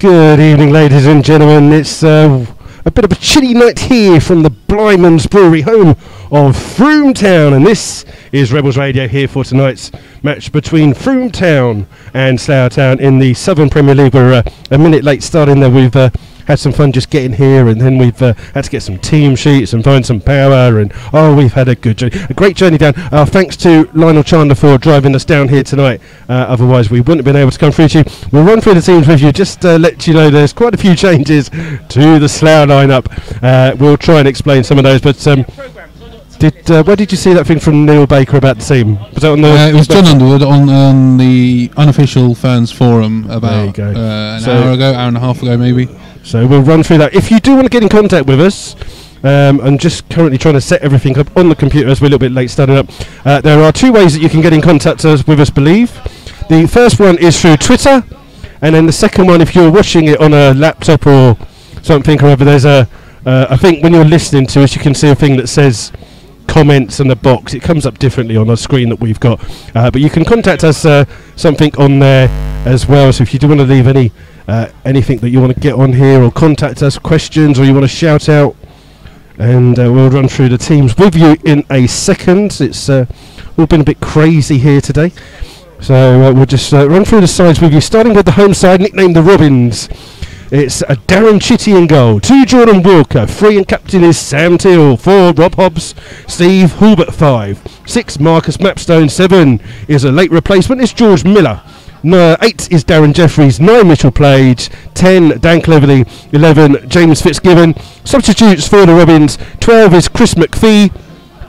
Good evening, ladies and gentlemen. It's a bit of a chilly night here from the Blyman's Brewery, home of Frome Town, and this is Rebels Radio here for tonight's match between Frome Town and Slough Town in the Southern Premier League. We're a minute late starting there. We've had some fun just getting here, and then we've had to get some team sheets and find some power, and we've had a great journey down. Thanks to Lionel Chandler for driving us down here tonight, otherwise we wouldn't have been able to come through to you. We'll run through the teams with you, just let you know there's quite a few changes to the Slough lineup. We'll try and explain some of those, but where did you see that thing from Neil Baker about the team? Was that on the it was John Underwood on the unofficial fans forum about an hour and a half ago maybe. So we'll run through that. If you do want to get in contact with us, I'm just currently trying to set everything up on the computer as we're a little bit late starting up. There are two ways that you can get in contact with us, believe. The first one is through Twitter, and then the second one, if you're watching it on a laptop or something or other, there's I think when you're listening to us, you can see a thing that says comments in the box. It comes up differently on the screen that we've got, but you can contact us something on there as well. So if you do want to leave anything that you want to get on here, or contact us, questions, or you want to shout out, and we'll run through the teams with you in a second. It's all been a bit crazy here today, so we'll just run through the sides with you, starting with the home side, nicknamed the Robins. It's a Darren Chitty in goal, 2 Jordan Walker, 3 and captain is Sam Teal, 4 Rob Hobbs, Steve Hulbert 5, 6 Marcus Mapstone, 7 is a late replacement, it's George Miller, 8 is Darren Jeffries, 9 Mitchell Plage, 10 Dan Cleverley, 11 James Fitzgibbon. Substitutes for the Robins, 12 is Chris McPhee.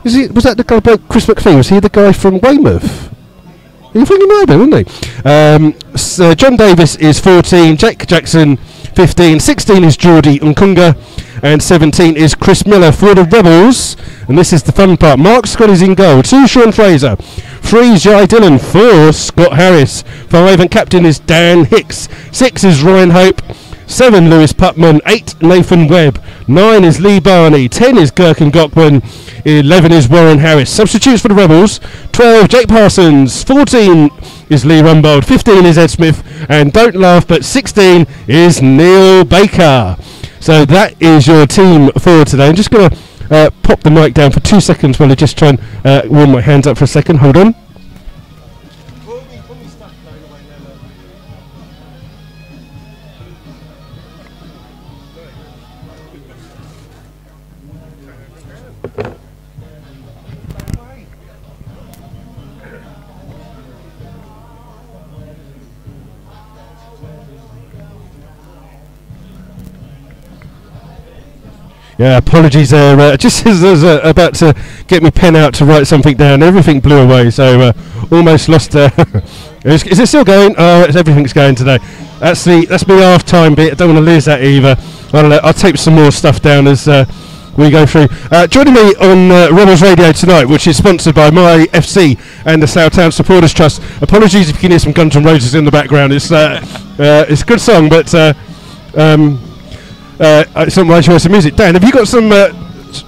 Was that the guy about Chris McPhee? Was he the guy from Weymouth? You think he might have been, wouldn't he? So John Davis is 14, Jake Jackson 15, 16 is Geordie Nkunga, and 17 is Chris Miller for the Rebels. And this is the fun part. Mark Scott is in goal, 2 Sean Fraser, 3 Jai Dillon, 4 Scott Harris, 5 and captain is Dan Hicks, 6 is Ryan Hope, 7 Lewis Putman, 8 Nathan Webb, 9 is Lee Barney, 10 is Gherkin Gockman, 11 is Warren Harris. Substitutes for the Rebels, 12 Jake Parsons, 14 is Lee Rumbold, 15 is Ed Smith, and don't laugh, but 16 is Neil Baker. So that is your team for today. I'm just going to pop the mic down for 2 seconds while I just try and warm my hands up for a second. Hold on. Yeah, apologies there. Just as I was about to get my pen out to write something down, everything blew away, so almost lost. Is it still going? Oh, everything's going today. That's my half-time bit. I don't want to lose that either. I'll tape some more stuff down as we go through. Joining me on Rebels Radio tonight, which is sponsored by My FC and the Slough Town Supporters Trust. Apologies if you can hear some Guns N' Roses in the background. It's a good song, but it's not my choice of music. Dan, have you got some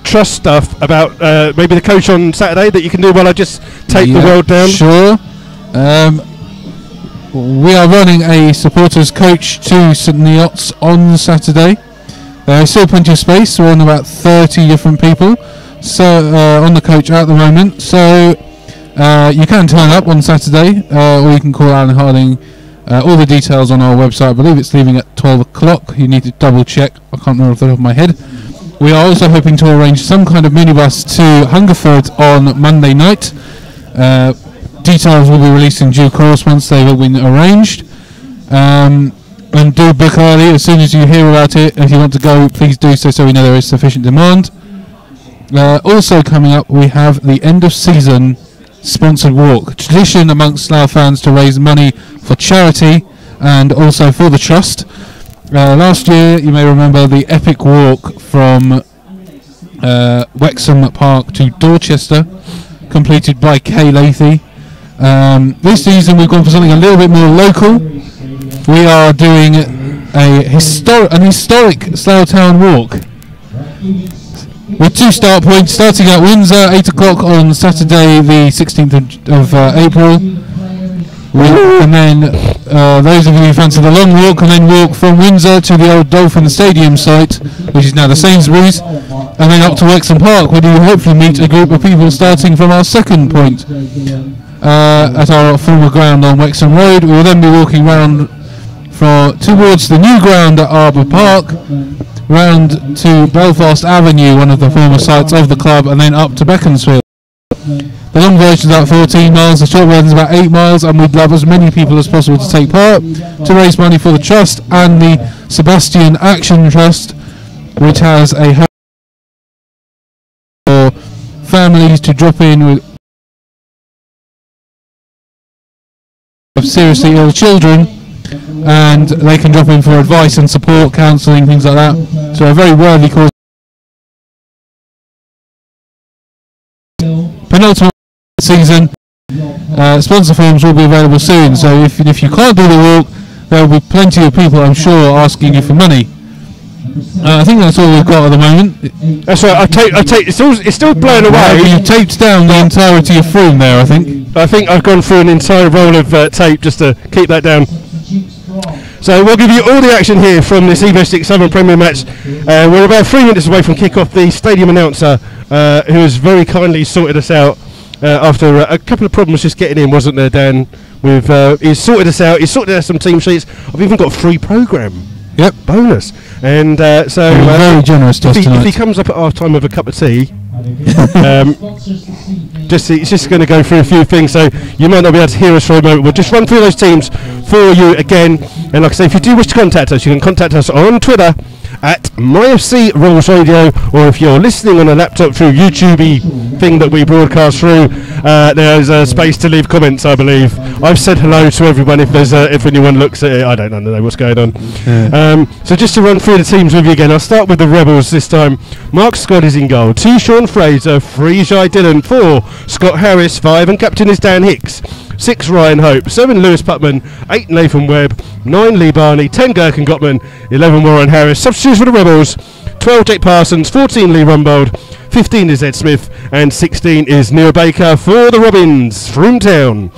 trust stuff about maybe the coach on Saturday that you can do while I just take the world down? Sure. We are running a supporters coach to St Neots on Saturday. There's still plenty of space. We're on about 30 different people on the coach at the moment. So you can turn up on Saturday, or you can call Alan Harding. All the details on our website. I believe it's leaving at 12 o'clock. You need to double check. I can't remember off the top of my head. We are also hoping to arrange some kind of minibus to Hungerford on Monday night. Details will be released in due course once they've all been arranged. And do book early as soon as you hear about it. If you want to go, please do so we know there is sufficient demand. Also coming up, we have the end of season sponsored walk. Tradition amongst Slough fans to raise money for charity and also for the trust. Last year, you may remember the epic walk from Wexham Park to Dorchester, completed by Kay Lathy. This season we've gone for something a little bit more local. We are doing an historic Slough Town walk with 2 start points, starting at Windsor, 8 o'clock on Saturday the 16th of April, and then those of you who fancy the long walk can then walk from Windsor to the old Dolphin Stadium site, which is now the Sainsbury's, and then up to Wexham Park, where you will hopefully meet a group of people starting from our second point at our former ground on Wexham Road. We will then be walking round towards the new ground at Arbour Park, round to Belfast Avenue, one of the former sites of the club, and then up to Beaconsfield. The long version is about 14 miles, the short version is about 8 miles, and we'd love as many people as possible to take part to raise money for the Trust and the Sebastian Action Trust, which has a home for families to drop in with seriously ill children, and they can drop in for advice and support, counselling, things like that. So a very worthy cause. Penultimate season. Sponsor forms will be available soon, so if you can't do the walk, there will be plenty of people, I'm sure, asking you for money. I think that's all we've got at the moment. That's right. I take. It's still blown away. You taped down the entirety of Frome there, I think. I think I've gone through an entire roll of tape just to keep that down. So we'll give you all the action here from this Evo 6 Southern Premier match. We're about 3 minutes away from kick-off. The stadium announcer, who has very kindly sorted us out after a couple of problems just getting in, wasn't there, Dan? He's sorted us out. He's sorted out some team sheets. I've even got a free programme. Yep. Bonus. And so very generous to us tonight. If he comes up at half time with a cup of tea, it's just going to go through a few things, so you might not be able to hear us for a moment. We'll just run through those teams for you again. And like I say, if you do wish to contact us, you can contact us on Twitter at MyFC Rules Radio, or if you're listening on a laptop through YouTube thing that we broadcast through, there's a space to leave comments, I believe. I've said hello to everyone. If anyone looks at it, I don't know what's going on. Yeah. So just to run through the teams with you again, I'll start with the Rebels this time. Mark Scott is in goal, 2 Sean Fraser, 3 Jai Dillon, 4 Scott Harris, 5 and captain is Dan Hicks, 6 Ryan Hope, 7 Lewis Putman, 8 Nathan Webb, 9 Lee Barney, 10 Gherkin Gottman, 11 Warren Harris. Substitutes for the Rebels: 12 Jake Parsons, 14 Lee Rumbold, 15 is Ed Smith, and 16 is Neil Baker for the Robins, Frometown.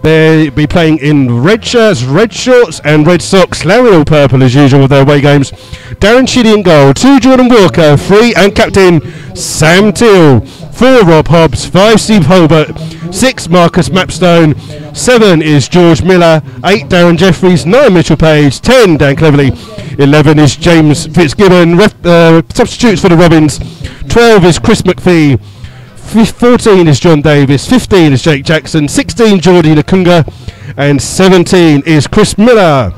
They'll be playing in red shirts, red shorts and red socks, Larry all purple as usual with their away games. Darren Chiddy in goal, 2 Jordan Walker, 3 and captain Sam Till, 4 Rob Hobbs, 5 Steve Holbert, 6 Marcus Mapstone, 7 is George Miller, 8 Darren Jeffries, 9 Mitchell Page, 10 Dan Cleverley, 11 is James Fitzgibbon. Substitutes for the Robins: 12 is Chris McPhee, 14 is John Davis, 15 is Jake Jackson, 16 Geordie Nakunga, and 17 is Chris Miller.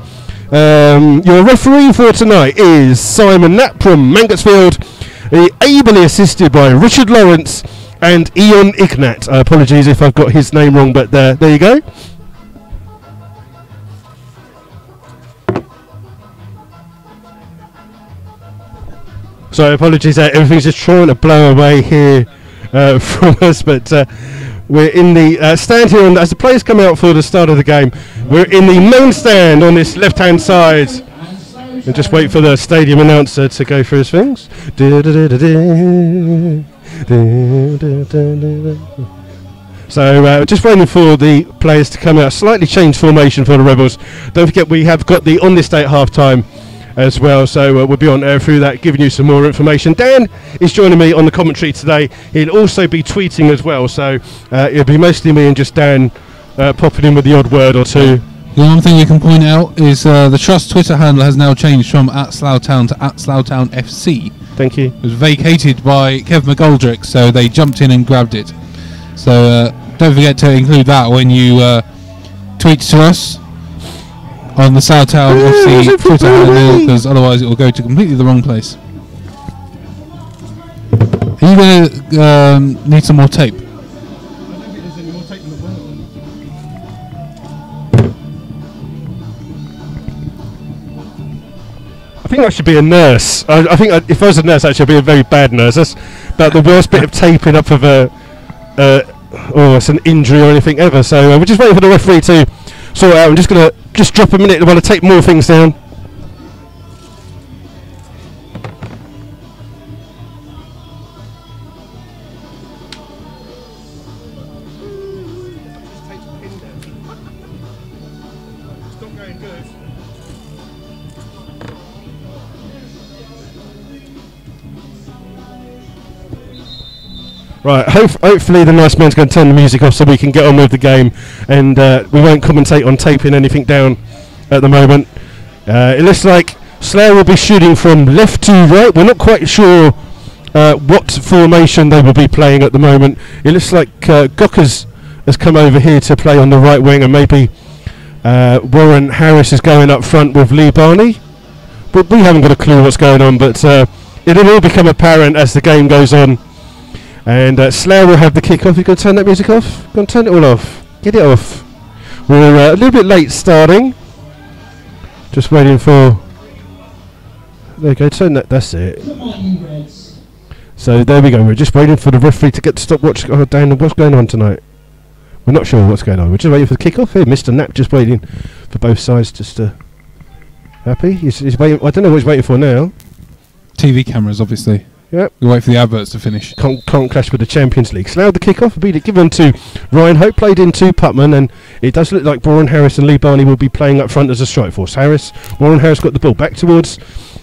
Your referee for tonight is Simon Knapp from Mangotsfield, ably assisted by Richard Lawrence and Ian Ignat. Apologies if I've got his name wrong, but there you go. So apologies, everything's just trying to blow away here from us, but we're in the stand here, as the players come out for the start of the game. We're in the main stand on this left-hand side, and just wait for the stadium announcer to go through his things. So just waiting for the players to come out. Slightly changed formation for the Rebels. Don't forget we have got the on this day at half-time as well, so we'll be on air through that, giving you some more information. Dan is joining me on the commentary today. He'll also be tweeting as well, so it'll be mostly me and just Dan popping in with the odd word or two. The one thing you can point out is the Trust Twitter handle has now changed from @SloughTown to @SloughTown FC. Thank you. It was vacated by Kev McGoldrick, so they jumped in and grabbed it. So don't forget to include that when you tweet to us on the Southtown FC Twitter handle, because otherwise it will go to completely the wrong place. Are you going to need some more tape? I don't think there's any more tape in the world. I think I should be a nurse. I think if I was a nurse, actually, I'd be a very bad nurse. That's about the worst bit of taping up of it's an injury or anything ever. So we're just waiting for the referee to sort it out. I'm just going to drop a minute while I take more things down. Right, hopefully the nice man's going to turn the music off so we can get on with the game, and we won't commentate on taping anything down at the moment. It looks like Slough will be shooting from left to right. We're not quite sure what formation they will be playing at the moment. It looks like Gockers has come over here to play on the right wing, and maybe Warren Harris is going up front with Lee Barney. But we haven't got a clue what's going on, but it'll all become apparent as the game goes on. And Slough will have the kick-off. You going to turn that music off? Going to turn it all off. Get it off. We're a little bit late starting. Just waiting for... There you go, turn that, that's it. So there we go, we're just waiting for the referee to get the stopwatch. Oh, Dan, what's going on tonight? We're not sure what's going on. We're just waiting for the kick-off here. Mr. Knapp just waiting for both sides just to... Happy? He's waiting. I don't know what he's waiting for now. TV cameras, obviously. Yep. We wait for the adverts to finich. Can't clash with the Champions League. Slough the kick-off will be given to Ryan Hope, played into Putman, and it does look like Warren Harris and Lee Barney will be playing up front as a strike force. Warren Harris got the ball back towards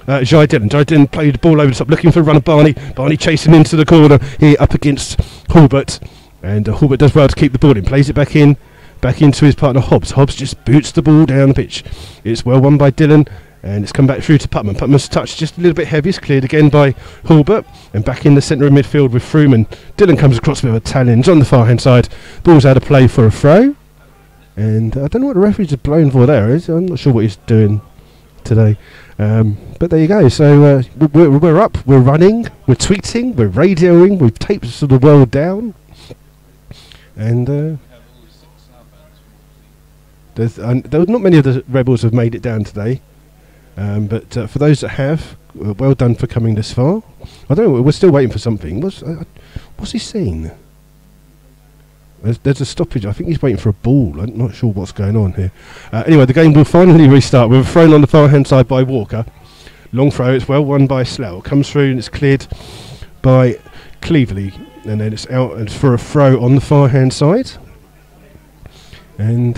Jai Dillon. Jai Dillon played the ball over the top, looking for a run of Barney. Barney chasing into the corner here up against Hulbert, and Hulbert does well to keep the ball in. Plays it back into his partner Hobbs. Hobbs just boots the ball down the pitch. It's well won by Dillon. And it's come back through to Putman. Putman's touch just a little bit heavy. It's cleared again by Hulbert. And back in the centre of midfield with Frome. And Dillon comes across with a challenge on the far hand side. Ball's out of play for a throw. And I don't know what the referee's blown for there. I'm not sure what he's doing today. But there you go. So we're up. We're running. We're tweeting. We're radioing. We've taped the world down. And there were not many of the Rebels have made it down today. But for those that have, well done for coming this far. I don't know, we're still waiting for something. What's he saying? There's a stoppage. I think he's waiting for a ball. I'm not sure what's going on here. Anyway, the game will finally restart. We're thrown on the far hand side by Walker. Long throw, it's well won by Slough. Comes through and it's cleared by Cleverley. And then it's out and for a throw on the far hand side. And...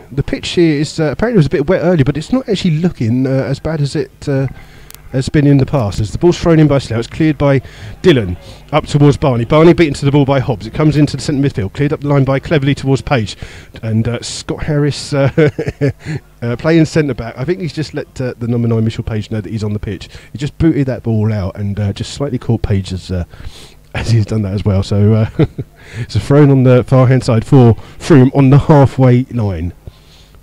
the pitch here is apparently it was a bit wet earlier, but it's not actually looking as bad as it has been in the past. As the ball's thrown in by Slough, it's cleared by Dillon up towards Barney. Barney beaten to the ball by Hobbs. It comes into the centre midfield, cleared up the line by Cleverley towards Page, and Scott Harris playing centre back. I think he's just let the number 9 Mitchell Page know that he's on the pitch. He just booted that ball out and just slightly caught Page as he's done that as well. So it's a thrown on the far hand side for Frome on the halfway line.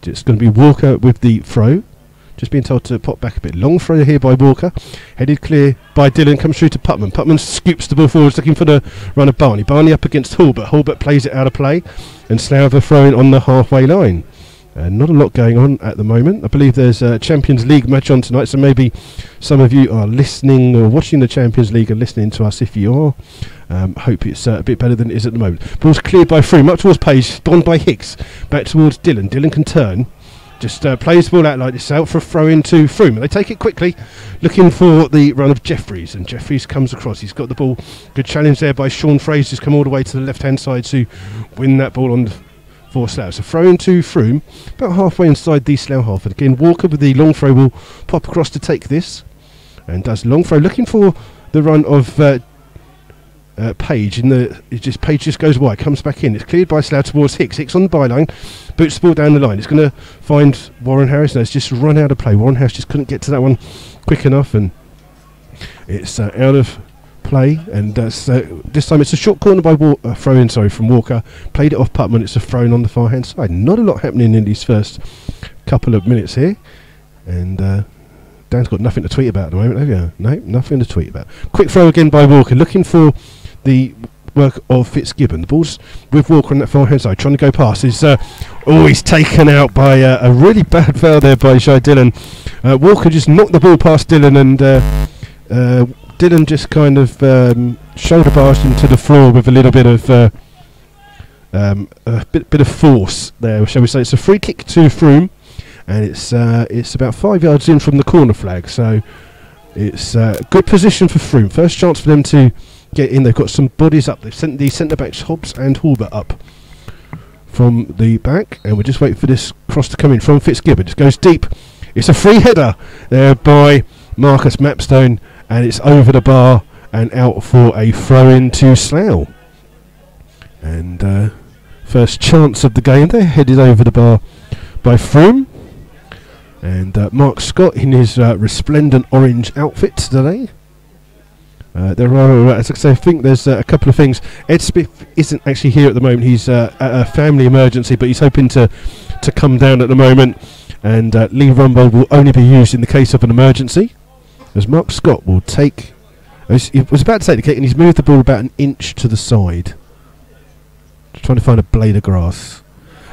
It's going to be Walker with the throw. Just being told to pop back a bit. Long throw here by Walker. Headed clear by Dillon. Comes through to Putman. Putman scoops the ball forwards looking for the run of Barney. Barney up against Hulbert. Hulbert plays it out of play. And Slough are throwing on the halfway line. Not a lot going on at the moment. I believe there's a Champions League match on tonight. So maybe some of you are listening or watching the Champions League and listening to us. If you are, hope it's a bit better than it is at the moment. Ball's cleared by Frome. Up towards Page. Spawned by Hicks. Back towards Dillon. Dillon can turn. Just plays the ball out like this, out for a throw into Frome. They take it quickly, looking for the run of Jeffries, and Jeffries comes across. He's got the ball. Good challenge there by Sean Fraser's come all the way to the left-hand side to win that ball on for Slough. So throw into Frome, about halfway inside the Slough half. And again, Walker with the long throw will pop across to take this, and does long throw, looking for the run of Page. Page just goes wide, comes back in. It's cleared by Slough towards Hicks. Hicks on the byline, boots the ball down the line. It's going to find Warren Harris. No, it's just run out of play. Warren Harris just couldn't get to that one quick enough, and it's out of play. And this time it's a short corner by throw-in, from Walker. Played it off Putman. It's a throw-in on the far-hand side. Not a lot happening in these first couple of minutes here, and Dan's got nothing to tweet about at the moment, have you? No, nothing to tweet about. Quick throw again by Walker, looking for the work of Fitzgibbon. The ball's with Walker on that far hand side, trying to go past. He's taken out by a really bad foul there by Jai Dillon. Walker just knocked the ball past Dillon, and Dillon just kind of shoulder barged into the floor with a little bit of force there, shall we say. It's a free kick to Frome, and it's about 5 yards in from the corner flag, so it's a good position for Frome. First chance for them to get in. They've got some bodies up. They've sent the centre backs Hobbs and Hulbert up from the back, and we're just waiting for this cross to come in from Fitzgibbon. It goes deep. It's a free header there by Marcus Mapstone, and it's over the bar and out for a throw-in to Slough. And first chance of the game there, headed over the bar by Frome. And Mark Scott in his resplendent orange outfit today. There are, as I say, I think there's a couple of things. Ed Smith isn't actually here at the moment. He's at a family emergency, but he's hoping to come down at the moment. And Lee Rumbold will only be used in the case of an emergency, as Mark Scott will take. He was about to take the kick, and he's moved the ball about an inch to the side, just trying to find a blade of grass.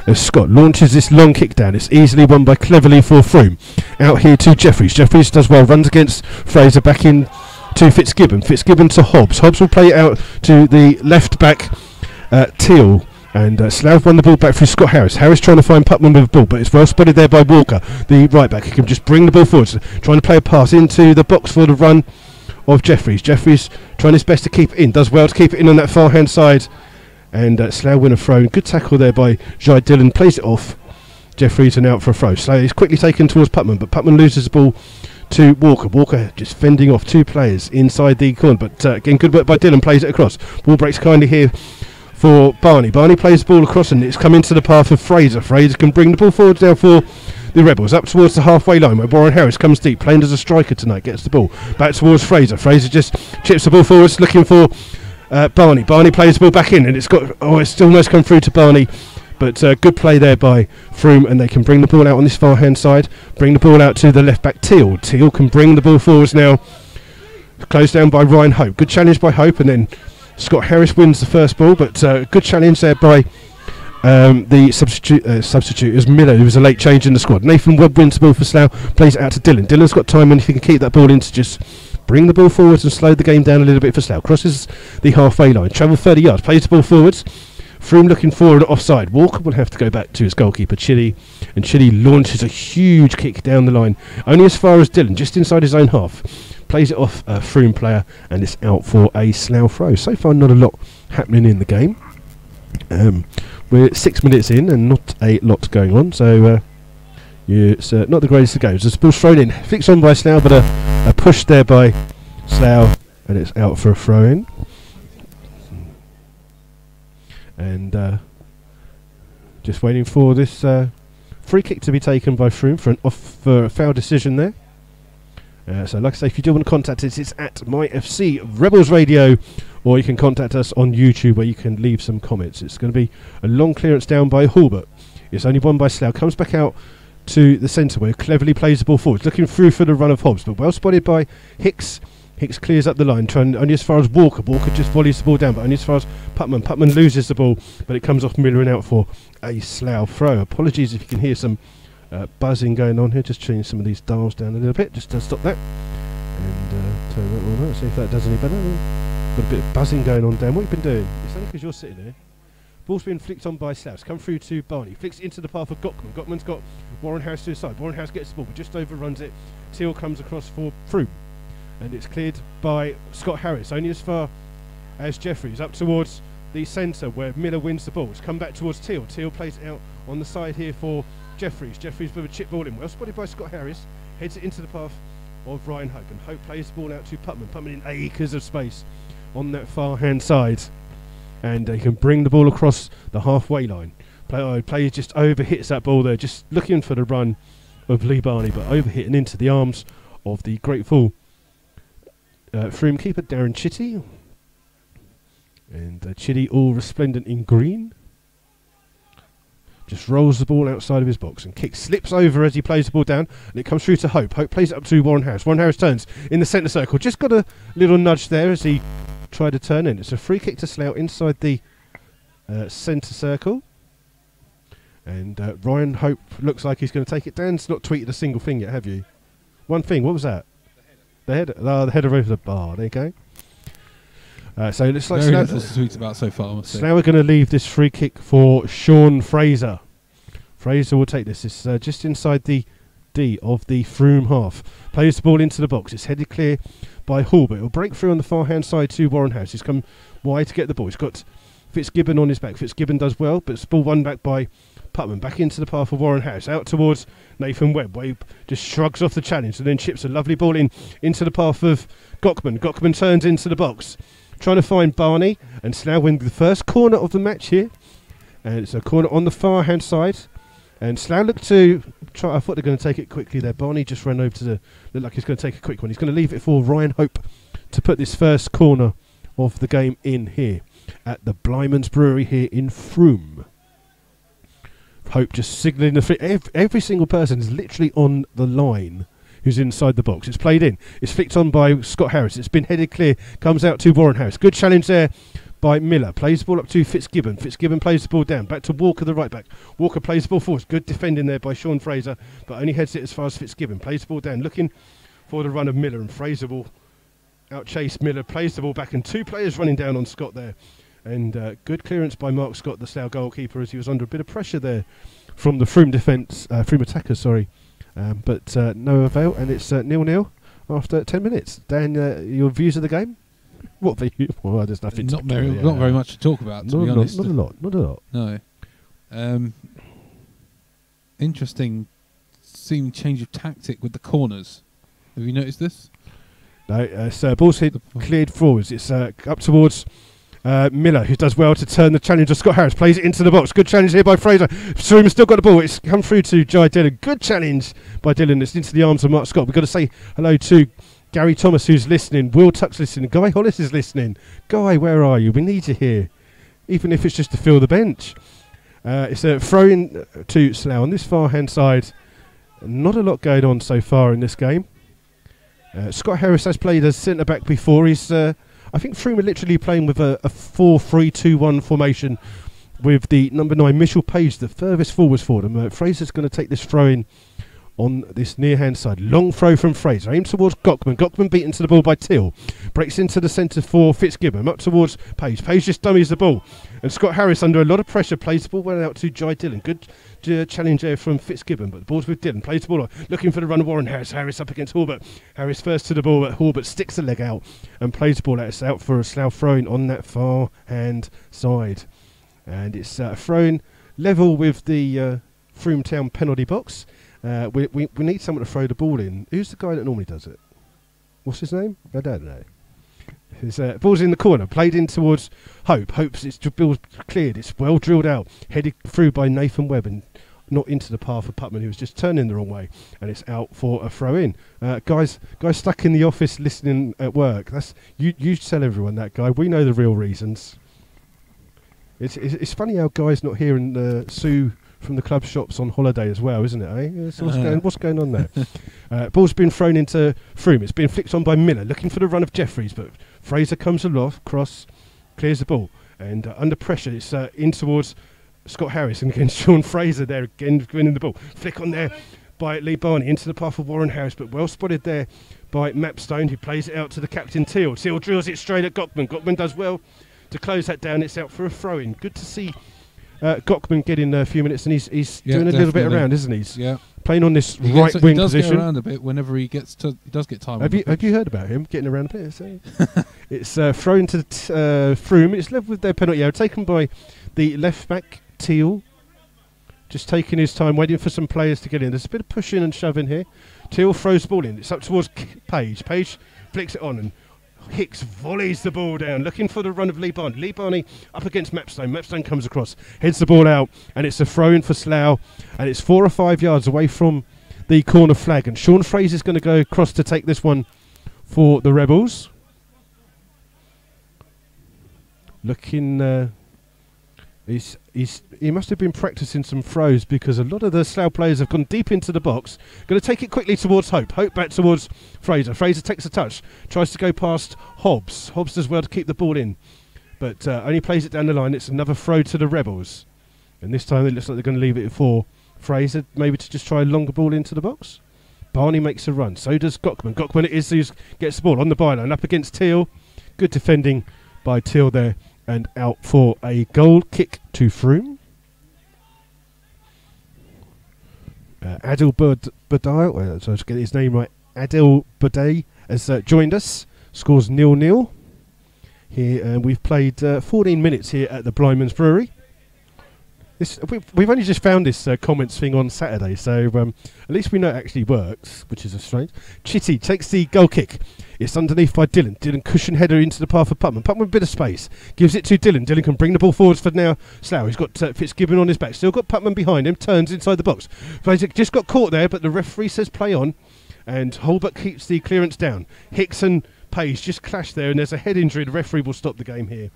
As Scott launches this long kick down, it's easily won by cleverly for Frome. Out here to Jeffries. Jeffries does well, runs against Fraser, back in to Fitzgibbon. Fitzgibbon to Hobbs. Hobbs will play it out to the left back, Teal. And Slough won the ball back through Scott Harris. Harris trying to find Putman with the ball, but it's well spotted there by Walker, the right back. He can just bring the ball forward, trying to play a pass into the box for the run of Jeffries. Jeffries trying his best to keep it in. Does well to keep it in on that far hand side. And Slough win a throw. Good tackle there by Jai Dillon. Plays it off. Jeffries and out for a throw. Slough is quickly taken towards Putman, but Putman loses the ball to Walker. Walker just fending off two players inside the corner, but again, good work by Dillon. Plays it across. Ball breaks kindly here for Barney. Barney plays the ball across, and it's come into the path of Fraser. Fraser can bring the ball forward now for the Rebels, up towards the halfway line where Warren Harris comes deep, playing as a striker tonight, gets the ball back towards Fraser. Fraser just chips the ball forwards, looking for Barney. Barney plays the ball back in, and it's still almost come through to Barney, but good play there by Frome, and they can bring the ball out on this far hand side, bring the ball out to the left back Teal. Teal can bring the ball forwards now, closed down by Ryan Hope. Good challenge by Hope, and then Scott Harris wins the first ball, but good challenge there by the substitute is Miller, who was a late change in the squad. Nathan Webb wins the ball for Slough, plays it out to Dillon. Dillon's got time, and if he can keep that ball in to just bring the ball forwards and slow the game down a little bit for Slough. Crosses the halfway line, travel 30 yards, plays the ball forwards. Frome looking for an offside. Walker will have to go back to his goalkeeper, Chitty, and Chitty launches a huge kick down the line, only as far as Dillon, just inside his own half. Plays it off a Frome player, and it's out for a Slough throw. So far, not a lot happening in the game. We're 6 minutes in, and not a lot going on, so it's not the greatest of games. The ball's thrown in, fixed on by Slough, but a push there by Slough, and it's out for a throw-in. And just waiting for this free kick to be taken by Frome for a foul decision there. So like I say, if you do want to contact us, it's at MyFC Rebels Radio, or you can contact us on YouTube where you can leave some comments. It's going to be a long clearance down by Hulbert. It's only won by Slough. Comes back out to the centre where cleverly plays the ball forward, looking through for the run of Hobbs, but well spotted by Hicks. Hicks clears up the line, trying only as far as Walker. Walker just volleys the ball down, but only as far as Putman. Putman loses the ball, but it comes off Miller and out for a Slough throw. Apologies if you can hear some buzzing going on here. Just change some of these dials down a little bit just to stop that, and turn that all out, see if that does any better. Got a bit of buzzing going on down. What have you been doing? It's only because you're sitting there. Ball's been flicked on by Slough. Come through to Barney. Flicks into the path of Gottman. Gottman's got Warren Harris to his side. Warren Harris gets the ball, but just overruns it. Teal comes across for Frome, and it's cleared by Scott Harris, only as far as Jeffries, up towards the centre where Miller wins the ball. It's come back towards Teal. Teal plays it out on the side here for Jeffries. Jeffries with a chip ball in. Well spotted by Scott Harris. Heads it into the path of Ryan Hope, and Hope plays the ball out to Putman. Putman in acres of space on that far hand side, and he can bring the ball across the halfway line. Player just over hits that ball there, just looking for the run of Lee Barney, but over hitting into the arms of the grateful Frome keeper Darren Chitty, and Chitty all resplendent in green. Just rolls the ball outside of his box and kicks, slips over as he plays the ball down, and it comes through to Hope. Hope plays it up to Warren Harris. Warren Harris turns in the centre circle. Just got a little nudge there as he tried to turn in. It's a free kick to Slough inside the centre circle. And Ryan Hope looks like he's going to take it down. It's not tweeted a single thing yet, have you? One thing. What was that? The header. The header over the bar. There you go. So it looks like Slough to tweet about so far. Slough are going to leave this free kick for Sean Fraser. Fraser will take this. It's just inside the D of the Frome half. Plays the ball into the box. It's headed clear by Hulbert. It will break through on the far hand side to Warren House. He's come wide to get the ball. He's got Fitzgibbon on his back. Fitzgibbon does well, but it's ball won back by Putman. Back into the path of Warren Harris. Out towards Nathan Webb, where he just shrugs off the challenge and then chips a lovely ball into the path of Gockman. Gockman turns into the box, trying to find Barney, and Slough win the first corner of the match here. And it's a corner on the far hand side. And Slough look to try. I thought they're going to take it quickly there. Barney just ran over to the. Looked like he's going to take a quick one. He's going to leave it for Ryan Hope to put this first corner of the game in here at the Blyman's Brewery here in Frome. Hope just signalling the free. Every single person is literally on the line who's inside the box. It's played in. It's flicked on by Scott Harris. It's been headed clear. Comes out to Warren Harris. Good challenge there by Miller. Plays the ball up to Fitzgibbon. Fitzgibbon plays the ball down. Back to Walker, the right back. Walker plays the ball forward. Good defending there by Sean Fraser, but only heads it as far as Fitzgibbon. Plays the ball down. Looking for the run of Miller, and Fraser will outchase Miller. Plays the ball back, and two players running down on Scott there. And good clearance by Mark Scott, the Slough goalkeeper, as he was under a bit of pressure there from the Frome defence, Frome attackers, sorry. But no avail, and it's 0-0 after 10 minutes. Dan, your views of the game? What view? Well, there's nothing. Not very much to talk about, to be honest. Not a lot. No. Interesting seeming change of tactic with the corners. Have you noticed this? No, so ball's hit, cleared forwards. It's up towards Miller, who does well to turn the challenge of Scott Harris. Plays it into the box. Good challenge here by Fraser. Frome still got the ball. It's come through to Jai Dillon. Good challenge by Dillon. It's into the arms of Mark Scott. We've got to say hello to Gary Thomas, who's listening. Will Tuck's listening. Guy Hollis is listening. Guy, where are you? We need you here, even if it's just to fill the bench. It's a throw in to Slough on this far hand side. Not a lot going on so far in this game. Scott Harris has played as centre back before. He's I think Frome are literally playing with a 4-3-2-1 formation with the number 9 Mitchell Page, the furthest forwards for them. Fraser's going to take this throw in on this near hand side. Long throw from Fraser, aimed towards Gockman. Gockman beaten to the ball by Till. Breaks into the centre for Fitzgibbon, up towards Page. Page just dummies the ball. And Scott Harris, under a lot of pressure, plays the ball well out to Jai Dillon. Good challenge there from Fitzgibbon, but the ball's with Dillon. Plays the ball off, looking for the run of Warren Harris. Harris up against Hallbert. Harris first to the ball, but Hallbert sticks the leg out and plays the ball out. It's out for a Slough throw-in on that far hand side. And it's thrown level with the Frome Town penalty box. We need someone to throw the ball in. Who's the guy that normally does it? What's his name? I don't know. His ball's in the corner, played in towards Hope. Hope's ball's cleared. It's well drilled out, headed through by Nathan Webb and not into the path of Putman, who was just turning the wrong way, and it's out for a throw in. Guys stuck in the office listening at work. That's you tell everyone that, guy. We know the real reasons. It's funny how guys not hearing Sue from the club shops on holiday as well, isn't it? Eh? So what's going on there? Ball's been thrown into Frome. It's been flicked on by Miller, looking for the run of Jeffries, but Fraser comes aloft, cross, clears the ball, and under pressure, it's in towards Scott Harris, and again Sean Fraser there again winning the ball. Flick on there by Lee Barney into the path of Warren Harris, but well spotted there by Mapstone, who plays it out to the captain Teal. Teal drills it straight at Gockman. Gockman does well to close that down. It's out for a throw-in. Good to see Gockman getting a few minutes, and he's doing a little bit around, isn't he? Yeah. Playing on this right wing position. He does get around a bit whenever he gets to. He does get time. Have you heard about him getting around a bit? So it's thrown to Frome. It's left with their penalty area taken by the left back Teal. Just taking his time, waiting for some players to get in. There's a bit of pushing and shoving here. Teal throws the ball in. It's up towards Page. Page flicks it on, and Hicks volleys the ball down, looking for the run of Lee Barney. Lee Barney up against Mapstone. Mapstone comes across, heads the ball out, and it's a throw-in for Slough, and it's 4 or 5 yards away from the corner flag. And Sean Fraser's going to go across to take this one for the Rebels. Looking, he must have been practicing some throws, because a lot of the Slough players have gone deep into the box. Going to take it quickly towards Hope. Hope back towards Fraser. Fraser takes a touch, tries to go past Hobbs. Hobbs does well to keep the ball in, but only plays it down the line. It's another throw to the Rebels, and this time it looks like they're going to leave it for Fraser, maybe to just try a longer ball into the box. Barney makes a run, so does Gockman. Gockman it is who gets the ball on the byline up against Teal. Good defending by Teal there, and out for a goal kick to Frome. Adil Badai, so I should get his name right. Adil Badai has joined us. Scores 0-0. here, and we've played 14 minutes here at the Blyman's Brewery. We've only just found this comments thing on Saturday, so at least we know it actually works, which is a strange. Chitty takes the goal kick. It's underneath by Dylan. Dylan cushion header into the path of Putman. Putman with a bit of space. Gives it to Dylan. Dylan can bring the ball forwards for now Slough. He's got Fitzgibbon on his back. Still got Putman behind him. Turns inside the box. Just got caught there, but the referee says play on. And Holbert keeps the clearance down. Hicks and Page just clashed there, and there's a head injury. The referee will stop the game here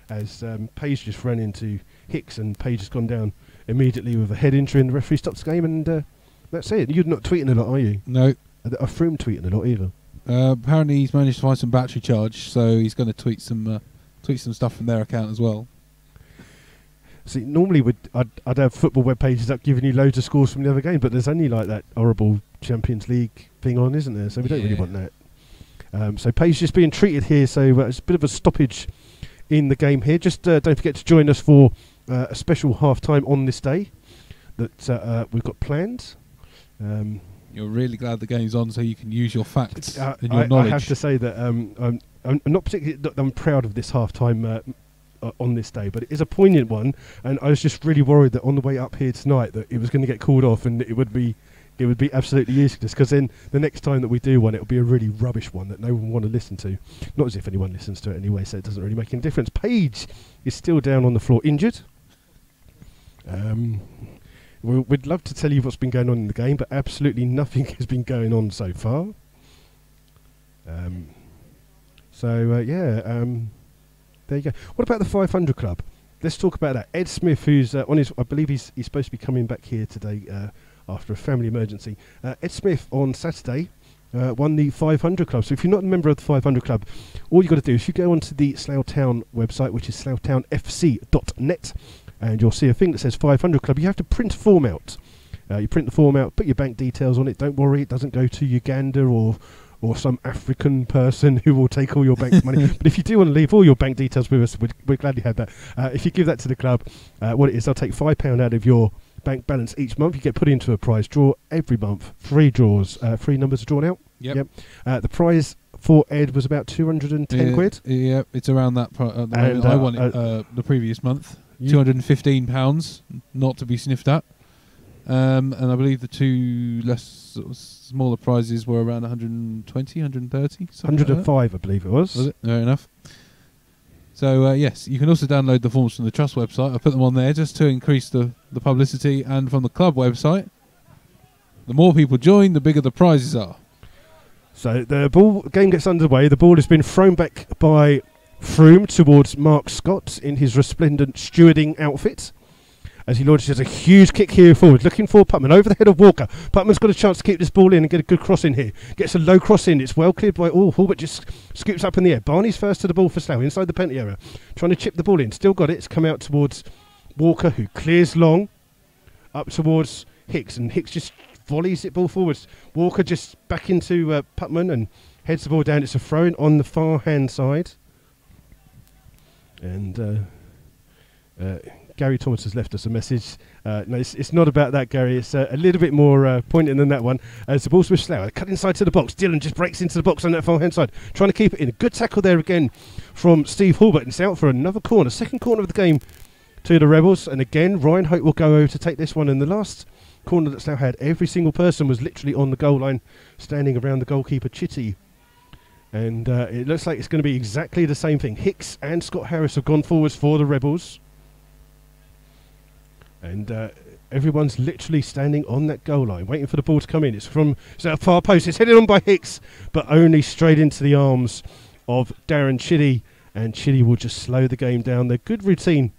as Page just ran into Hicks, and Page has gone down immediately with a head injury, and the referee stops the game, and that's it. You're not tweeting a lot, are you? No. Frome tweeting a lot either. Apparently he's managed to find some battery charge, so he's going to tweet some stuff from their account as well. See, normally I'd have football web pages up giving you loads of scores from the other game, but there's only like that horrible Champions League thing on, isn't there? So we don't really want that. So Page just being treated here, so it's a bit of a stoppage in the game here. Just don't forget to join us for a special half-time on this day that we've got planned. You're really glad the game's on, so you can use your facts and your knowledge. I have to say that I'm not particularly I'm proud of this half-time on this day, but it is a poignant one, and I was just really worried that on the way up here tonight that it was going to get called off, and it would be absolutely useless, because then the next time that we do one, it'll be a really rubbish one that no one will want to listen to. Not as if anyone listens to it anyway, so it doesn't really make any difference. Page is still down on the floor, injured. We'd love to tell you what's been going on in the game, but absolutely nothing has been going on so far. There you go. What about the 500 Club? Let's talk about that. Ed Smith, who's on his, I believe he's supposed to be coming back here today after a family emergency. Ed Smith on Saturday won the 500 Club. So if you're not a member of the 500 Club, all you've got to do is you go onto the Slough Town website, which is sloughtownfc.net, and you'll see a thing that says 500 Club. You have to print a form out. You print the form out, put your bank details on it. Don't worry, it doesn't go to Uganda or some African person who will take all your bank money. But if you do want to leave all your bank details with us, we'd gladly have that. If you give that to the club, what it is, they'll take £5 out of your bank balance each month. You get put into a prize draw every month. 3 draws, 3 numbers are drawn out. Yep. The prize for Ed was about 210 quid. Yeah, it's around that at the moment. I won it the previous month. £215, not to be sniffed at. And I believe the 2 less smaller prizes were around 120, 130, 105, like I believe it was. Was it? Fair enough. So yes, you can also download the forms from the Trust website. I put them on there just to increase the publicity, and from the club website, the more people join, the bigger the prizes are. So the game gets underway. The ball has been thrown back by Frome towards Mark Scott in his resplendent stewarding outfit, as he launches a huge kick here forward, looking for Putman over the head of Walker. Putman's got a chance to keep this ball in and get a good cross in here. Gets a low cross in. It's well cleared by Hall, just scoops up in the air. Barney's first to the ball for Slough, inside the penalty area. Trying to chip the ball in. Still got it. It's come out towards Walker, who clears long up towards Hicks, and Hicks just volleys it ball forwards. Walker just back into Putman and heads the ball down. It's a throw-in on the far hand side. And Gary Thomas has left us a message. No, it's not about that, Gary. It's a little bit more pointed than that one. As the ball's with Slough, cut inside to the box. Dylan just breaks into the box on that far hand side, trying to keep it in. A good tackle there again from Steve Hulbert, and it's out for another corner. Second corner of the game to the Rebels, and again Ryan Hope will go over to take this one. And the last corner that Slough had, every single person was literally on the goal line, standing around the goalkeeper Chitty. And it looks like it's going to be exactly the same thing. Hicks and Scott Harris have gone forwards for the Rebels. And everyone's literally standing on that goal line, waiting for the ball to come in. It's a far post. It's headed on by Hicks, but only straight into the arms of Darren Chitty. And Chitty will just slow the game down. Their good routine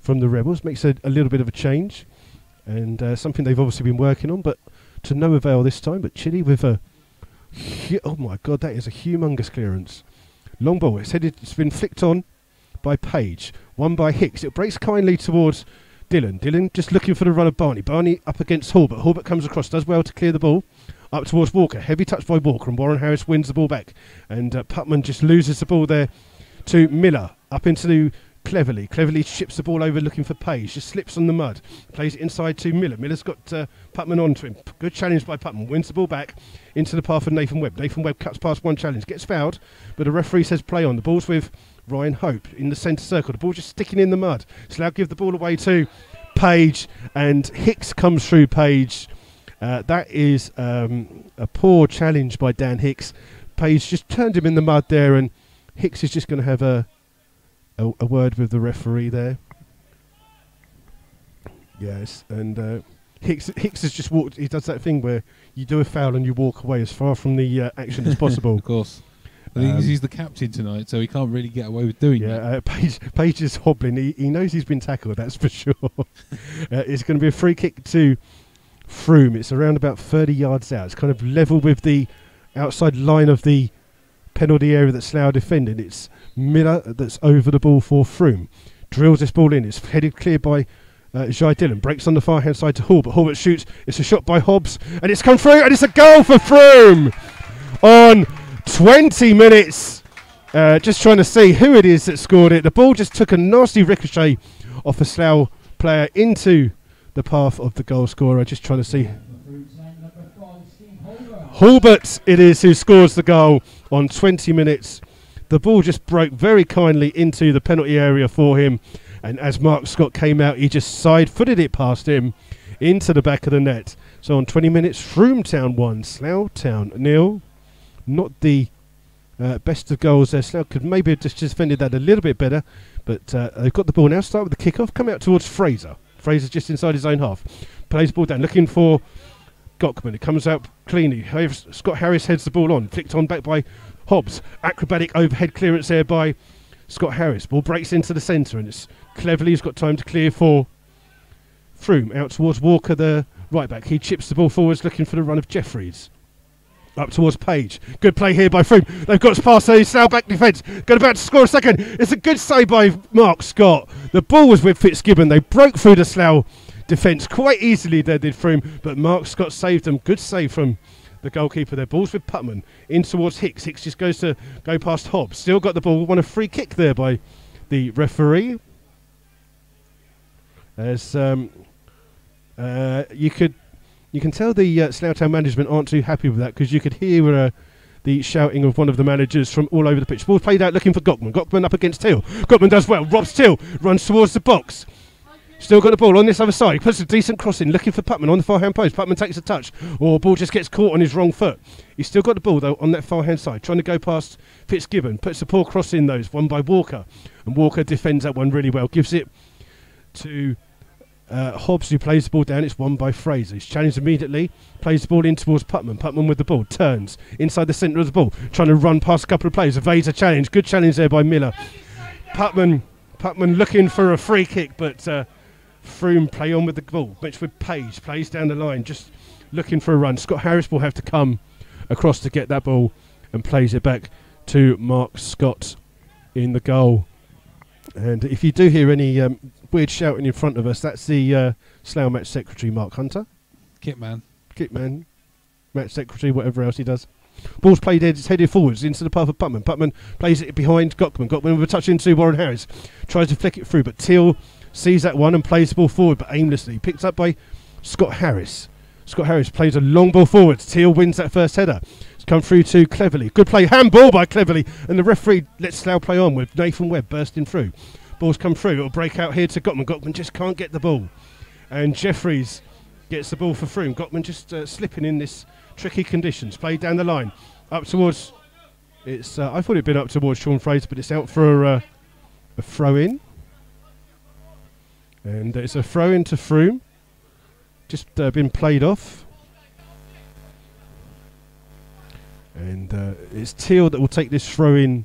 from the Rebels makes a little bit of a change. And something they've obviously been working on, but to no avail this time. But Chitty with a... oh my God, that is a humongous clearance. Long ball. It's been flicked on by Page. Won by Hicks. It breaks kindly towards Dylan. Dylan just looking for the run of Barney. Barney up against Hulbert. Hulbert comes across, does well to clear the ball. Up towards Walker. Heavy touch by Walker, and Warren Harris wins the ball back. And Putman just loses the ball there to Miller. Up into Cleverly. Cleverly chips the ball over looking for Page. Just slips on the mud. Plays it inside to Miller. Miller's got Putman onto him. Good challenge by Putman. Wins the ball back into the path of Nathan Webb. Nathan Webb cuts past one challenge. Gets fouled, but the referee says play on. The ball's with Ryan Hope in the centre circle. The ball just sticking in the mud. Slough give the ball away to Page, and Hicks comes through Page. That is a poor challenge by Dan Hicks. Page just turned him in the mud there, and Hicks is just going to have a word with the referee there. Yes, and Hicks has just walked. He does that thing where you do a foul and you walk away as far from the action as possible. Of course. I think he's the captain tonight, so he can't really get away with doing that. Page is hobbling. He knows he's been tackled, that's for sure. It's going to be a free kick to Frome. It's around about 30 yards out. It's kind of level with the outside line of the penalty area that Slough are defending. It's Miller that's over the ball for Frome. Drills this ball in. It's headed clear by Jai Dillon. Breaks on the far hand side to Hall, but Hall shoots. It's a shot by Hobbs, and it's come through, and it's a goal for Frome on 20 minutes. Just trying to see who it is that scored it. The ball just took a nasty ricochet off a Slough player into the path of the goal scorer. Just trying to see. Hulbert it is who scores the goal on 20 minutes. The ball just broke very kindly into the penalty area for him, and as Mark Scott came out, he just side-footed it past him into the back of the net. So on 20 minutes, Frome Town 1, Slough Town 0. Not the best of goals there. Slough could maybe have just defended that a little bit better, but they've got the ball now. Start with the kick-off. Come out towards Fraser. Fraser's just inside his own half. Plays the ball down, looking for Gockman. It comes out cleanly. Scott Harris heads the ball on. Flicked on back by Hobbs. Acrobatic overhead clearance there by Scott Harris. Ball breaks into the centre, and it's cleverly. He's got time to clear for Frome. Out towards Walker, the right back. He chips the ball forwards, looking for the run of Jeffries. Up towards Page. Good play here by Frome. They've got past the Slough back defence. Got about to score a second. It's a good save by Mark Scott. The ball was with Fitzgibbon. They broke through the Slough defence quite easily there, did Frome, but Mark Scott saved them. Good save from the goalkeeper there. Ball's with Putman. In towards Hicks. Hicks just goes to go past Hobbs. Still got the ball. Won a free kick there by the referee. As you can tell the Slough Town management aren't too happy with that, because you could hear the shouting of one of the managers from all over the pitch. Ball played out looking for Gockman. Gockman up against Till. Gockman does well. Robs Till. Runs towards the box. Still got the ball on this other side. Puts a decent cross in, looking for Putman on the far-hand post. Putman takes a touch. Ball just gets caught on his wrong foot. He's still got the ball, though, on that far-hand side. Trying to go past Fitzgibbon. Puts a poor cross in, those. One by Walker. And Walker defends that one really well. Gives it to Hobbs, who plays the ball down. It's won by Fraser. He's challenged immediately. Plays the ball in towards Putman. Putman with the ball. Turns inside the centre of the ball. Trying to run past a couple of players. Evades a challenge. Good challenge there by Miller. Putman looking for a free kick, but Frome play on with the ball. Match with Page. Plays down the line. Just looking for a run. Scott Harris will have to come across to get that ball, and plays it back to Mark Scott in the goal. And if you do hear any weird shouting in front of us, that's the Slough match secretary, Mark Hunter. Kitman, match secretary, whatever else he does. Ball's played it's headed forwards into the path of Putman. Putman plays it behind Gockman. Gockman with a touch into Warren Harris. Tries to flick it through, but Teal sees that one and plays the ball forward, but aimlessly. Picked up by Scott Harris. Scott Harris plays a long ball forwards. Teal wins that first header. It's come through to Cleverly. Good play, handball by Cleverly, and the referee lets Slough play on with Nathan Webb bursting through. Ball's come through. It'll break out here to Gockman. Gockman just can't get the ball, and Jeffries gets the ball for Frome. Gockman just slipping in this tricky conditions. Played down the line up towards. It's I thought it'd been up towards Sean Fraser, but it's out for a throw in, and it's a throw in to Frome. Just been played off, and it's Teal that will take this throw in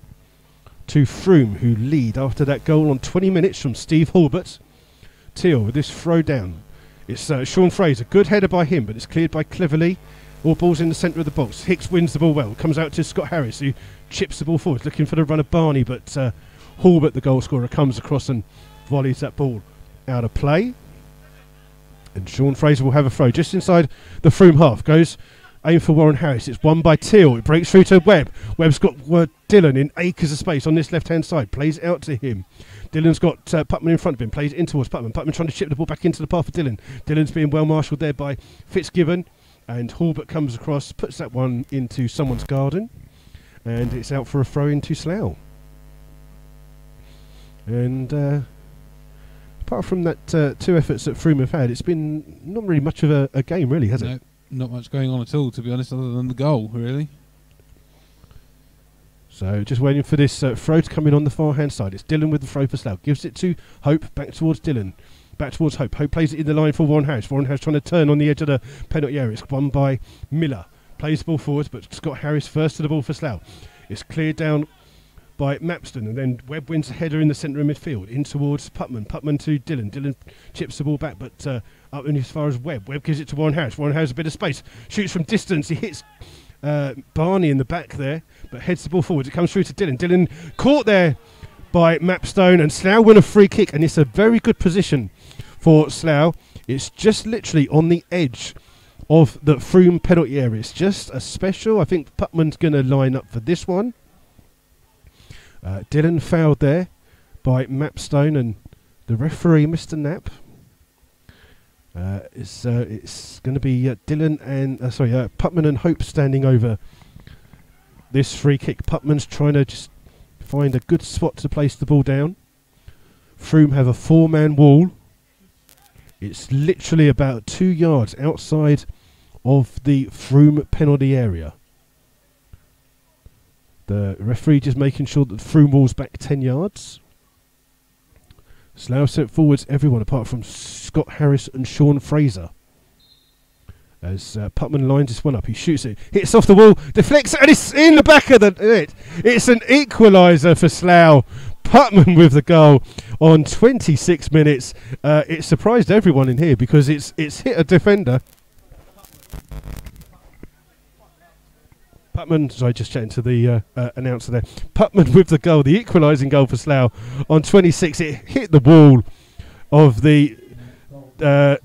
to Frome, who lead after that goal on 20 minutes from Steve Hulbert. Teal with this throw down. It's Sean Fraser. Good header by him, but it's cleared by Cleverly. All balls in the centre of the box. Hicks wins the ball well. Comes out to Scott Harris, who chips the ball forward, looking for the run of Barney, but Hulbert, the goal scorer, comes across and volleys that ball out of play. And Sean Fraser will have a throw just inside the Frome half. Goes aim for Warren Harris. It's won by Teal. It breaks through to Webb. Webb's got Dillon in acres of space on this left-hand side. Plays out to him. Dillon's got Putman in front of him. Plays in towards Putman. Putman trying to chip the ball back into the path of Dillon. Dillon's being well marshalled there by Fitzgibbon. And Hulbert comes across, puts that one into someone's garden. And it's out for a throw into Slough. And apart from that 2 efforts that Frome have had, it's been not really much of a game, really, has it? Not much going on at all, to be honest, other than the goal, really. So just waiting for this throw to come in on the far hand side. It's Dylan with the throw for Slough. Gives it to Hope, back towards Dylan. Back towards Hope. Hope plays it in the line for Warren Harris. Warren Harris trying to turn on the edge of the penalty area. It's won by Miller. Plays the ball forwards, but Scott Harris first to the ball for Slough. It's cleared down by Mapston, and then Webb wins a header in the centre of midfield. In towards Putman. Putman to Dylan. Dylan chips the ball back, but up in as far as Webb. Webb gives it to Warren Harris. Warren Harris a bit of space. Shoots from distance. He hits Barney in the back there, but heads the ball forwards. It comes through to Dylan. Dylan caught there by Mapstone, and Slough win a free kick, and it's a very good position for Slough. It's just literally on the edge of the Frome penalty area. It's just a special. I think Putman's going to line up for this one. Dylan fouled there by Mapstone, and the referee, Mr. Knapp. It's going to be Dylan and Putman and Hope standing over this free kick. Putman's trying to just find a good spot to place the ball down. Frome have a 4-man wall. It's literally about 2 yards outside of the Frome penalty area. The referee just making sure that Frome wall's back 10 yards. Slough sent forwards everyone apart from Scott Harris and Sean Fraser. As Putman lines this one up, he shoots it, hits off the wall, deflects, and it's in the back of the net. It's an equaliser for Slough. Putman with the goal on 26 minutes. It surprised everyone in here because it's hit a defender. Putman, sorry, just chatting to the announcer there. Putman with the goal, the equalising goal for Slough on 26. It hit the wall of the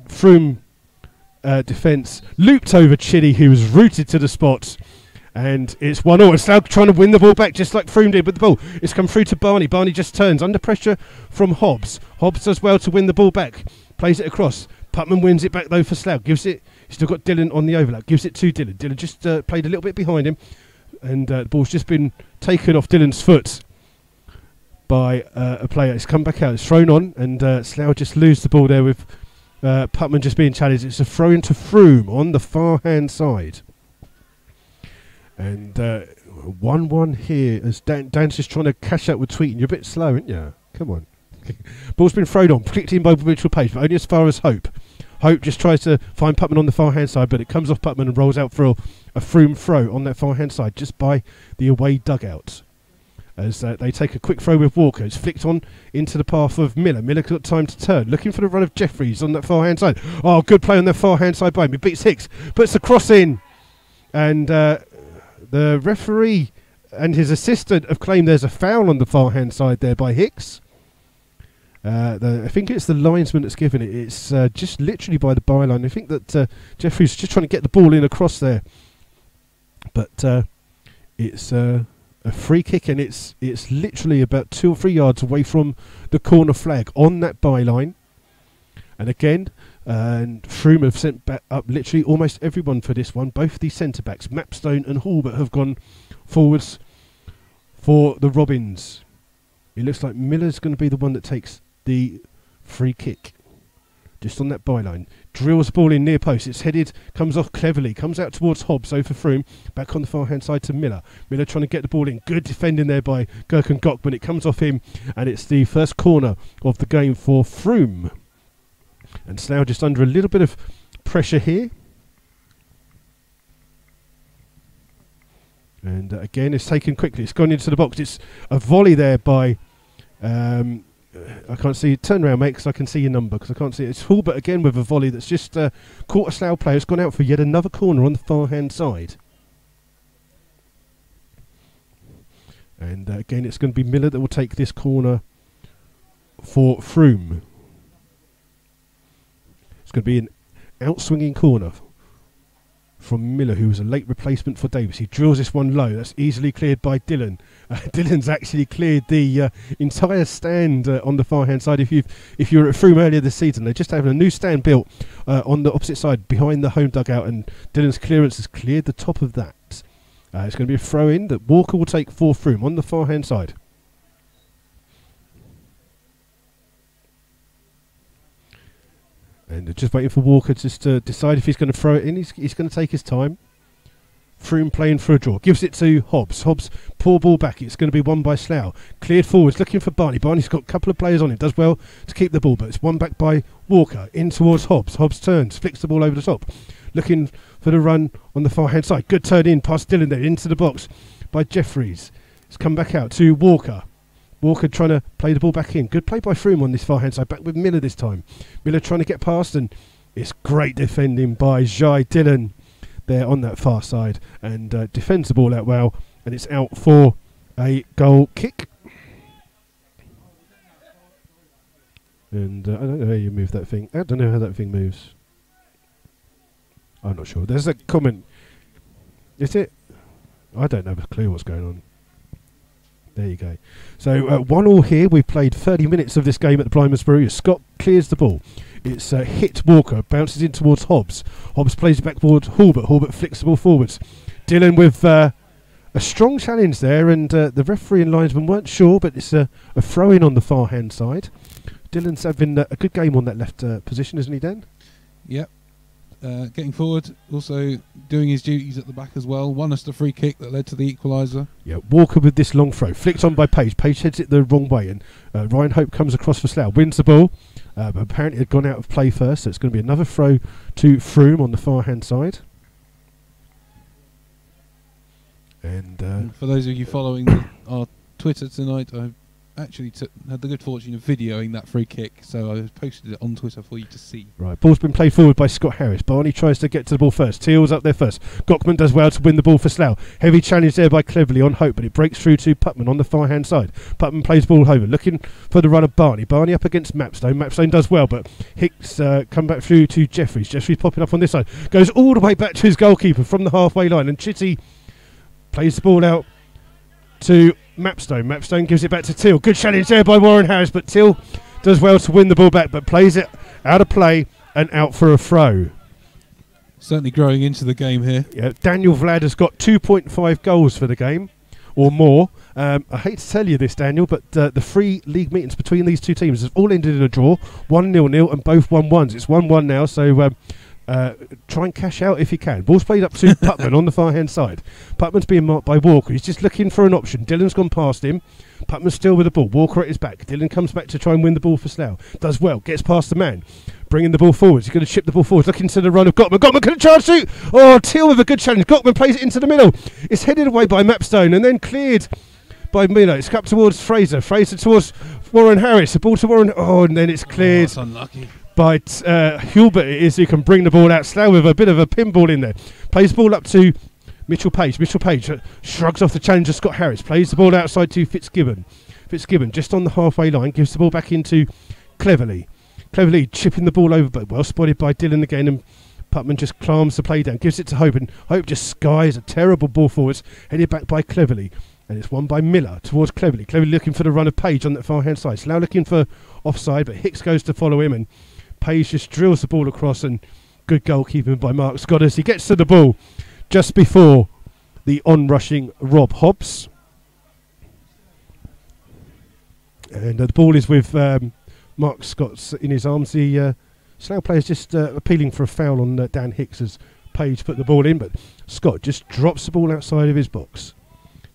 Frome defence, looped over Chitty, who was rooted to the spot. And it's 1-0. And Slough trying to win the ball back just like Frome did with the ball. It's come through to Barney. Barney just turns under pressure from Hobbs. Hobbs does well to win the ball back. Plays it across. Putman wins it back though for Slough. Gives it. He's still got Dylan on the overlap. Gives it to Dylan. Dylan just played a little bit behind him. And the ball's just been taken off Dylan's foot by a player. It's come back out. It's thrown on. And Slough just lose the ball there with Putman just being challenged. It's a throw into Frome on the far hand side. And 1-1 here as Dan's just trying to cash out with Tweeting. You're a bit slow, aren't you? Come on. Ball's been thrown on, flicked in by Mitchell Page, but only as far as Hope. Hope just tries to find Putman on the far hand side, but it comes off Putman and rolls out for a Frome throw on that far hand side, just by the away dugout. As they take a quick throw with Walker. It's flicked on into the path of Miller. Miller got time to turn, looking for the run of Jeffries on that far hand side. Oh, good play on the far hand side by him. He beats Hicks, puts the cross in, and the referee and his assistant have claimed there's a foul on the far hand side there by Hicks. I think it's the linesman that's given it. It's just literally by the byline. I think that Jeffries just trying to get the ball in across there. But it's a free kick, and it's literally about 2 or 3 yards away from the corner flag on that byline. And again, Frome have sent back up literally almost everyone for this one. Both the centre-backs, Mapstone and Halbert, have gone forwards for the Robins. It looks like Miller's going to be the one that takes the free kick. Just on that byline. Drills the ball in near post. It's headed, comes off cleverly, comes out towards Hobbs over Frome. Back on the far hand side to Miller. Miller trying to get the ball in. Good defending there by Gherkin Gockman. It comes off him, and it's the first corner of the game for Frome. And Slough just under a little bit of pressure here. And again, it's taken quickly. It's gone into the box. It's a volley there by... I can't see. Turn around, mate, because I can see your number, because I can't see it. It's Hulbert again with a volley that's just caught a Slough player. It's gone out for yet another corner on the far-hand side. And again, it's going to be Miller that will take this corner for Frome. It's going to be an outswinging corner from Miller, who was a late replacement for Davis. He drills this one low. That's easily cleared by Dylan. Dylan's actually cleared the entire stand on the far hand side. If you were at Frome earlier this season, they're just having a new stand built on the opposite side behind the home dugout, and Dylan's clearance has cleared the top of that. It's going to be a throw in that Walker will take for Frome on the far hand side. And just waiting for Walker just to decide if he's going to throw it in. He's going to take his time. Frome playing for a draw. Gives it to Hobbs. Hobbs, poor ball back. It's going to be won by Slough. Cleared forwards, looking for Barney. Barney's got a couple of players on him. Does well to keep the ball, but it's won back by Walker. In towards Hobbs. Hobbs turns, flicks the ball over the top. Looking for the run on the far hand side. Good turn in past Dylan there. Into the box by Jeffries. It's come back out to Walker. Walker trying to play the ball back in. Good play by Frome on this far hand side. Back with Miller this time. Miller trying to get past, and it's great defending by Jai Dylan there on that far side, and defends the ball out well, and it's out for a goal kick. And I don't know how you move that thing. I don't know how that thing moves. I'm not sure. There's a comment. Is it? I don't have a clue what's going on. There you go. So 1-1 here. We've played 30 minutes of this game at the Plymouth Brewery. Scott clears the ball. It's hit Walker, bounces in towards Hobbs. Hobbs plays it back towards Hulbert. Hulbert flicks the ball forwards. Dylan with a strong challenge there, and the referee and linesman weren't sure, but it's a throw-in on the far-hand side. Dylan's having a good game on that left position, isn't he, Dan? Yep. Getting forward, also doing his duties at the back as well. Won us the free kick that led to the equaliser. Yeah, Walker with this long throw. Flicked on by Page. Page heads it the wrong way, and Ryan Hope comes across for Slough. Wins the ball. But apparently had gone out of play first, so it's going to be another throw to Frome on the far-hand side. And for those of you following our Twitter tonight, I've actually had the good fortune of videoing that free kick, so I posted it on Twitter for you to see. Right, ball's been played forward by Scott Harris. Barney tries to get to the ball first. Teal's up there first. Gockman does well to win the ball for Slough. Heavy challenge there by Cleverly on Hope, but it breaks through to Putman on the far-hand side. Putman plays ball over, looking for the run of Barney. Barney up against Mapstone. Mapstone does well, but Hicks come back through to Jeffries. Jeffries popping up on this side. Goes all the way back to his goalkeeper from the halfway line, and Chitty plays the ball out to Mapstone. Mapstone gives it back to Teal. Good challenge there by Warren Harris, but Teal does well to win the ball back, but plays it out of play and out for a throw. Certainly growing into the game here. Yeah, Daniel Vlad has got 2.5 goals for the game, or more. I hate to tell you this, Daniel, but the 3 league meetings between these two teams have all ended in a draw. 1-0 and both 1-1s. It's 1-1 now, so try and cash out if you can. Ball's played up to Putman on the far hand side. Putman's being marked by Walker. He's just looking for an option. Dylan's gone past him. Putman's still with the ball. Walker at his back. Dylan comes back to try and win the ball for Slough. Does well. Gets past the man. Bringing the ball forwards. He's going to chip the ball forwards. Looking to the run of Gottman. Gottman can charge shoot. Oh, Teal with a good challenge. Gottman plays it into the middle. It's headed away by Mapstone and then cleared by Miller. It's up towards Fraser. Fraser towards Warren Harris. The ball to Warren. Oh, and then it's cleared. That's unlucky. By Hulbert it is, who can bring the ball out. Slough with a bit of a pinball in there. Plays the ball up to Mitchell Page. Mitchell Page shrugs off the challenge of Scott Harris. Plays the ball outside to Fitzgibbon. Fitzgibbon just on the halfway line. Gives the ball back into Cleverly. Cleverly chipping the ball over, but well spotted by Dylan again. And Putman just clams the play down. Gives it to Hope. And Hope just skies a terrible ball forwards. Headed back by Cleverly. And it's won by Miller towards Cleverly. Cleverly looking for the run of Page on that far hand side. Slough looking for offside, but Hicks goes to follow him, and Page just drills the ball across, and good goalkeeping by Mark Scott as he gets to the ball just before the on-rushing Rob Hobbs. And the ball is with Mark Scott in his arms. The Slough player's just appealing for a foul on Dan Hicks as Page put the ball in, but Scott just drops the ball outside of his box.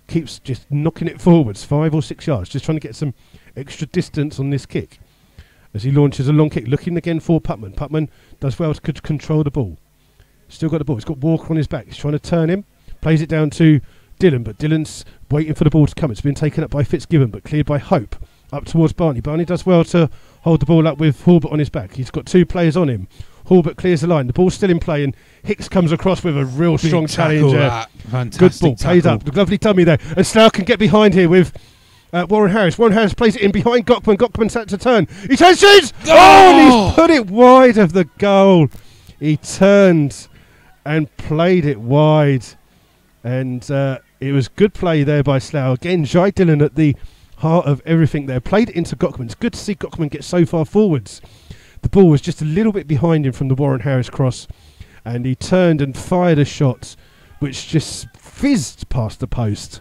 Keeps just knocking it forwards 5 or 6 yards, just trying to get some extra distance on this kick. As he launches a long kick, looking again for Putman. Putman does well to control the ball. Still got the ball. He's got Walker on his back. He's trying to turn him. Plays it down to Dylan, but Dylan's waiting for the ball to come. It's been taken up by Fitzgibbon, but cleared by Hope. Up towards Barney. Barney does well to hold the ball up with Hulbert on his back. He's got 2 players on him. Hulbert clears the line. The ball's still in play, and Hicks comes across with a real strong challenge. Good ball. Played up. Lovely dummy there. And Slough can get behind here with Warren Harris. Warren Harris plays it in behind Gockman. Gockman's had to turn. He turns, shoots! Oh, and he's put it wide of the goal. He turned and played it wide. And it was good play there by Slough. Again, Jai Dylan at the heart of everything there. Played it into Gockman. It's good to see Gockman get so far forwards. The ball was just a little bit behind him from the Warren Harris cross. And he turned and fired a shot which just fizzed past the post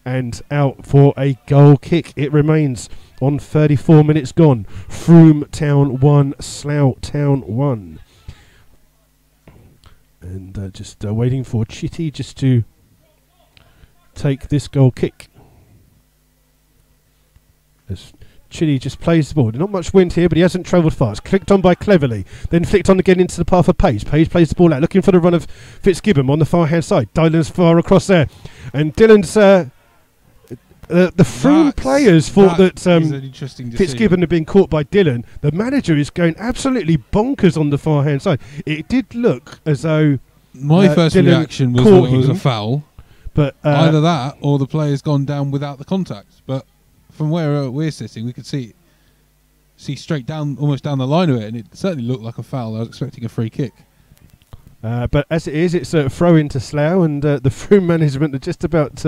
and out for a goal kick. It remains on 34 minutes gone. Frome Town 1, Slough Town 1. And just waiting for Chitty just to take this goal kick. As Chitty just plays the ball. Not much wind here, but he hasn't travelled far. It's clicked on by Cleverly. Then flicked on again into the path of Page. Page plays the ball out, looking for the run of Fitzgibbon on the far hand side. Dylan's far across there. And Dylan's... the Frome players thought that Fitzgibbon had been caught by Dylan. The manager is going absolutely bonkers on the far hand side. It did look as though my first Dylan reaction was that it was a foul, but either that or the player's gone down without the contact. But from where we're sitting, we could see straight down, almost down the line of it, and it certainly looked like a foul. I was expecting a free kick. But as it is, it's a throw into Slough, and the Frome management are just about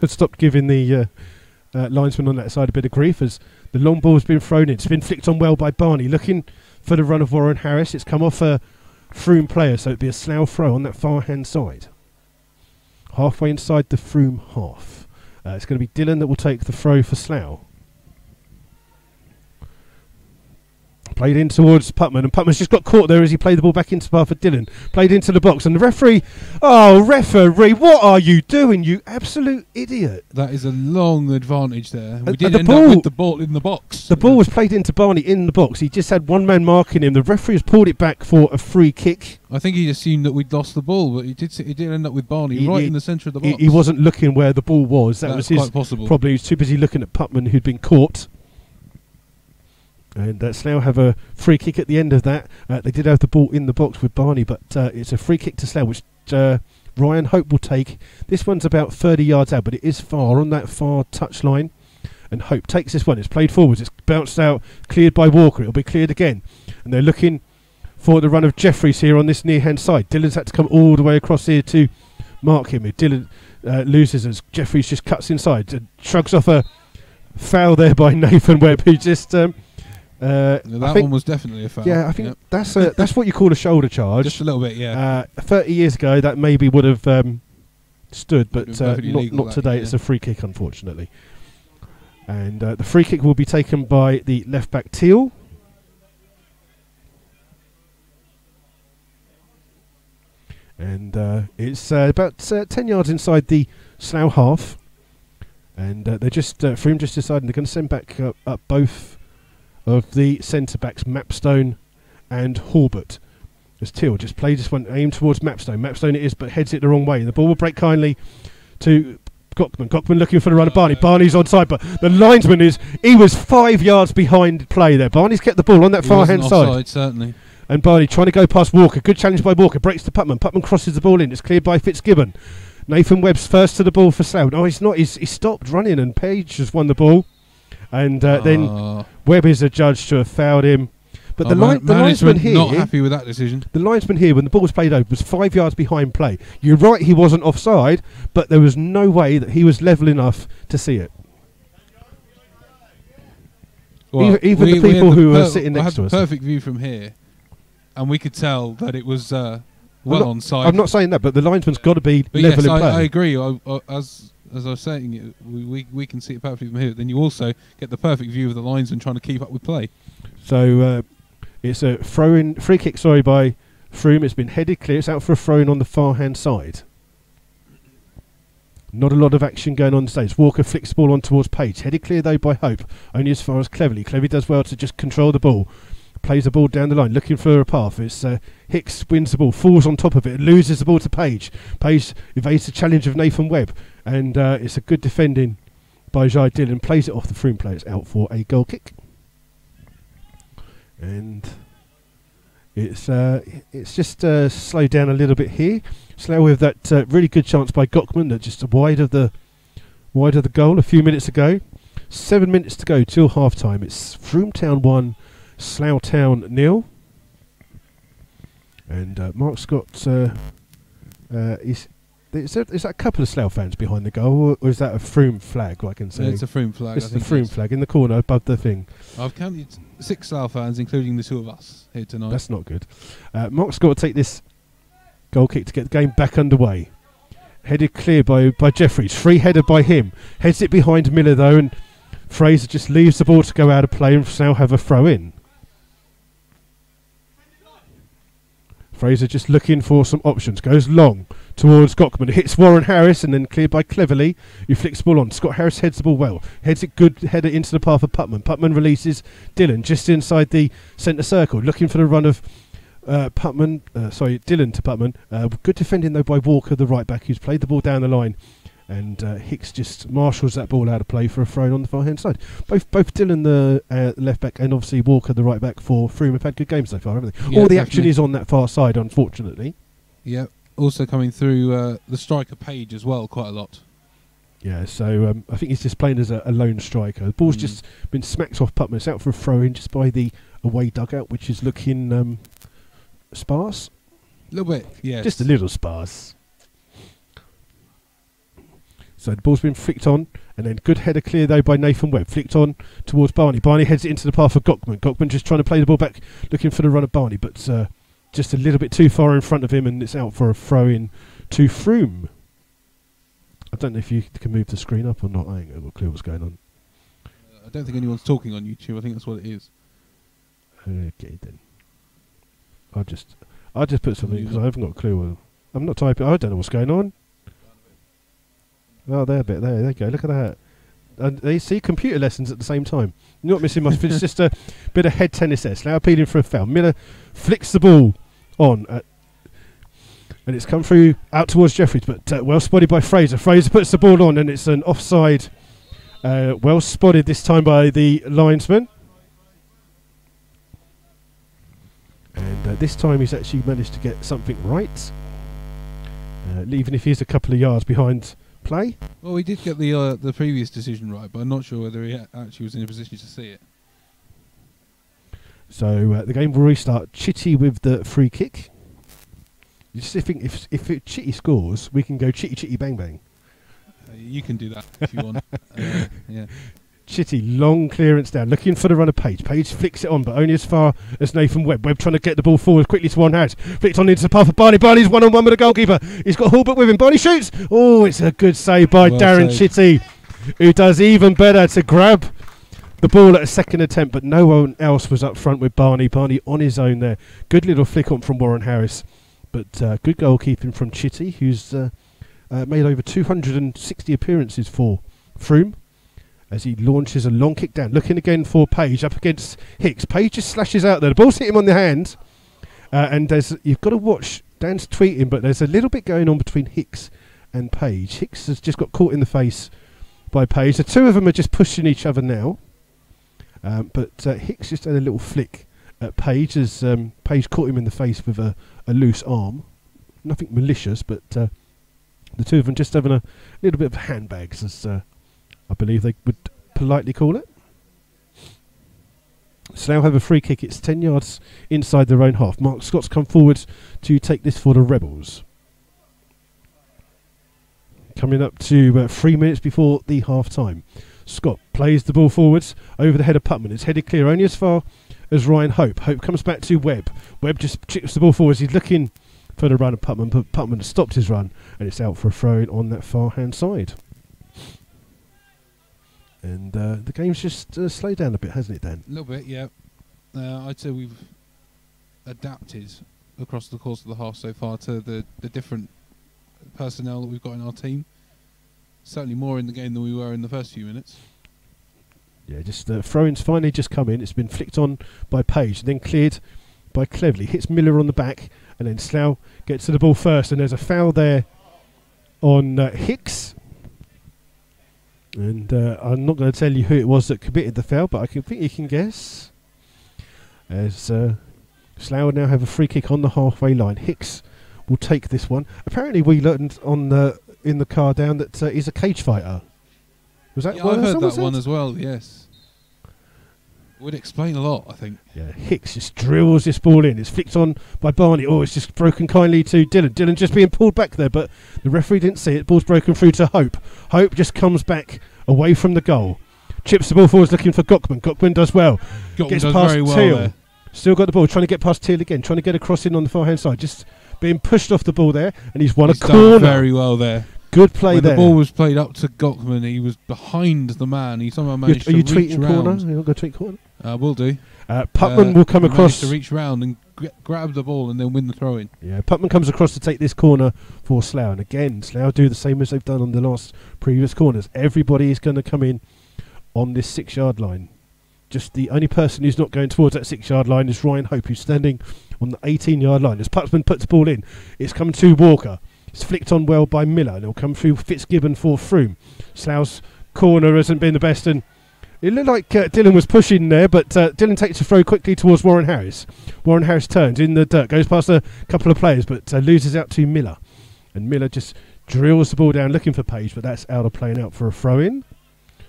stopped giving the linesman on that side a bit of grief as the long ball's been thrown in. It's been flicked on well by Barney, looking for the run of Warren Harris. It's come off a Frome player, so it'd be a Slough throw on that far hand side. Halfway inside the Frome half. It's going to be Dylan that will take the throw for Slough. Played in towards Putman, and Putman's just got caught there as he played the ball back into the path for Dylan. Played into the box, and the referee... Oh, referee, what are you doing, you absolute idiot? That is a long advantage there. We did the end up with the ball in the box. The ball was played into Barney in the box. He just had one man marking him. The referee has pulled it back for a free kick. I think he assumed that we'd lost the ball, but he did end up with Barney right in the centre of the box. He wasn't looking where the ball was. That was his quite possible. Probably he was too busy looking at Putman, who'd been caught. And Slough have a free kick at the end of that. They did have the ball in the box with Barney, but it's a free kick to Slough, which Ryan Hope will take. This one's about 30 yards out, but it is far on that far touchline. And Hope takes this one. It's played forwards. It's bounced out, cleared by Walker. It'll be cleared again. And they're looking for the run of Jeffries here on this near-hand side. Dylan's had to come all the way across here to mark him. If Dylan loses as Jeffries just cuts inside. Shrugs off a foul there by Nathan Webb, who just... that one was definitely a foul. Yeah, I think that's what you call a shoulder charge. Just a little bit, yeah. 30 years ago, that maybe would have stood, but not today. Yeah. It's a free kick, unfortunately. And the free kick will be taken by the left-back Teal. And it's about 10 yards inside the Slough half. And they're just, Frome just decided they're going to send back up both of the centre-backs, Mapstone and Horbert. As Teal just played this one, aimed towards Mapstone. Mapstone it is, but heads it the wrong way. The ball will break kindly to Gockman. Gockman looking for the run of Barney. Barney's onside, but the linesman he was 5 yards behind play there. Barney's kept the ball on that far-hand side. Offside, certainly. And Barney trying to go past Walker. Good challenge by Walker. Breaks to Putman. Putman crosses the ball in. It's cleared by Fitzgibbon. Nathan Webb's first to the ball for Slough. No, he's not. He stopped running, and Page has won the ball. And then Webb is adjudged to have fouled him. But the linesman here... not happy with that decision. The linesman here, when the ball was played over, was 5 yards behind play. You're right, he wasn't offside, but there was no way that he was level enough to see it. Well, even the people who were sitting next to us. I had a perfect view from here, and we could tell that it was onside. I'm not saying that, but the linesman's got to be level in play. I agree. As I was saying, we can see it perfectly from here. Then you also get the perfect view of the linesman trying to keep up with play. So it's a free kick by Frome. It's been headed clear. It's out for a throw-in on the far-hand side. Not a lot of action going on the stage. Walker flicks the ball on towards Page. Headed clear though by Hope. Only as far as Cleverly. Cleverly does well to just control the ball. Plays the ball down the line, looking for a path. It's Hicks wins the ball, falls on top of it, loses the ball to Page. Page evades the challenge of Nathan Webb, and it's a good defending by Jai Dillon. Plays it off the Frome players, out for a goal kick. And it's just slowed down a little bit here. Slough with that really good chance by Gockman, that just wide of the goal a few minutes ago. 7 minutes to go till half time. It's Frome Town 1, Slough Town 0. And Mark's got is that a couple of Slough fans behind the goal, or is that a Frome flag? I can say it's a Frome flag. It's the Frome flag in the corner above the thing. I've counted 6 Slough fans, including the two of us here tonight. That's not good. Mark's got to take this goal kick to get the game back underway. Headed clear by Jeffries. Free header by him. Heads it behind Miller though, and Fraser just leaves the ball to go out of play, and Slough have a throw in. Fraser just looking for some options. Goes long towards Gockman. Hits Warren Harris and then cleared by Cleverly, who flicks the ball on. Scott Harris heads the ball well. Heads it good header into the path of Putman. Putman releases Dillon just inside the centre circle. Looking for the run of Dillon to Putman. Good defending though by Walker, the right back, who's played the ball down the line. And Hicks just marshals that ball out of play for a throw on the far hand side. Both Dillon, the left back, and obviously Walker, the right back, for Frome have had good games so far, haven't they? Yeah, all the action is on that far side, unfortunately. Yeah, also coming through the striker Page as well, quite a lot. Yeah, so I think he's just playing as a lone striker. The ball's just been smacked off Putman. It's out for a throw in just by the away dugout, which is looking sparse. A little bit, yeah. Just a little sparse. So the ball's been flicked on, and then good header clear though by Nathan Webb. Flicked on towards Barney. Barney heads it into the path of Gockman. Gockman just trying to play the ball back, looking for the run of Barney, but just a little bit too far in front of him, and it's out for a throw in to Frome. I don't know if you can move the screen up or not. I ain't got a clue what's going on. I don't think anyone's talking on YouTube. I think that's what it is. Okay then. I'll just put something because I haven't got a clue. I'm not typing. I don't know what's going on. Oh, there a bit. There you go. Look at that. And they see computer lessons at the same time. You're not missing much. It's just a bit of head tennis there. Slough appealing for a foul. Miller flicks the ball on, and it's come through out towards Jeffries, but well spotted by Fraser. Fraser puts the ball on, and it's an offside. Well spotted this time by the linesman. And this time he's actually managed to get something right, even if he's a couple of yards behind play. Well, we did get the previous decision right, but I'm not sure whether he actually was in a position to see it. So the game will restart. Chitty with the free kick. You just think if Chitty scores, we can go chitty chitty bang bang. You can do that if you want. Yeah. Chitty, long clearance down, looking for the run of Page. Page flicks it on, but only as far as Nathan Webb. Webb trying to get the ball forward quickly to one hand. Flicked on into the path of Barney. Barney's one-on-one with the goalkeeper. He's got Hulbert with him. Barney shoots. Oh, it's a good save by Darren Chitty, who does even better to grab the ball at a second attempt, but no one else was up front with Barney. Barney on his own there. Good little flick on from Warren Harris, but good goalkeeping from Chitty, who's made over 260 appearances for Frome, as he launches a long kick down, looking again for Page up against Hicks. Page just slashes out there. The ball's hit him on the hand, and you've got to watch. Dan's tweeting, but there's a little bit going on between Hicks and Page. Hicks has just got caught in the face by Page. The two of them are just pushing each other now, but Hicks just had a little flick at Page as Page caught him in the face with a loose arm. Nothing malicious, but the two of them just having a little bit of handbags, as I believe they would politely call it. Slough have a free kick. It's 10 yards inside their own half. Mark Scott's come forward to take this for the Rebels. Coming up to 3 minutes before the half time. Scott plays the ball forwards over the head of Putman. It's headed clear only as far as Ryan Hope. Hope comes back to Webb. Webb just chips the ball forwards. He's looking for the run of Putman, but Putman has stopped his run, and it's out for a throw in on that far hand side. And the game's just slowed down a bit, hasn't it, Dan? A little bit, yeah. I'd say we've adapted across the course of the half so far to the different personnel that we've got in our team. Certainly more in the game than we were in the first few minutes. Yeah, just throw-ins finally just come in. It's been flicked on by Page, then cleared by Cleverly. Hits Miller on the back, and then Slough gets to the ball first, and there's a foul there on Hicks. And I'm not going to tell you who it was that committed the foul, but I think you can guess. As Slough now have a free kick on the halfway line. Hicks will take this one. Apparently we learned in the car down that he's a cage fighter. Was that I heard that one as well, yes. Would explain a lot, I think. Yeah, Hicks just drills this ball in. It's flicked on by Barney. Oh, it's just broken kindly to Dillon. Dillon just being pulled back there, but the referee didn't see it. Ball's broken through to Hope. Hope just comes back away from the goal. Chips the ball forwards looking for Gockman. Gockman does well. Gets past very well Teal. there. Still got the ball. Trying to get past Teal again. Trying to get across in on the far hand side. Just being pushed off the ball there, and he's won a corner. Done very well there. Good play when there. The ball was played up to Gockman. He was behind the man. He somehow managed to reach round. Are you tweeting corner? You're not going to tweet corner? Will do. Putman will come across. To reach round and grab the ball and then win the throw-in. Yeah, Putman comes across to take this corner for Slough. And again, Slough do the same as they've done on the last previous corners. Everybody is going to come in on this 6-yard line. Just the only person who's not going towards that 6-yard line is Ryan Hope, who's standing on the 18-yard line. As Putman puts the ball in, it's coming to Walker. It's flicked on well by Miller, and it'll come through Fitzgibbon for Frome. Slough's corner hasn't been the best, and it looked like Dylan was pushing there, but Dylan takes a throw quickly towards Warren Harris. Warren Harris turns in the dirt, goes past a couple of players, but loses out to Miller. And Miller just drills the ball down looking for Page, but that's out of playing out for a throw-in.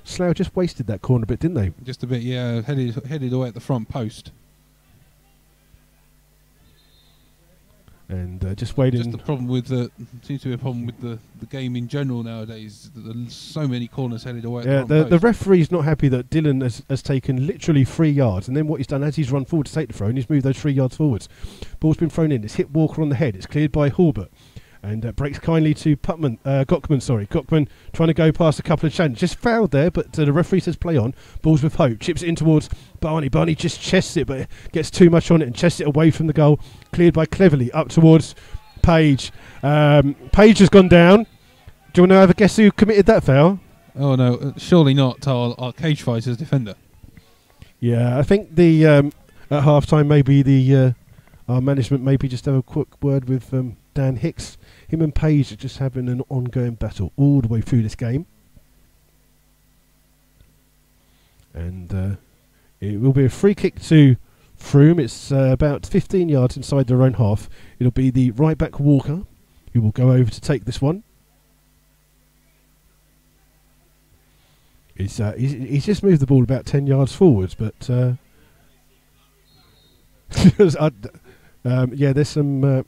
Slough just wasted that corner a bit, didn't they? Just a bit, yeah. Headed away at the front post. And just waiting. Just the problem with seems to be a problem with the game in general nowadays. There's so many corners headed away. Yeah, the referee's not happy that Dylan has taken literally 3 yards, and then what he's done as he's run forward to take the throw, and he's moved those 3 yards forwards. Ball's been thrown in. It's hit Walker on the head. It's cleared by Hulbert. And breaks kindly to Gockman. Gockman trying to go past a couple of challenges. Just fouled there, but the referee says play on. Ball's with Hope. Chips it in towards Barney. Barney just chests it, but gets too much on it and chests it away from the goal. Cleared by Cleverly up towards Page. Page has gone down. Do you want to have a guess who committed that foul? Oh, no. Surely not our cage fighters defender. Yeah, I think the at half-time maybe our management maybe just have a quick word with Dan Hicks. Him and Page are just having an ongoing battle all the way through this game. And it will be a free kick to Frome. It's about 15 yards inside their own half. It'll be the right back Walker who will go over to take this one. He's just moved the ball about 10 yards forwards, but yeah, there's some...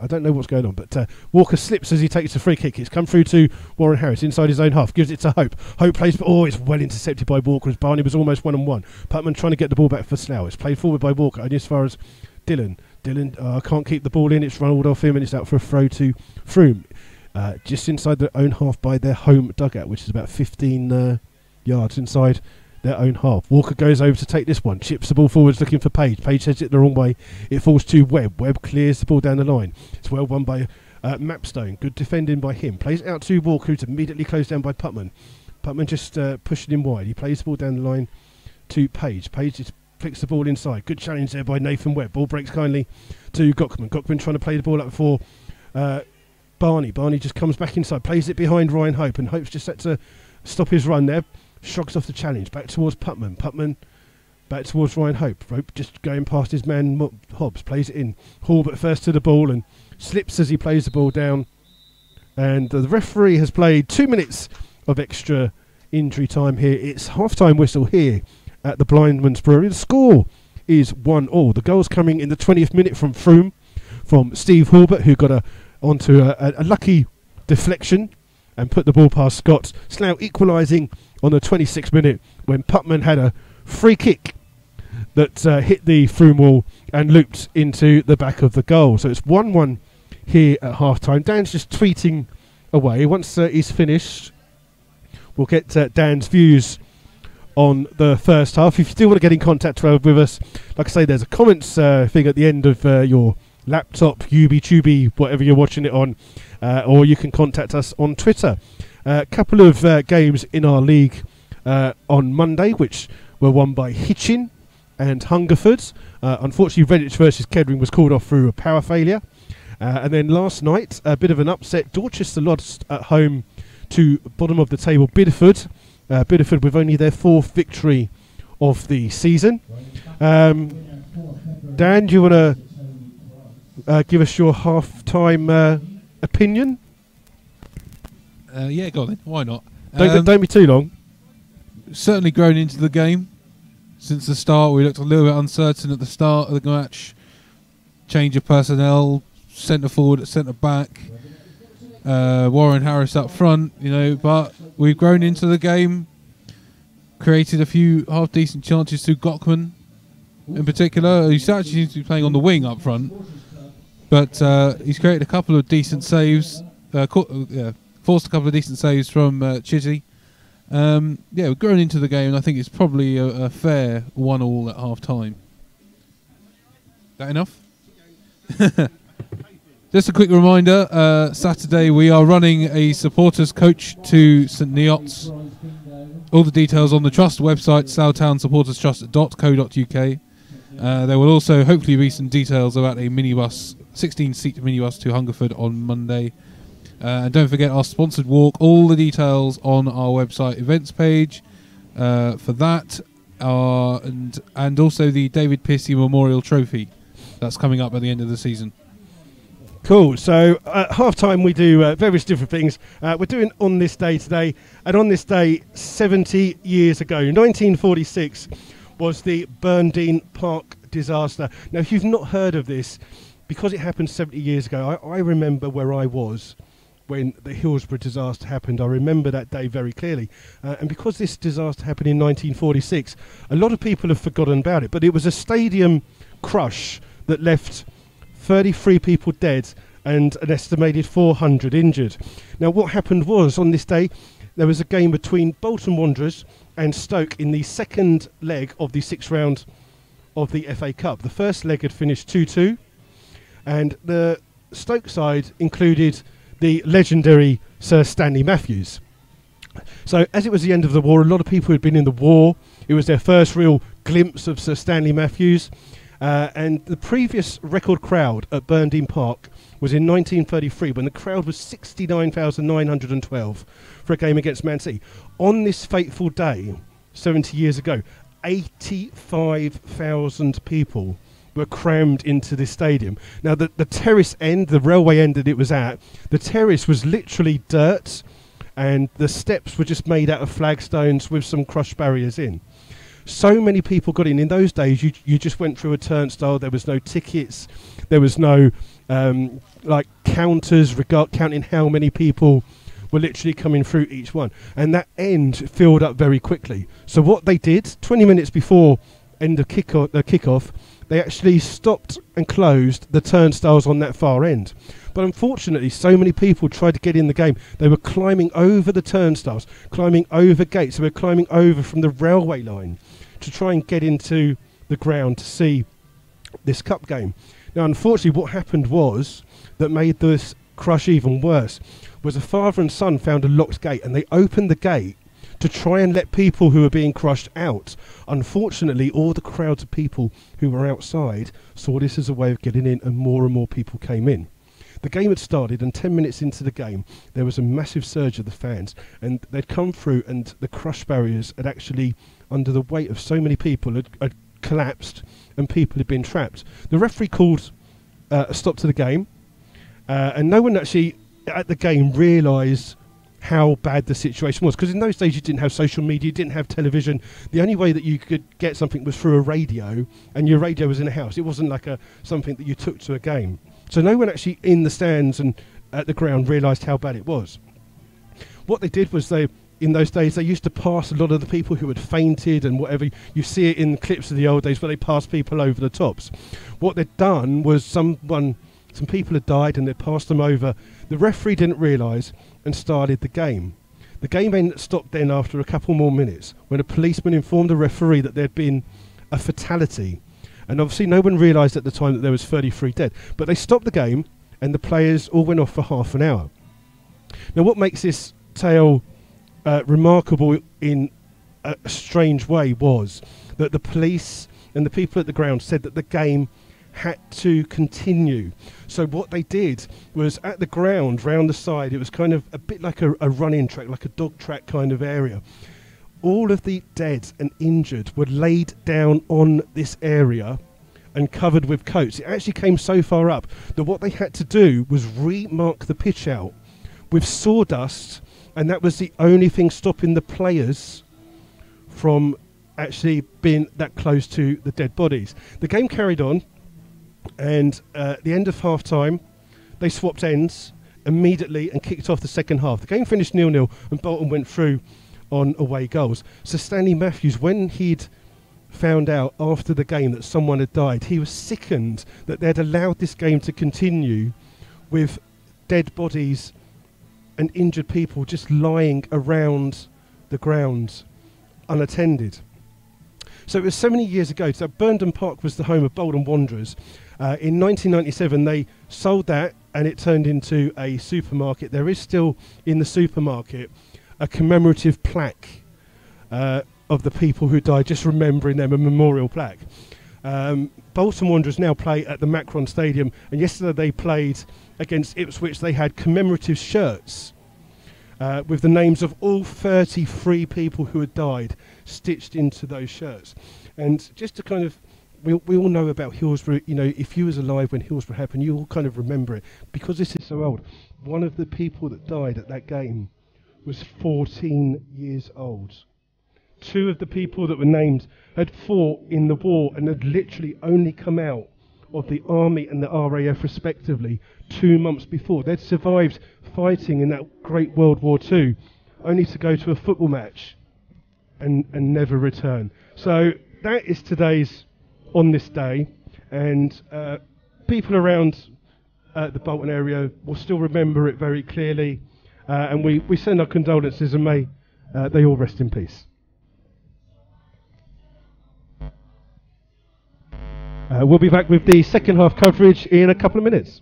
I don't know what's going on, but Walker slips as he takes the free kick. It's come through to Warren Harris inside his own half. Gives it to Hope. Hope plays, it's well intercepted by Walker as Barney was almost one-on-one. Putman trying to get the ball back for Slough. It's played forward by Walker, only as far as Dylan. Dylan can't keep the ball in. It's run off him, and it's out for a throw to Frome. Just inside their own half by their home dugout, which is about 15 yards inside their own half. Walker goes over to take this one, chips the ball forwards looking for Page. Page heads it the wrong way. It falls to Webb. Webb clears the ball down the line. It's well won by Mapstone. Good defending by him. Plays out to Walker, who's immediately closed down by Putman. Putman just pushing him wide. He plays the ball down the line to Page. Page just flicks the ball inside. Good challenge there by Nathan Webb. Ball breaks kindly to Gockman. Gockman trying to play the ball up for Barney. Barney just comes back inside, plays it behind Ryan Hope, and Hope's just set to stop his run there. Shrugs off the challenge, back towards Putman. Putman back towards Ryan Hope. Hope just going past his man Hobbs, plays it in. Hulbert first to the ball and slips as he plays the ball down. And the referee has played 2 minutes of extra injury time here. It's half-time whistle here at the Blindman's Brewery. The score is 1-1. The goal's coming in the 20th minute from Frome, from Steve Hulbert, who got onto a lucky deflection and put the ball past Scott. Slough equalising on the 26th minute when Putman had a free kick that hit the Frome wall and looped into the back of the goal. So it's 1-1 here at half-time. Dan's just tweeting away. Once he's finished, we'll get Dan's views on the first half. If you still want to get in contact with us, like I say, there's a comments thing at the end of your laptop, YouTube, whatever you're watching it on, or you can contact us on Twitter. A couple of games in our league on Monday, which were won by Hitchin and Hungerford. Unfortunately, Redditch versus Kettering was called off through a power failure. And then last night, a bit of an upset. Dorchester lost at home to bottom of the table Bideford. Bideford with only their 4th victory of the season. Dan, do you want to give us your half-time opinion? Yeah, go on then. Why not? Don't be too long. Certainly grown into the game since the start. We looked a little bit uncertain at the start of the match. Change of personnel, centre forward, centre back. Warren Harris up front, but we've grown into the game. Created a few half decent chances through Gockman, in particular. He actually seems to be playing on the wing up front, but he's created a couple of decent saves. forced a couple of decent saves from Chizzy. We've grown into the game, and I think it's probably a fair 1-1 at half-time. That enough? Just a quick reminder, Saturday we are running a supporters coach to St Neots. All the details on the Trust website, southtownsupporterstrust.co.uk. There will also hopefully be some details about a minibus, 16-seat minibus to Hungerford on Monday. And don't forget our sponsored walk, all the details on our website events page for that. And also the David Piercy Memorial Trophy that's coming up at the end of the season. Cool. So at half-time we do various different things. We're doing On This Day today. And on this day, 70 years ago, 1946, was the Burndean Park disaster. Now, if you've not heard of this, because it happened 70 years ago, I remember where I was when the Hillsborough disaster happened. I remember that day very clearly. And because this disaster happened in 1946, a lot of people have forgotten about it. But it was a stadium crush that left 33 people dead and an estimated 400 injured. Now, what happened was, on this day, there was a game between Bolton Wanderers and Stoke in the second leg of the sixth round of the FA Cup. The first leg had finished 2-2, and the Stoke side included the legendary Sir Stanley Matthews. So, as it was the end of the war, a lot of people had been in the war. It was their first real glimpse of Sir Stanley Matthews. And the previous record crowd at Burndean Park was in 1933, when the crowd was 69,912 for a game against Man City. On this fateful day, 70 years ago, 85,000 people were crammed into this stadium. Now, the terrace end, the railway end that it was at, the terrace was literally dirt, and the steps were just made out of flagstones with some crushed barriers in. So many people got in. In those days, you just went through a turnstile. There was no tickets. There was no counters counting how many people were literally coming through each one. And that end filled up very quickly. So what they did, 20 minutes before end of kickoff, they actually stopped and closed the turnstiles on that far end. But unfortunately, so many people tried to get in the game. They were climbing over the turnstiles, climbing over gates. They were climbing over from the railway line to try and get into the ground to see this cup game. Now, unfortunately, what happened was, that made this crush even worse, was a father and son found a locked gate, and they opened the gate to try and let people who were being crushed out. Unfortunately, all the crowds of people who were outside saw this as a way of getting in, and more people came in. The game had started, and 10 minutes into the game, there was a massive surge of the fans, and they'd come through, and the crush barriers had actually, under the weight of so many people, had collapsed, and people had been trapped. The referee called a stop to the game, and no one actually at the game realised how bad the situation was, because in those days you didn't have social media, you didn't have television. The only way that you could get something was through a radio, and your radio was in a house. It wasn't like something that you took to a game. So no one actually in the stands and at the ground realised how bad it was. What they did was in those days, they used to pass a lot of the people who had fainted and whatever. You see it in clips of the old days where they passed people over the tops. What they'd done was some people had died, and they'd passed them over. The referee didn't realise and started the game. The game then stopped then after a couple more minutes, when a policeman informed the referee that there'd been a fatality. And obviously no one realised at the time that there was 33 dead. But they stopped the game, and the players all went off for half an hour. Now, what makes this tale remarkable in a strange way was that the police and the people at the ground said that the game had to continue. So what they did was, at the ground round the side, it was kind of a bit like a running track, like a dog track kind of area. All of the dead and injured were laid down on this area and covered with coats. It actually came so far up that what they had to do was remark the pitch out with sawdust, and that was the only thing stopping the players from actually being that close to the dead bodies. The game carried on, and at the end of half-time, they swapped ends immediately and kicked off the second half. The game finished 0-0, and Bolton went through on away goals. So Stanley Matthews, when he'd found out after the game that someone had died, he was sickened that they'd allowed this game to continue with dead bodies and injured people just lying around the grounds unattended. So it was so many years ago. So Burndon Park was the home of Bolton Wanderers. In 1997 they sold that and it turned into a supermarket. There is still in the supermarket a commemorative plaque of the people who died, just remembering them, a memorial plaque. Bolton Wanderers now play at the Macron Stadium, and yesterday they played against Ipswich. They had commemorative shirts with the names of all 33 people who had died stitched into those shirts. And just to kind of, we all know about Hillsborough, you know, if you was alive when Hillsborough happened, you all kind of remember it. Because this is so old, one of the people that died at that game was 14 years old. Two of the people that were named had fought in the war and had literally only come out of the army and the RAF respectively 2 months before. They'd survived fighting in that great World War II only to go to a football match and never return. So that is today's On This Day, and people around the Bolton area will still remember it very clearly, and we send our condolences, and may they all rest in peace. We'll be back with the second half coverage in a couple of minutes.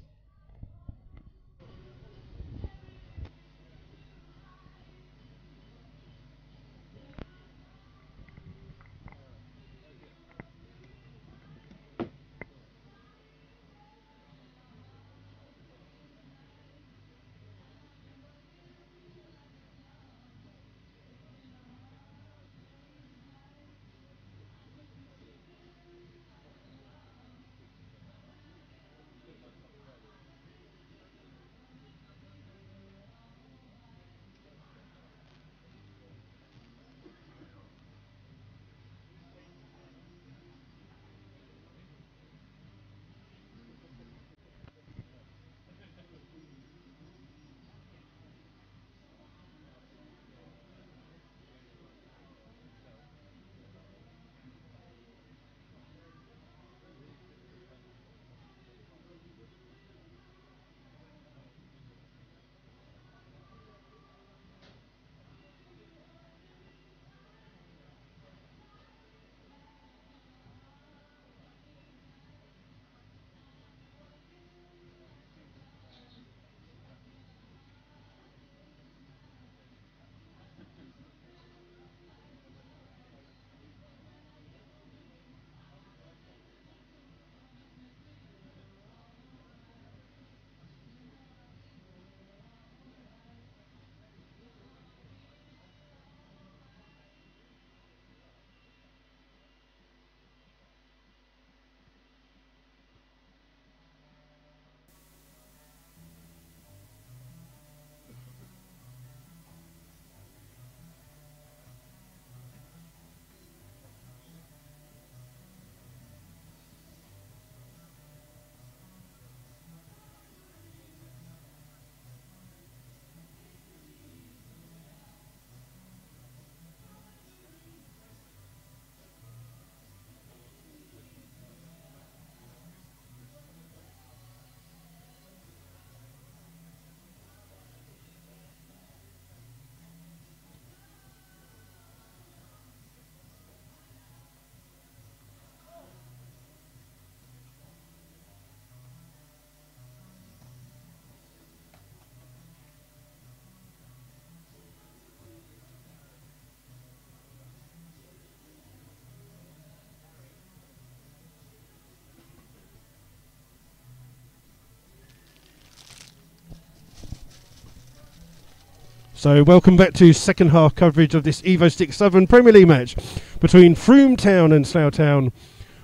So welcome back to second half coverage of this Evo Stick Southern Premier League match between Frome Town and Slough Town,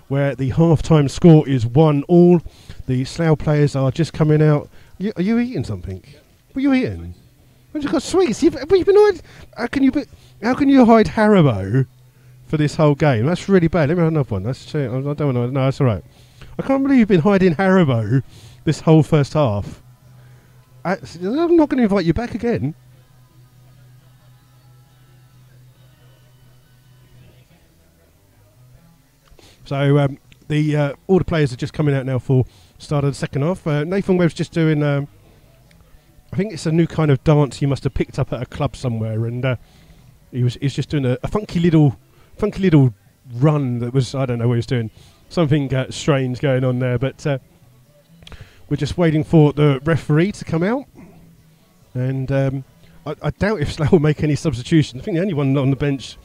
where the half-time score is 1-1. The Slough players are just coming out. Are you eating something? What are you eating? Have you got sweets? Have you been hiding? How can you hide Haribo for this whole game? That's really bad. Let me have another one. I don't want to. No, that's all right. I can't believe you've been hiding Haribo this whole first half. I'm not going to invite you back again. So all the players are just coming out now for start of the second half. Nathan Webb's just doing, I think it's a new kind of dance he must have picked up at a club somewhere, and he's just doing a funky little run that was, I don't know what he was doing, something strange going on there, but we're just waiting for the referee to come out, and I doubt if Slough will make any substitutions. I think the only one on the bench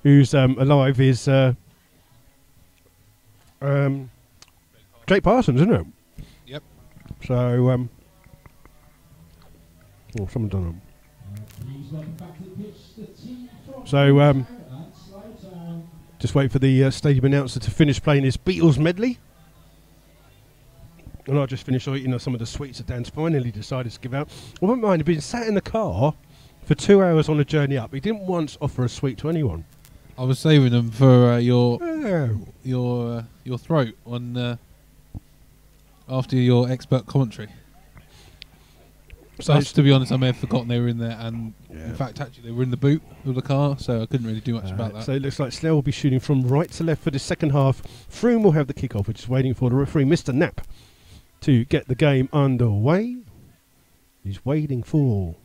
who's alive is Jake Parsons, isn't it? Yep. So someone done it. So just wait for the stadium announcer to finish playing his Beatles medley. And I just finished eating some of the sweets that Dan's finally decided to give out. I wouldn't mind, he'd been sat in the car for 2 hours on a journey up. He didn't once offer a sweet to anyone. I was saving them for your throat on after your expert commentary. So to be honest, I may have forgotten they were in there, and in fact, actually, they were in the boot of the car, so I couldn't really do much about that. So it looks like Slough will be shooting from right to left for the second half. Frome will have the kick-off. We're just waiting for the referee, Mr. Knapp, to get the game underway. He's waiting for,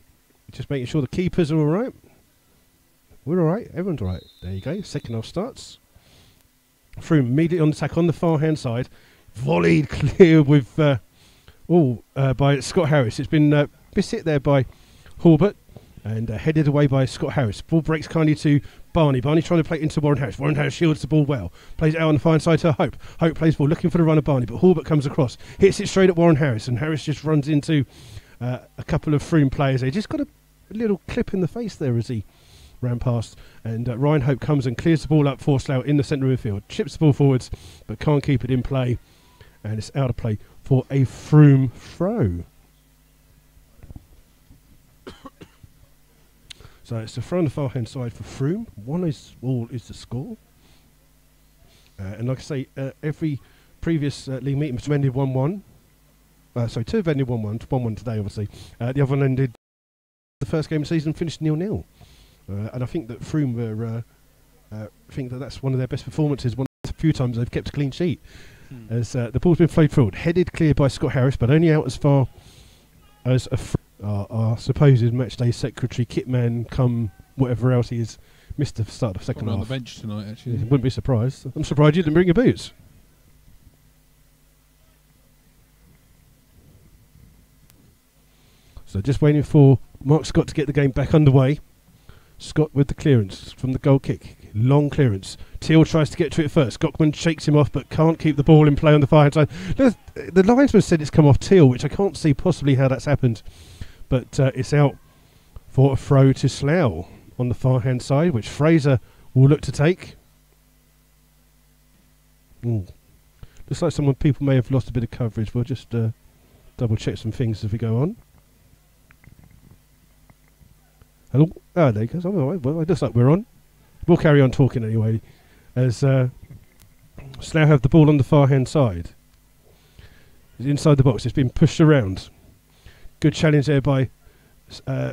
just making sure the keepers are all right. We're all right. Everyone's all right. There you go. Second half starts. Frome immediately on attack on the far-hand side. Volleyed clear with by Scott Harris. It's been hit there by Horbert and headed away by Scott Harris. Ball breaks kindly to Barney. Barney trying to play it into Warren Harris. Warren Harris shields the ball well. Plays it out on the far side to Hope. Hope plays ball looking for the run of Barney, but Horbert comes across. Hits it straight at Warren Harris, and Harris just runs into a couple of Frome players. They just got a little clip in the face there as he ran past. And Ryan Hope comes and clears the ball up for Slough in the centre of the field. Chips the ball forwards, but can't keep it in play. And it's out of play for a Frome throw. So it's the throw on the far hand side for Frome. 1-all is the score. And like I say, every previous league meeting was ended 1-1. Two have ended 1-1. 1-1 today, obviously. The other one ended the first game of the season, finished 0-0. And I think that Frome were, think that that's one of their best performances. One of the few times they've kept a clean sheet. As the ball's been played forward, headed clear by Scott Harris, but only out as far as our supposed matchday secretary, kitman, come whatever else he is, missed the start of the second half. On the bench tonight, actually. Wouldn't be surprised. I'm surprised you didn't bring your boots. So just waiting for Mark Scott to get the game back underway. Scott with the clearance from the goal kick. Long clearance. Teal tries to get to it first. Gockman shakes him off but can't keep the ball in play on the far hand side. The linesman said it's come off Teal, which I can't see possibly how that's happened. But it's out for a throw to Slough on the far hand side, which Fraser will look to take. Looks like people may have lost a bit of coverage. We'll just double check some things as we go on. Hello? Oh, there you go. Well, it looks like we're on. We'll carry on talking anyway, as Slough have the ball on the far-hand side. It's inside the box. It's been pushed around. Good challenge there by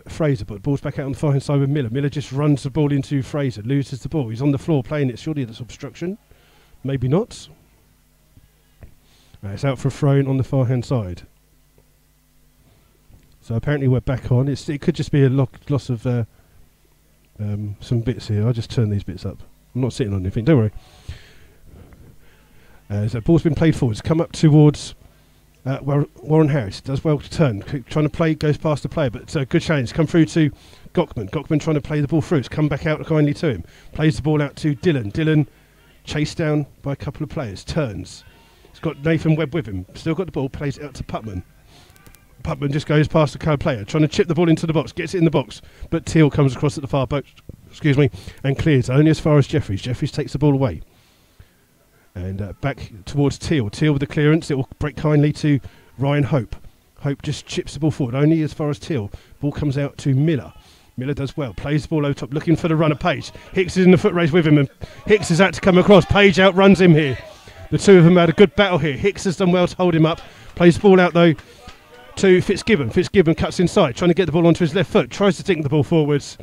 Fraser, but the ball's back out on the far-hand side with Miller. Miller just runs the ball into Fraser, loses the ball. He's on the floor playing it. Surely that's obstruction. Maybe not. It's out for a throw-in on the far-hand side. So apparently we're back on. It could just be a loss of some bits here. I'll just turn these bits up. I'm not sitting on anything, don't worry. So the ball's been played forwards. Come up towards Warren Harris. Does well to turn. Trying to play, goes past the player, but good challenge. Come through to Gockman. Gockman trying to play the ball through. It's come back out kindly to him. Plays the ball out to Dillon. Dillon chased down by a couple of players. Turns. He's got Nathan Webb with him. Still got the ball. Plays it out to Putman. Putman just goes past the co-player, trying to chip the ball into the box, gets it in the box, but Teal comes across at the far post, and clears only as far as Jeffries. Jeffries takes the ball away. And back towards Teal. Teal with the clearance, it will break kindly to Ryan Hope. Hope just chips the ball forward, only as far as Teal. Ball comes out to Miller. Miller does well, plays the ball over top, looking for the runner Page. Hicks is in the foot race with him, and Hicks is out to come across. Page outruns him here. The two of them had a good battle here. Hicks has done well to hold him up. Plays the ball out though to Fitzgibbon. Fitzgibbon cuts inside, trying to get the ball onto his left foot, tries to dink the ball forwards,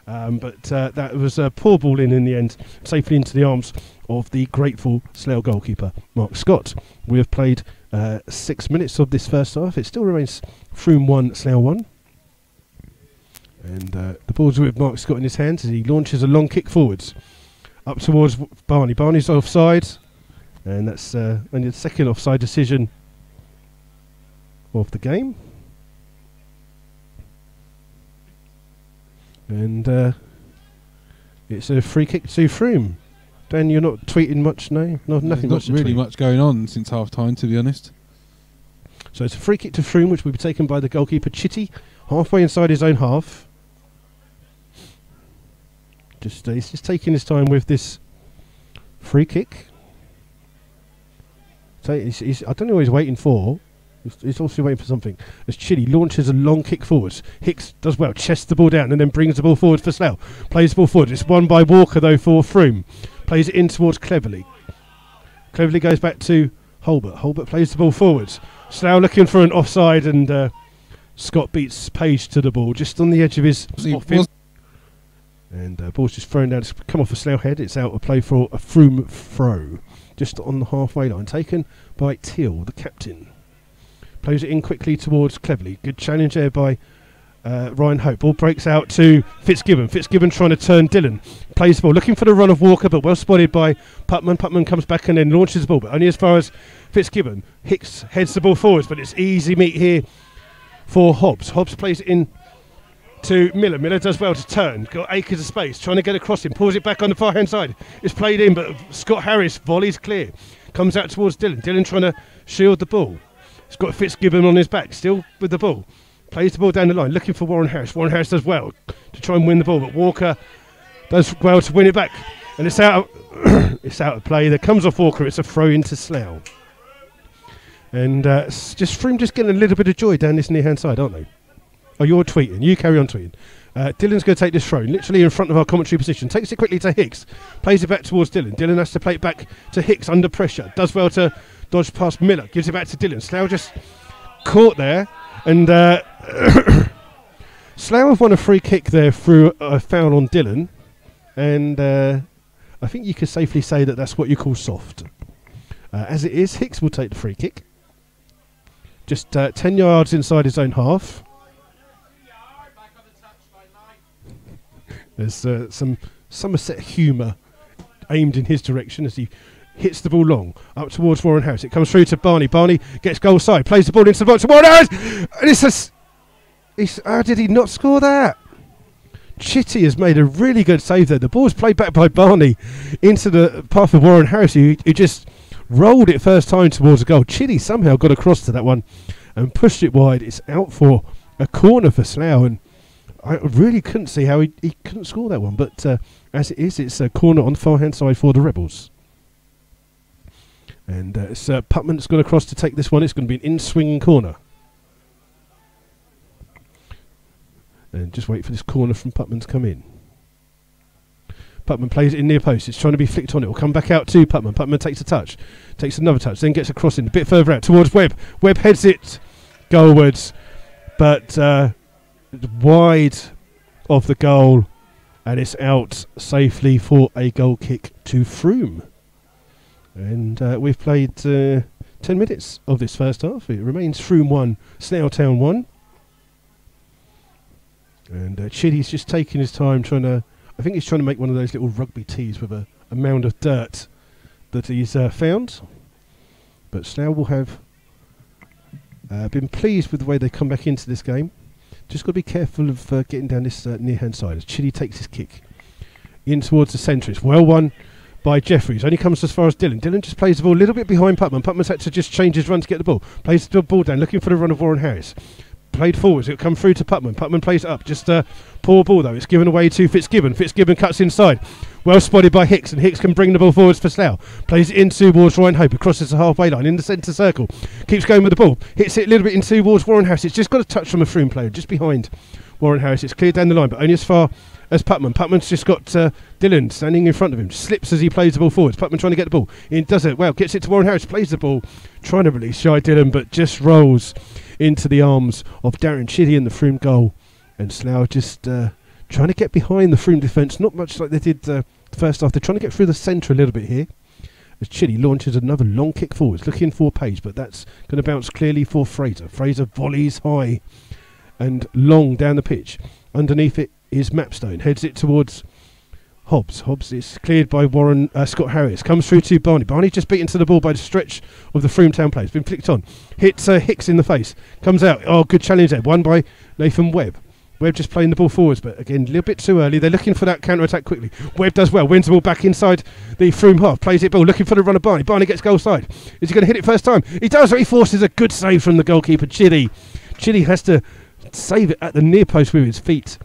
but that was a poor ball in the end, safely into the arms of the grateful Slough goalkeeper, Mark Scott. We have played 6 minutes of this first half. It still remains Frome 1, Slough 1. And the ball's with Mark Scott in his hands as he launches a long kick forwards up towards Barney. Barney's offside, and that's only the second offside decision of the game. And it's a free kick to Frome. Dan, you're not tweeting much, no? Nothing much. Not really much going on since half time, to be honest. So it's a free kick to Frome, which will be taken by the goalkeeper Chitty, halfway inside his own half. He's just taking his time with this free kick. So I don't know what he's waiting for. He's obviously waiting for something. As Chitty launches a long kick forwards. Hicks does well, chests the ball down and then brings the ball forward for Slough. Plays the ball forward. It's won by Walker though for Frome. Plays it in towards Cleverly. Cleverly goes back to Holbert. Holbert plays the ball forwards. Slough looking for an offside, and Scott beats Page to the ball just on the edge of his off him. And ball's just thrown down. It's come off a Slough head. It's out of play for a Frome throw. Just on the halfway line. Taken by Teal, the captain. Plays it in quickly towards Cleverly. Good challenge there by Ryan Hope. Ball breaks out to Fitzgibbon. Fitzgibbon trying to turn Dillon. Plays the ball. Looking for the run of Walker, but well spotted by Putman. Putman comes back and then launches the ball, but only as far as Fitzgibbon. Hicks heads the ball forwards, but it's easy meat here for Hobbs. Hobbs plays it in to Miller. Miller does well to turn. Got acres of space. Trying to get across him. Pulls it back on the far hand side. It's played in, but Scott Harris volleys clear. Comes out towards Dillon. Dillon trying to shield the ball. He's got Fitzgibbon on his back. Still with the ball. Plays the ball down the line. Looking for Warren Harris. Warren Harris does well to try and win the ball, but Walker does well to win it back. And it's out of it's out of play. That comes off Walker. It's a throw into Slough. And just Frome just getting a little bit of joy down this near hand side, aren't they? Oh, you're tweeting. You carry on tweeting. Dillon's going to take this throw, literally in front of our commentary position. Takes it quickly to Hicks. Plays it back towards Dillon. Dillon has to play it back to Hicks under pressure. Does well to dodge past Miller. Gives it back to Dillon. Slough just caught there. And Slough have won a free kick there through a foul on Dillon. And I think you could safely say that that's what you call soft. As it is, Hicks will take the free kick. Just 10 yards inside his own half. There's some Somerset humour aimed in his direction as he hits the ball long up towards Warren Harris. It comes through to Barney. Barney gets goal side, plays the ball into the box to Warren Harris. And how did he not score that? Chitty has made a really good save there. The ball's played back by Barney into the path of Warren Harris, who just rolled it first time towards the goal. Chitty somehow got across to that one and pushed it wide. It's out for a corner for Slough, and I really couldn't see how he couldn't score that one. But as it is, it's a corner on the far hand side for the Rebels. And it's Putman that's gone across to take this one. It's going to be an in-swinging corner. And just wait for this corner from Putman to come in. Putman plays it in near post. It's trying to be flicked on. It will come back out to Putman. Putman takes a touch. Takes another touch. Then gets a crossing a bit further out towards Webb. Webb heads it goalwards. But wide of the goal. And it's out safely for a goal kick to Frome. And we've played 10 minutes of this first half. It remains Frome 1, Slough Town 1. And Chitty's just taking his time trying to... I think he's trying to make one of those little rugby tees with a mound of dirt that he's found. But Slough will have been pleased with the way they come back into this game. Just got to be careful of getting down this near-hand side as Chitty takes his kick in towards the centre. It's well won by Jeffries. Only comes as far as Dillon. Dillon just plays the ball a little bit behind Putman. Putman's had to just change his run to get the ball. Plays the ball down, looking for the run of Warren Harris. Played forwards, it'll come through to Putman. Putman plays it up, just a poor ball though. It's given away to Fitzgibbon. Fitzgibbon cuts inside. Well spotted by Hicks, and Hicks can bring the ball forwards for Slough. Plays it in towards Ryan Hope, crosses the halfway line in the centre circle. Keeps going with the ball. Hits it a little bit in towards Warren Harris. It's just got a touch from a Frome player, just behind Warren Harris. It's cleared down the line, but only as far as Putman. Putman's just got Dillon standing in front of him. Slips as he plays the ball forwards. Putman trying to get the ball. He does it well. Gets it to Warren Harris. Plays the ball. Trying to release shy Dillon, but just rolls into the arms of Darren Chitty in the Frome goal. And Slough just trying to get behind the Frome defence. Not much like they did the first half. They're trying to get through the centre a little bit here. As Chitty launches another long kick forwards. Looking for Page, but that's going to bounce clearly for Fraser. Fraser volleys high and long down the pitch. Underneath it is Mapstone. Heads it towards Hobbs. Hobbs is cleared by Scott Harris. Comes through to Barney. Barney just beaten to the ball by the stretch of the Frome Town players. Been flicked on. Hits Hicks in the face. Comes out. Oh, good challenge there. Won by Nathan Webb. Webb just playing the ball forwards, but again, a little bit too early. They're looking for that counter-attack quickly. Webb does well. Wins the ball back inside the Frome half. Plays it ball. Looking for the run of Barney. Barney gets goal side. Is he going to hit it first time? He does. He forces a good save from the goalkeeper, Chidi. Chidi has to save it at the near post with his feet.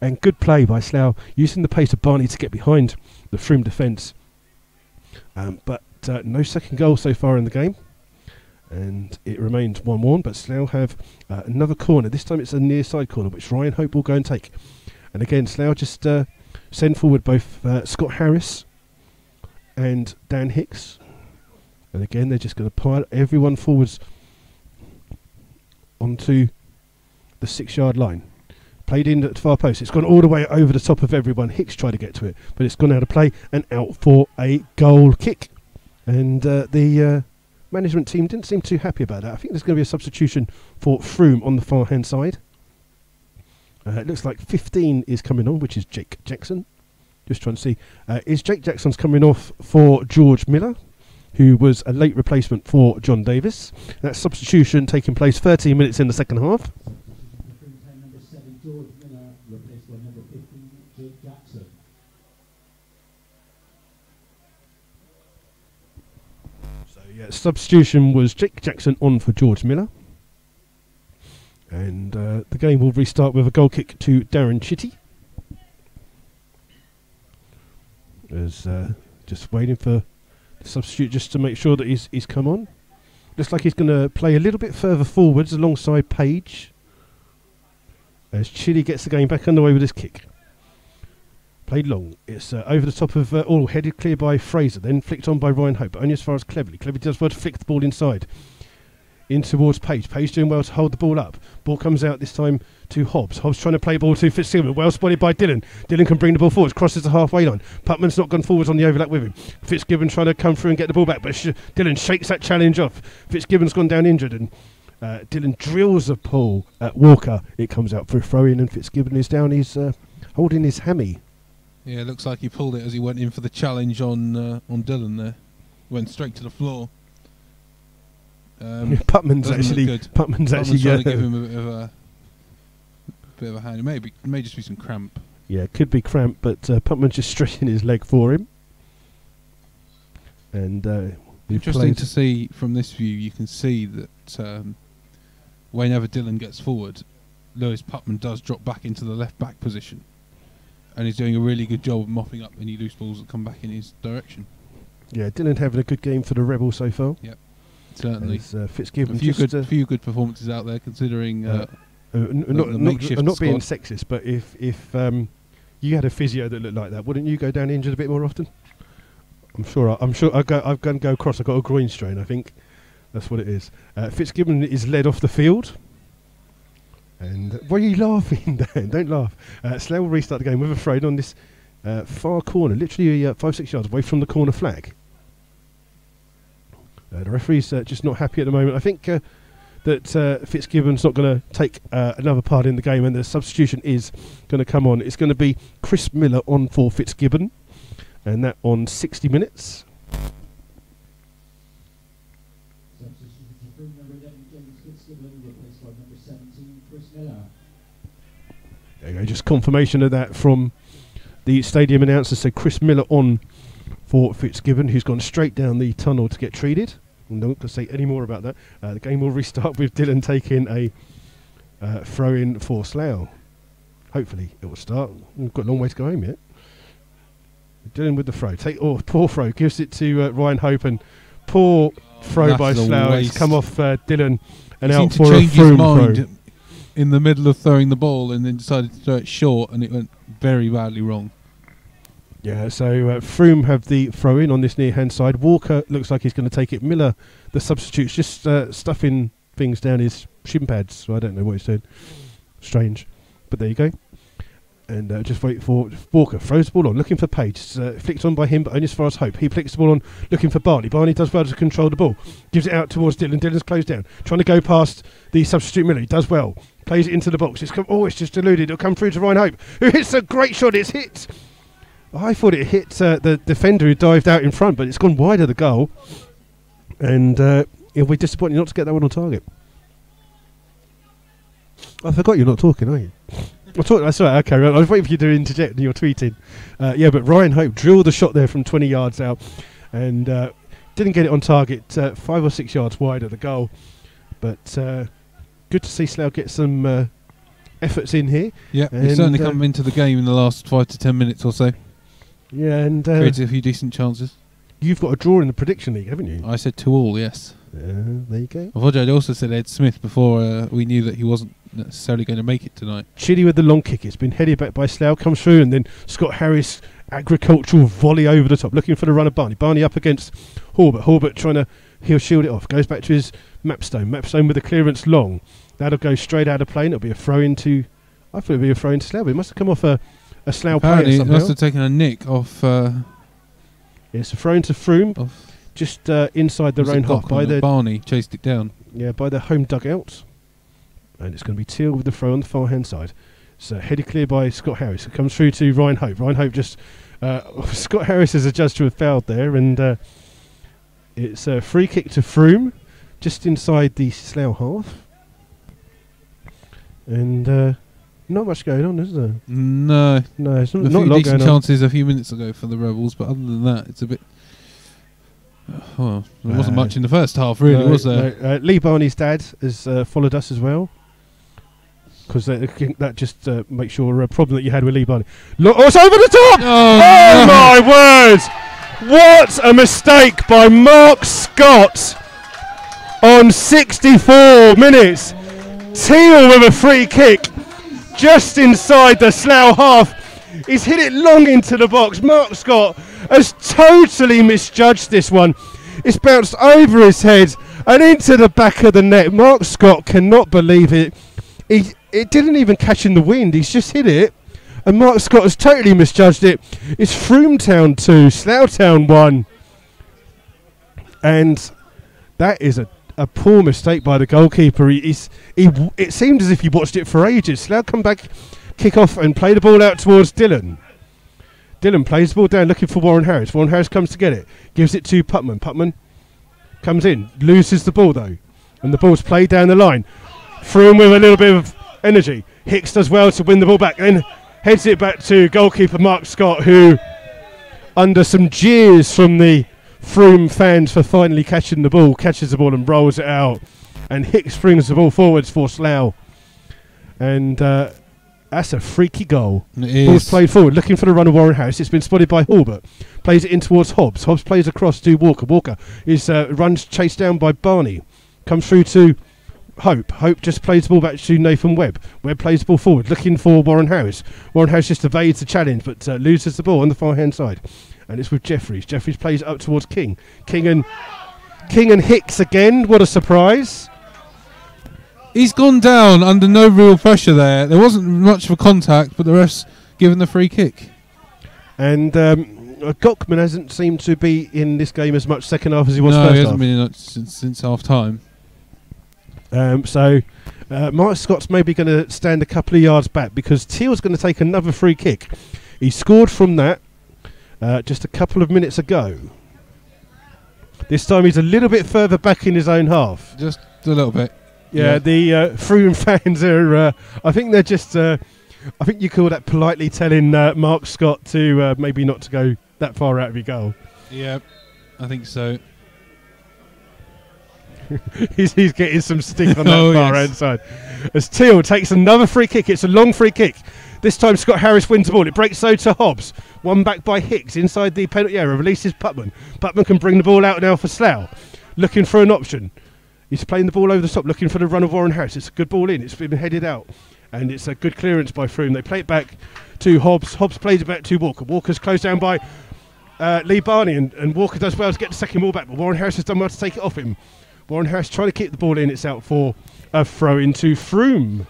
And good play by Slough, using the pace of Barney to get behind the Frome defence. But no second goal so far in the game. And it remains 1-1, but Slough have another corner. This time it's a near side corner, which Ryan Hope will go and take. And again, Slough just send forward both Scott Harris and Dan Hicks. And again, they're just going to pile everyone forwards onto the 6-yard line. Played in at the far post. It's gone all the way over the top of everyone. Hicks tried to get to it, but it's gone out of play and out for a goal kick. And the management team didn't seem too happy about that. I think there's going to be a substitution for Frome on the far hand side. It looks like 15 is coming on, which is Jake Jackson. Just trying to see. Is Jake Jackson's coming off for George Miller, who was a late replacement for John Davis. That substitution taking place 13 minutes in the second half. Substitution was Jake Jackson on for George Miller. And the game will restart with a goal kick to Darren Chitty. As just waiting for the substitute just to make sure that he's come on. Looks like he's going to play a little bit further forwards alongside Page. As Chitty gets the game back underway with his kick. Played long. It's over the top of all, headed clear by Fraser, then flicked on by Ryan Hope, but only as far as Cleverly. Cleverly does well to flick the ball inside. In towards Page. Page doing well to hold the ball up. Ball comes out this time to Hobbs. Hobbs trying to play ball to Fitzgibbon. Well spotted by Dylan. Dylan can bring the ball forwards. Crosses the halfway line. Putman's not gone forwards on the overlap with him. Fitzgibbon trying to come through and get the ball back, but Dylan shakes that challenge off. Fitzgibbon's gone down injured, and Dylan drills a pull at Walker. It comes out for a throw in, and Fitzgibbon is down. He's holding his hammy. Yeah, it looks like he pulled it as he went in for the challenge on Dylan there. Went straight to the floor. Putman's actually trying to give him a bit of a hand. It may just be some cramp. Yeah, it could be cramp, but Putman's just stretching his leg for him. And interesting to see from this view. You can see that whenever Dylan gets forward, Lewis Putman does drop back into the left back position. And he's doing a really good job of mopping up any loose balls that come back in his direction. Yeah, Dylan having a good game for the Rebels so far. Yep, certainly. Fitzgibbon a few good performances out there, considering not makeshift being squad. sexist, but if you had a physio that looked like that, wouldn't you go down injured a bit more often? I'm sure I'm going to go across. I've got a groin strain. I think that's what it is. Fitzgibbon is led off the field. And why are you laughing, Dan? Don't laugh. Slough will restart the game with a throw on this far corner, literally 5-6 yards away from the corner flag. The referee's just not happy at the moment. I think that Fitzgibbon's not going to take another part in the game, and the substitution is going to come on. It's going to be Chris Miller on for Fitzgibbon, and that on 60 minutes. There you go, just confirmation of that from the stadium announcer. So Chris Miller on for Fitzgibbon, who's gone straight down the tunnel to get treated. I'm not going to say any more about that. The game will restart with Dylan taking a throw in for Slough. Hopefully it will start. We've got a long way to go home yet. Dylan with the throw. Poor throw. Gives it to Ryan Hope, and poor throw by Slough. It's come off Dylan and out for a Frome throw. In the middle of throwing the ball, and then decided to throw it short, and it went very badly wrong. Yeah, so Frome have the throw in on this near hand side. Walker looks like he's going to take it. Miller, the substitute's just stuffing things down his shin pads, so I don't know what he's doing. Strange, but there you go. And just wait for Walker. Throws the ball on, looking for Page. Flicked on by him, but only as far as Hope. He flicks the ball on, looking for Barney. Barney does well to control the ball. Gives it out towards Dylan. Dylan's closed down. Trying to go past the substitute Miller. He does well. Plays it into the box. It's just eluded. It'll come through to Ryan Hope, who hits a great shot. It's hit. I thought it hit the defender who dived out in front, but it's gone wide of the goal. And it'll be disappointing not to get that one on target. I forgot you're not talking, are you? That's right. Okay, right. I was waiting for you to interject and you're tweeting. Yeah, but Ryan Hope drilled the shot there from 20 yards out and didn't get it on target. 5 or 6 yards wide of the goal. But good to see Slough get some efforts in here. Yeah, he's certainly come into the game in the last 5 to 10 minutes or so. Yeah, and created a few decent chances. You've got a draw in the prediction league, haven't you? I said 2-2, yes. There you go. I thought I'd also said Ed Smith before we knew that he wasn't necessarily going to make it tonight. Chitty with the long kick. It's been headed back by Slough, comes through, and then Scott Harris, agricultural volley over the top, looking for the run of Barney. Barney up against Horbert. Horbert trying to, he'll shield it off. Goes back to his Mapstone. Mapstone with the clearance long. That'll go straight out of play, and it'll be a throw into, I thought it'd be a throw into Slough. It must have come off a Slough player somehow. It must have taken a nick off. It's a throw into Frome. Just inside their own half. Barney chased it down. Yeah, by the home dugout. And it's going to be Teal with the throw on the far hand side. So headed clear by Scott Harris. It comes through to Ryan Hope. Ryan Hope just... Scott Harris is adjudged to have fouled there. And it's a free kick to Frome. Just inside the Slough half. And not much going on, is there? No. It's not a lot few going on. decent chances a few minutes ago for the Rebels. But other than that, it's a bit... Well, there wasn't much in the first half, really, was there? No. Lee Barney's dad has followed us as well, because that just makes sure a problem that you had with Lee Barney. Look, it's over the top! Oh my word! What a mistake by Mark Scott on 64 minutes. Teal with a free kick just inside the Slough half. He's hit it long into the box. Mark Scott has totally misjudged this one. It's bounced over his head and into the back of the net. Mark Scott cannot believe it. It didn't even catch in the wind. He's just hit it. And Mark Scott has totally misjudged it. It's Frome Town 2, Slough Town 1. And that is a poor mistake by the goalkeeper. It seemed as if he watched it for ages. Slough come back, kick off and play the ball out towards Dillon. Dillon plays the ball down looking for Warren Harris. Warren Harris comes to get it. Gives it to Putman. Putman comes in. Loses the ball though. And the ball's played down the line. Frome with a little bit of energy. Hicks does well to win the ball back. Then heads it back to goalkeeper Mark Scott, who, under some jeers from the Frome fans for finally catching the ball, catches the ball and rolls it out. And Hicks brings the ball forwards for Slough. And that's a freaky goal. Ball's played forward, looking for the run of Warren Harris. It's been spotted by Horbert. Plays it in towards Hobbs. Hobbs plays across to Walker. Walker is runs chased down by Barney. Comes through to Hope. Hope just plays the ball back to Nathan Webb. Webb plays the ball forward, looking for Warren Harris. Warren Harris just evades the challenge, but loses the ball on the far hand side. And it's with Jeffries. Jeffries plays up towards King. King and Hicks again. What a surprise. He's gone down under no real pressure there. There wasn't much of a contact, but the ref's given the free kick. And Gockman hasn't seemed to be in this game as much second half as he was first half. No, he hasn't been in it since half time. So Mark Scott's maybe going to stand a couple of yards back because Teal's going to take another free kick. He scored from that just a couple of minutes ago. This time he's a little bit further back in his own half. Just a little bit. Yeah, the Frome fans are, I think they're just, I think you call that politely telling Mark Scott to maybe not to go that far out of your goal. Yeah, I think so. he's getting some stick on that far hand side. As Teal takes another free kick, it's a long free kick. This time Scott Harris wins the ball. It breaks so to Hobbs. One back by Hicks inside the penalty area. Releases Putman. Putman can bring the ball out now for Slough. Looking for an option. He's playing the ball over the top, looking for the run of Warren Harris. It's a good ball in. It's been headed out. And it's a good clearance by Frome. They play it back to Hobbs. Hobbs plays it back to Walker. Walker's closed down by Lee Barney. And Walker does well to get the second ball back. But Warren Harris has done well to take it off him. Warren Harris trying to keep the ball in. It's out for a throw into Frome.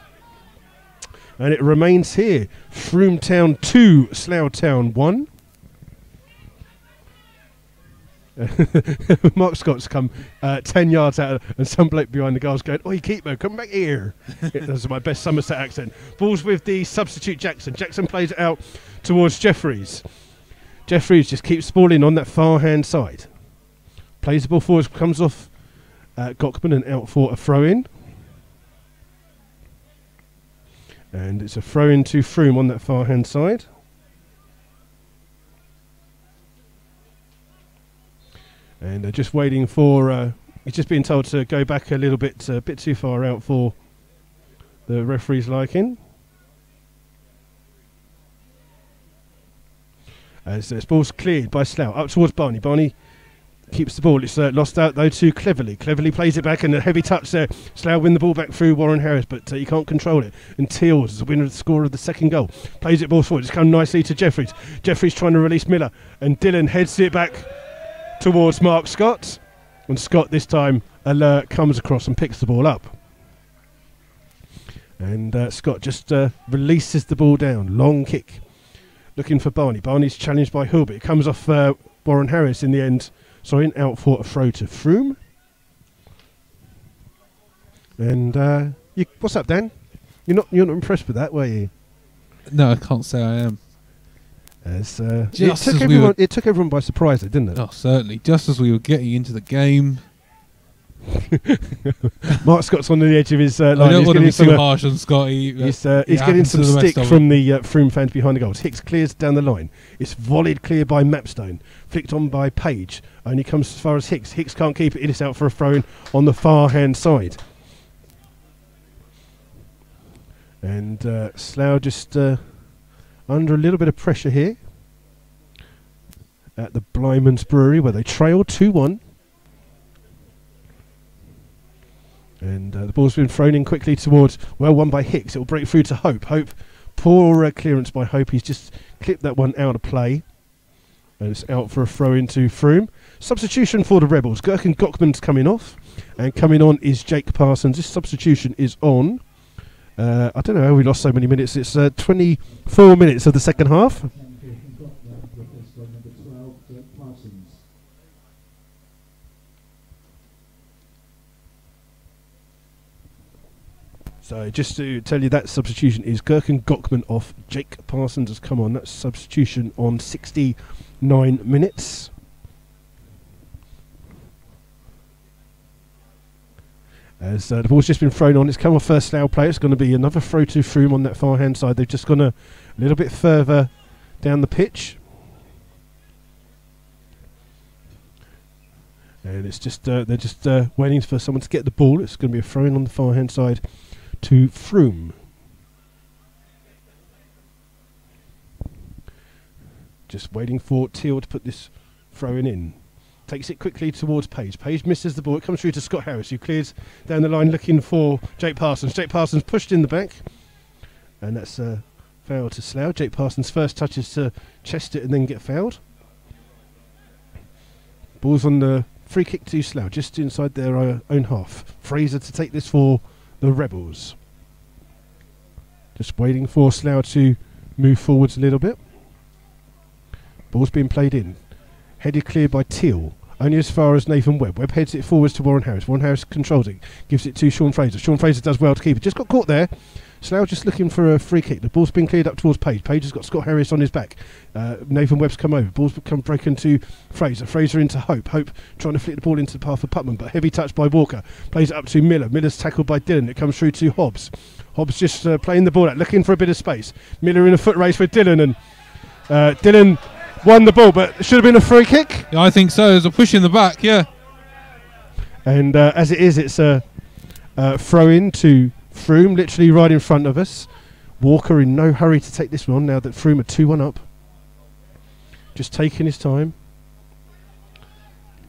And it remains here. Frome Town 2, Slough Town 1. Mark Scott's come 10 yards out and some bloke behind the goal's going, "Oi, keeper, come back here." That's my best Somerset accent. Ball's with the substitute Jackson. Jackson plays it out towards Jeffries. Jeffries just keeps the ball in on that far hand side. Plays the ball forward, comes off Gockman and out for a throw-in. And it's a throw-in to Frome on that far hand side. And they're just waiting for... he's just being told to go back a little bit, a bit too far out for the referee's liking. As this ball's cleared by Slough, up towards Barney. Barney keeps the ball. It's lost out though to Cleverly. Cleverly plays it back and a heavy touch there. Slough win the ball back through Warren Harris, but he can't control it. And Teals is the winner of the score of the second goal. Plays it ball forward. It's come nicely to Jeffries. Jeffries trying to release Miller. And Dillon heads it back towards Mark Scott. And Scott this time alert comes across and picks the ball up. And Scott just releases the ball down. Long kick. Looking for Barney. Barney's challenged by Hilbert. It comes off Warren Harris in the end. Sorry, out for a throw to Frome. And what's up, Dan? You're not impressed with that, were you? No, I can't say I am. As it took everyone by surprise, though, didn't it? Oh, certainly. Just as we were getting into the game. Mark Scott's on the edge of his line. I don't want to be too harsh on Scotty. He's getting some stick from the Frome fans behind the goals. Hicks clears down the line. It's volleyed clear by Mapstone. Flicked on by Page. Only comes as far as Hicks. Hicks can't keep it. It is out for a throw-in on the far-hand side. And Slough just under a little bit of pressure here at the Blyman's Brewery, where they trail 2-1. And the ball's been thrown in quickly towards, well, won by Hicks. It will break through to Hope. Hope, poor clearance by Hope. He's just clipped that one out of play. And it's out for a throw into Frome. Substitution for the Rebels. Gherkin Gockman's coming off. And coming on is Jake Parsons. This substitution is on. I don't know how we lost so many minutes. It's 24 minutes of the second half. So just to tell you, that substitution is Gherkin Gockman off. Jake Parsons has come on. That's substitution on 69 minutes. As the ball's just been thrown on, it's come off first Slough player. It's going to be another throw to Frome on that far hand side. They've just gone a little bit further down the pitch. And it's just they're just waiting for someone to get the ball. It's going to be a throw in on the far hand side to Frome. Just waiting for Teal to put this throw in. Takes it quickly towards Page. Page misses the ball. It comes through to Scott Harris, who clears down the line looking for Jake Parsons. Jake Parsons pushed in the back. And that's a foul to Slough. Jake Parsons' first touch is to chest it and then get fouled. Ball's on the free kick to Slough, just inside their own half. Fraser to take this for the Rebels. Just waiting for Slough to move forwards a little bit. Ball's being played in. Headed clear by Teal. Only as far as Nathan Webb. Webb heads it forwards to Warren Harris. Warren Harris controls it. Gives it to Sean Fraser. Sean Fraser does well to keep it. Just got caught there. Slough just looking for a free kick. The ball's been cleared up towards Page. Page has got Scott Harris on his back. Nathan Webb's come over. Ball's become broken to Fraser. Fraser into Hope. Hope trying to flick the ball into the path of Putman, but heavy touch by Walker. Plays it up to Miller. Miller's tackled by Dillon. It comes through to Hobbs. Hobbs just playing the ball out, looking for a bit of space. Miller in a foot race with Dillon, and Dillon won the ball, but it should have been a free kick. Yeah, I think so. There's a push in the back, yeah. And as it is, it's a throw in to Frome, literally right in front of us. Walker in no hurry to take this one on now that Frome are 2-1 up. Just taking his time.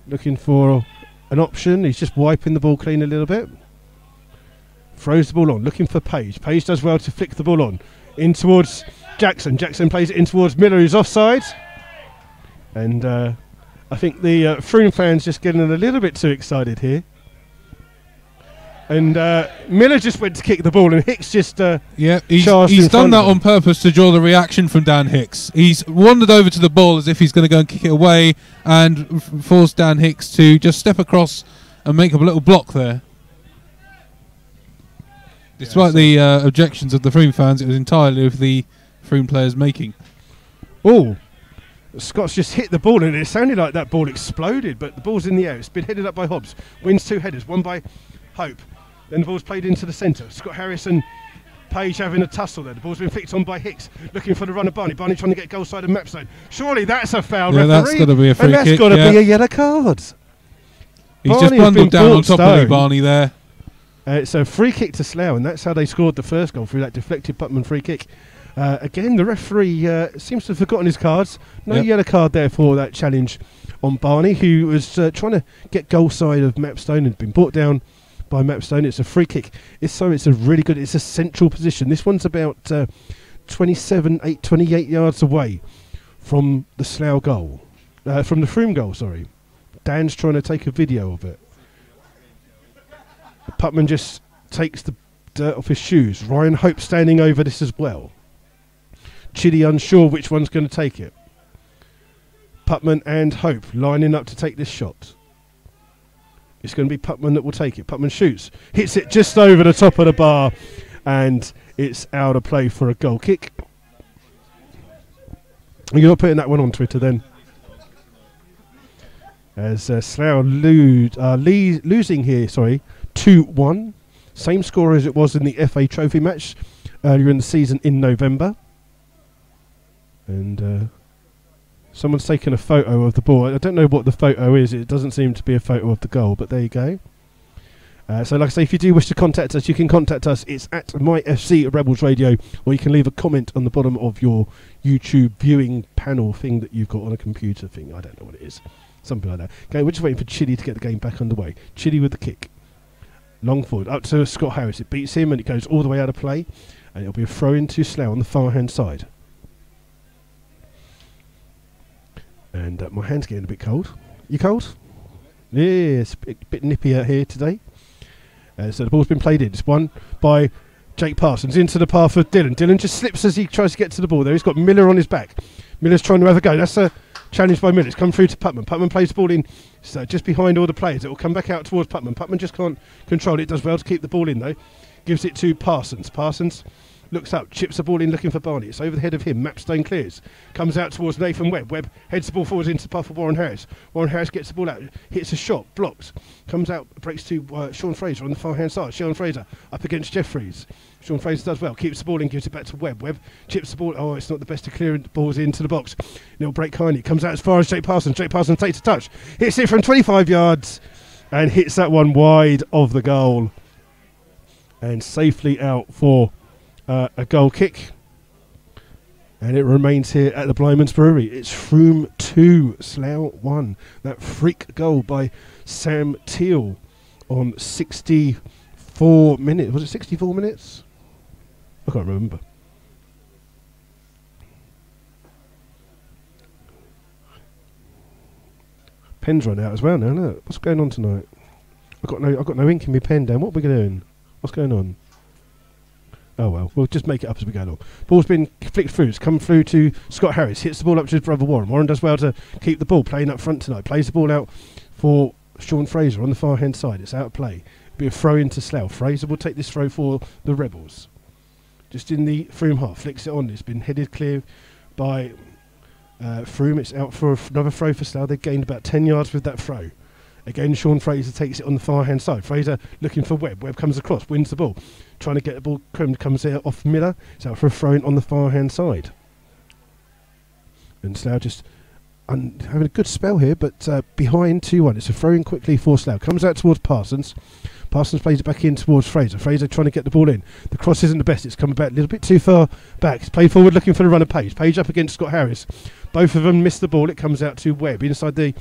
Looking for an option. He's just wiping the ball clean a little bit. Throws the ball on, looking for Page. Page does well to flick the ball on. In towards Jackson. Jackson plays it in towards Miller, who's offside. And I think the Frome fans just getting a little bit too excited here. And Miller just went to kick the ball, and Hicks just he's charged in done front that of him. on purpose to draw the reaction from Dan Hicks. He's wandered over to the ball as if he's going to go and kick it away, and forced Dan Hicks to just step across and make up a little block there. Despite the objections of the Frome fans, it was entirely of the Frome players making. Oh, Scott's just hit the ball, and it sounded like that ball exploded, but the ball's in the air. It's been headed up by Hobbs. Wins 2 headers, one by Hope. Then the ball's played into the centre. Scott Harris and Page having a tussle there. The ball's been flicked on by Hicks, looking for the run of Barney. Barney trying to get goal side of Mapstone. Surely that's a foul, Yeah, referee. that's got to be a free and kick. That's got to be a yellow card. He's Barney just has bundled been down on brought top of Lee stone. Barney there. It's a free kick to Slough, and that's how they scored the first goal, through that deflected Putman free kick. Again, the referee seems to have forgotten his cards. No yellow card there for that challenge on Barney, who was trying to get goal side of Mapstone and been brought down by Mapstone. It's a free kick. It's a really good, it's a central position. This one's about 28 yards away from the Slough goal, from the Frome goal, sorry. Dan's trying to take a video of it. Putman just takes the dirt off his shoes. Ryan Hope standing over this as well. Chidi unsure which one's going to take it. Putman and Hope lining up to take this shot. It's going to be Putman that will take it. Putman shoots, hits it just over the top of the bar, and it's out of play for a goal kick. You're not putting that one on Twitter then? As Slough losing here, 2-1. Same score as it was in the FA Trophy match earlier in the season in November. And someone's taken a photo of the ball. I don't know what the photo is. It doesn't seem to be a photo of the goal, but there you go. So like I say, if you do wish to contact us, you can contact us. It's at MyFC Rebels Radio, or you can leave a comment on the bottom of your YouTube viewing panel thing that you've got on a computer thing. I don't know what it is. Something like that. Okay, we're just waiting for Chidi to get the game back underway. Chidi with the kick. Long forward, up to Scott Harris. It beats him, and it goes all the way out of play. And it'll be a throw into Slough on the far-hand side. And my hand's getting a bit cold. You cold? Yeah, it's a bit nippy out here today. So the ball's been played in. It's won by Jake Parsons into the path of Dylan. Dylan just slips as he tries to get to the ball there. He's got Miller on his back. Miller's trying to have a go. That's a challenge by Miller. It's come through to Putman. Putman plays the ball in just behind all the players. It will come back out towards Putman. Putman just can't control it. Does well to keep the ball in though. Gives it to Parsons. Parsons looks up, chips the ball in looking for Barney. It's over the head of him. Mapstone clears. Comes out towards Nathan Webb. Webb heads the ball forwards into the path of Warren Harris. Warren Harris gets the ball out, hits a shot, blocks. Comes out, breaks to Sean Fraser on the far hand side. Sean Fraser up against Jeffries. Sean Fraser does well, keeps the ball in, gives it back to Webb. Webb chips the ball. Oh, it's not the best of clearing balls into the box. It'll break kindly. Comes out as far as Jake Parsons. Jake Parsons takes a touch. Hits it from 25 yards and hits that one wide of the goal. And safely out for a goal kick, and it remains here at the Blyman's Brewery. It's Frome 2, Slough 1. That freak goal by Sam Teal on 64 minutes. Was it 64 minutes? I can't remember. Pen's run out as well now. Look, what's going on tonight? I've got no ink in my pen, Dan. What are we doing? What's going on? Oh well, we'll just make it up as we go along. Ball's been flicked through. It's come through to Scott Harris. Hits the ball up to his brother Warren. Warren does well to keep the ball, playing up front tonight. Plays the ball out for Sean Fraser on the far hand side. It's out of play. It'll be a throw into Slough. Fraser will take this throw for the Rebels. Just in the Frome half. Flicks it on. It's been headed clear by Frome. It's out for another throw for Slough. They've gained about 10 yards with that throw. Again, Sean Fraser takes it on the far-hand side. Fraser looking for Webb. Webb comes across, wins the ball. Trying to get the ball, comes out off Miller. It's out for a throw-in on the far-hand side. And Slough just having a good spell here, but behind 2-1. It's a throw-in quickly for Slough. Comes out towards Parsons. Parsons plays it back in towards Fraser. Fraser trying to get the ball in. The cross isn't the best. It's come back a little bit too far back. It's played forward looking for the run of Page. Page up against Scott Harris. Both of them miss the ball. It comes out to Webb inside the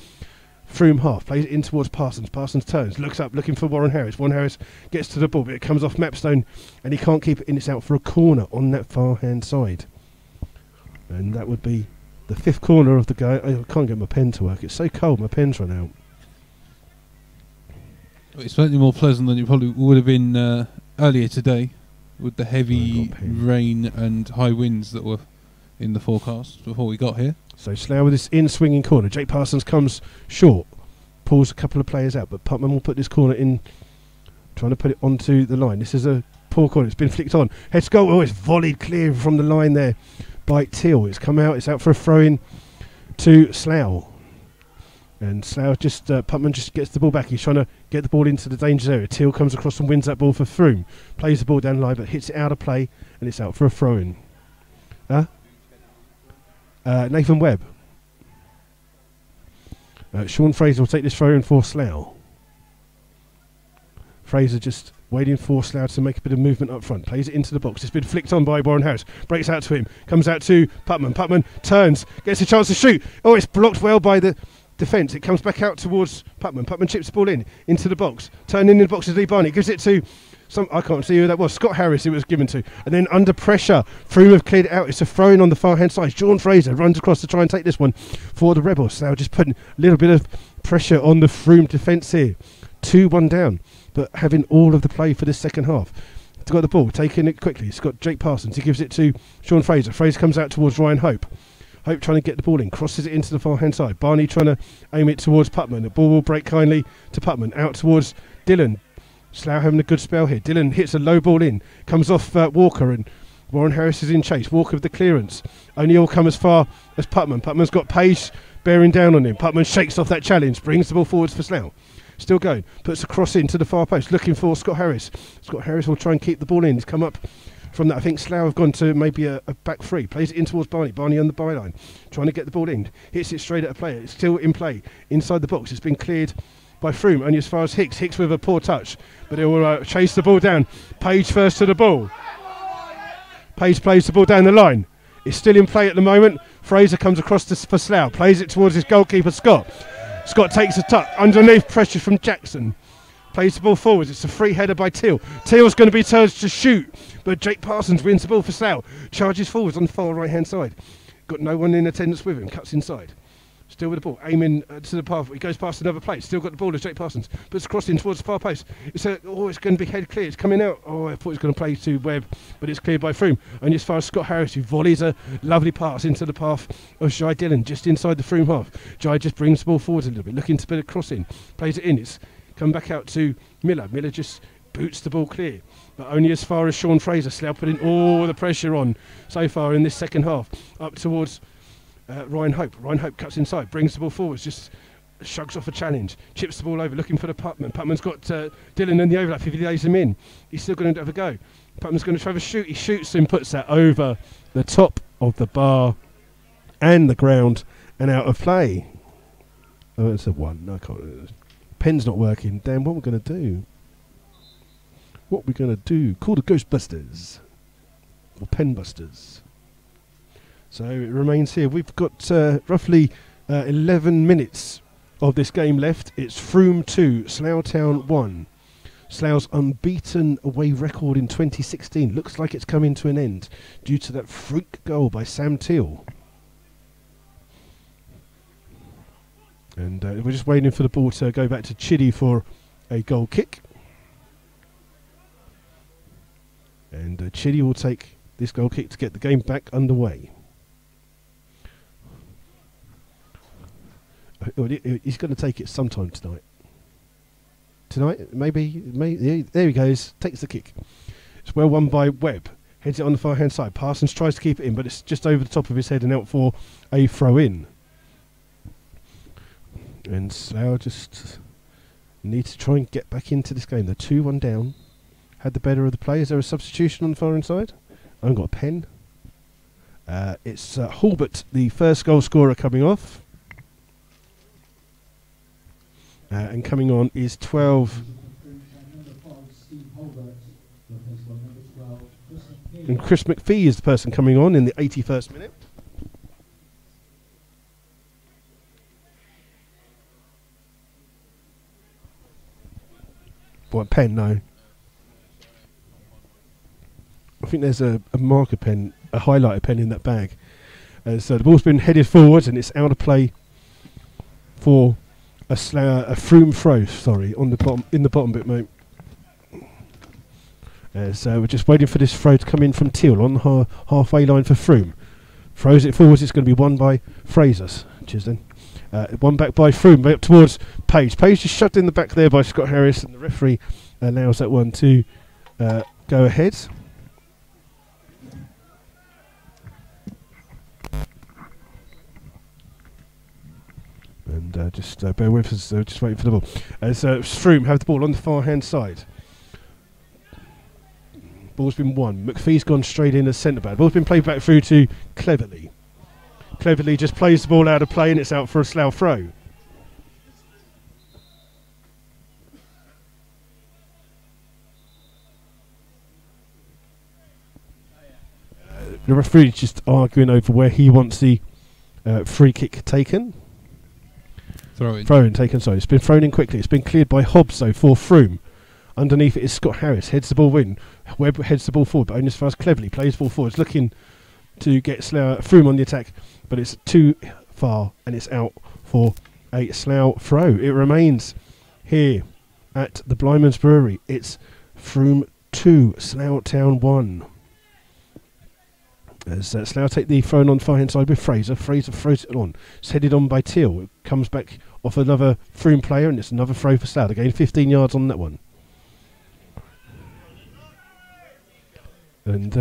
Frome half, plays it in towards Parsons. Parsons turns, looks up, looking for Warren Harris. Warren Harris gets to the ball, but it comes off Mapstone, and he can't keep it in. It's out for a corner on that far-hand side. And that would be the 5th corner of the game. I can't get my pen to work. It's so cold, my pen's run out. It's certainly more pleasant than it probably would have been earlier today, with the heavy rain and high winds that were in the forecast before we got here. So Slough with this in-swinging corner. Jake Parsons comes short, pulls a couple of players out, but Putman will put this corner in, trying to put it onto the line. This is a poor corner. It's been flicked on. Heads goal. Oh, it's volleyed clear from the line there by Teal. It's come out. It's out for a throw-in to Slough. And Slough just, Putman just gets the ball back. He's trying to get the ball into the danger area. Teal comes across and wins that ball for Frome. Plays the ball down the line, but hits it out of play, and it's out for a throw-in. Nathan Webb. Sean Fraser will take this throw in for Slough. Fraser just waiting for Slough to make a bit of movement up front. Plays it into the box. It's been flicked on by Warren Harris. Breaks out to him. Comes out to Putman. Putman turns. Gets a chance to shoot. Oh, it's blocked well by the defence. It comes back out towards Putman. Putman chips the ball into the box. Turning in the box is Lee Barney. Gives it to I can't see who that was. Scott Harris it was given to. And then under pressure, Frome have cleared it out. It's a throw-in on the far-hand side. Sean Fraser runs across to try and take this one for the Rebels. So just putting a little bit of pressure on the Frome defence here. 2-1 down, but having all of the play for this second half. He's got the ball, taking it quickly. It's got Jake Parsons. He gives it to Sean Fraser. Fraser comes out towards Ryan Hope. Hope trying to get the ball in, crosses it into the far-hand side. Barney trying to aim it towards Putman. The ball will break kindly to Putman. Out towards Dylan. Slough having a good spell here. Dylan hits a low ball in, comes off Walker, and Warren Harris is in chase. Walker with the clearance. O'Neill come as far as Putman. Putman's got Page bearing down on him. Putman shakes off that challenge, brings the ball forwards for Slough. Still going, puts a cross into the far post, looking for Scott Harris. Scott Harris will try and keep the ball in. He's come up from that. I think Slough have gone to maybe a back three. Plays it in towards Barney. Barney on the byline, trying to get the ball in. Hits it straight at a player. It's still in play inside the box. It's been cleared by Frome, only as far as Hicks. Hicks with a poor touch, but he will chase the ball down. Page first to the ball. Page plays the ball down the line. It's still in play at the moment. Fraser comes across for Slough. Plays it towards his goalkeeper, Scott. Scott takes a touch. Underneath pressure from Jackson. Plays the ball forwards. It's a free header by Teal. Teal's going to be turned to shoot, but Jake Parsons wins the ball for Slough. Charges forwards on the far right-hand side. Got no one in attendance with him. Cuts inside. Still with the ball, aiming to the path. He goes past another place. Still got the ball as Jake Parsons. Puts a cross in towards the far post. It's going to be head clear. It's coming out. Oh, I thought it was going to play to Webb, but it's cleared by Frome. Only as far as Scott Harris, who volleys a lovely pass into the path of Jai Dillon, just inside the Frome half. Jai just brings the ball forwards a little bit, looking to put a cross in. Plays it in. It's come back out to Miller. Miller just boots the ball clear, but only as far as Sean Fraser. Slough putting all the pressure on so far in this second half. Up towards Ryan Hope. Ryan Hope cuts inside, brings the ball forwards, just shrugs off a challenge, chips the ball over, looking for the Putman. Putman's got Dylan in the overlap. If he lays him in, he's still going to have a go. Putman's going to try to shoot. He shoots and puts that over the top of the bar and the ground and out of play. Oh, it's a one. No, I can't. Pen's not working. Damn, what are we going to do? What are we going to do? Call the Ghostbusters or Penbusters. So it remains here. We've got roughly 11 minutes of this game left. It's Frome 2, Slough Town 1. Slough's unbeaten away record in 2016 looks like it's coming to an end due to that freak goal by Sam Teal. And we're just waiting for the ball to go back to Chiddy for a goal kick. And Chiddy will take this goal kick to get the game back underway. He's going to take it sometime tonight. Maybe. There he goes. Takes the kick. It's well won by Webb. Heads it on the far hand side. Parsons tries to keep it in, but it's just over the top of his head and out for a throw in. And Slough just needs to try and get back into this game. They're 2-1 down. Had the better of the play. Is there a substitution on the far inside? I haven't got a pen. It's Hulbert, the first goal scorer, coming off. And coming on is 12. And Chris McPhee is the person coming on in the 81st minute. What, pen? No. I think there's a marker pen, a highlighter pen in that bag. So the ball's been headed forwards and it's out of play for a Frome throw, sorry, on the bottom, in the bottom bit, mate. So we're just waiting for this throw to come in from Teal on the halfway line for Frome. Throws it forwards. It's going to be won by Fraser. Cheers then. One back by Frome, up towards Page. Page just shoved in the back there by Scott Harris, and the referee allows that one to go ahead. And just bear with us, just waiting for the ball. As Frome have the ball on the far hand side. Ball's been won. McPhee's gone straight in as centre back. Ball's been played back through to Cleverly. Cleverly just plays the ball out of play, and it's out for a Slough throw. The referee just arguing over where he wants the free kick taken. Throw-in taken, sorry. It's been thrown in quickly. It's been cleared by Hobbs, though, for Frome. Underneath it is Scott Harris. Heads the ball in. Webb heads the ball forward, but only as far as Cleverly plays the ball forward. It's looking to get Frome on the attack, but it's too far, and it's out for a Slough throw. It remains here at the Blyman's Brewery. It's Frome 2, Slough Town 1. As Slough take the throw on the far hand side with Fraser. Fraser throws it on. It's headed on by Teal. It comes back off another Frome player, and it's another throw for Slough. Again, 15 yards on that one. And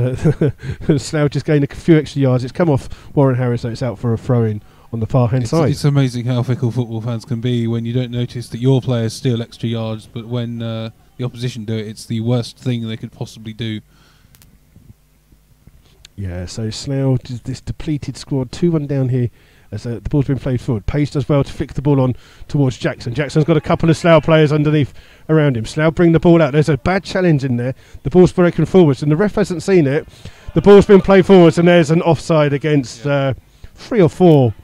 Slough just gained a few extra yards. It's come off Warren Harris, so it's out for a throw-in on the far-hand side. It's amazing how fickle football fans can be when you don't notice that your players steal extra yards, but when the opposition do it, it's the worst thing they could possibly do. Yeah, so Slough, this depleted squad, 2-1 down here as the ball's been played forward. Page does well to flick the ball on towards Jackson. Jackson's got a couple of Slough players underneath around him. Slough bring the ball out. There's a bad challenge in there. The ball's breaking forwards, and the ref hasn't seen it. The ball's been played forwards, and there's an offside against 3 or 4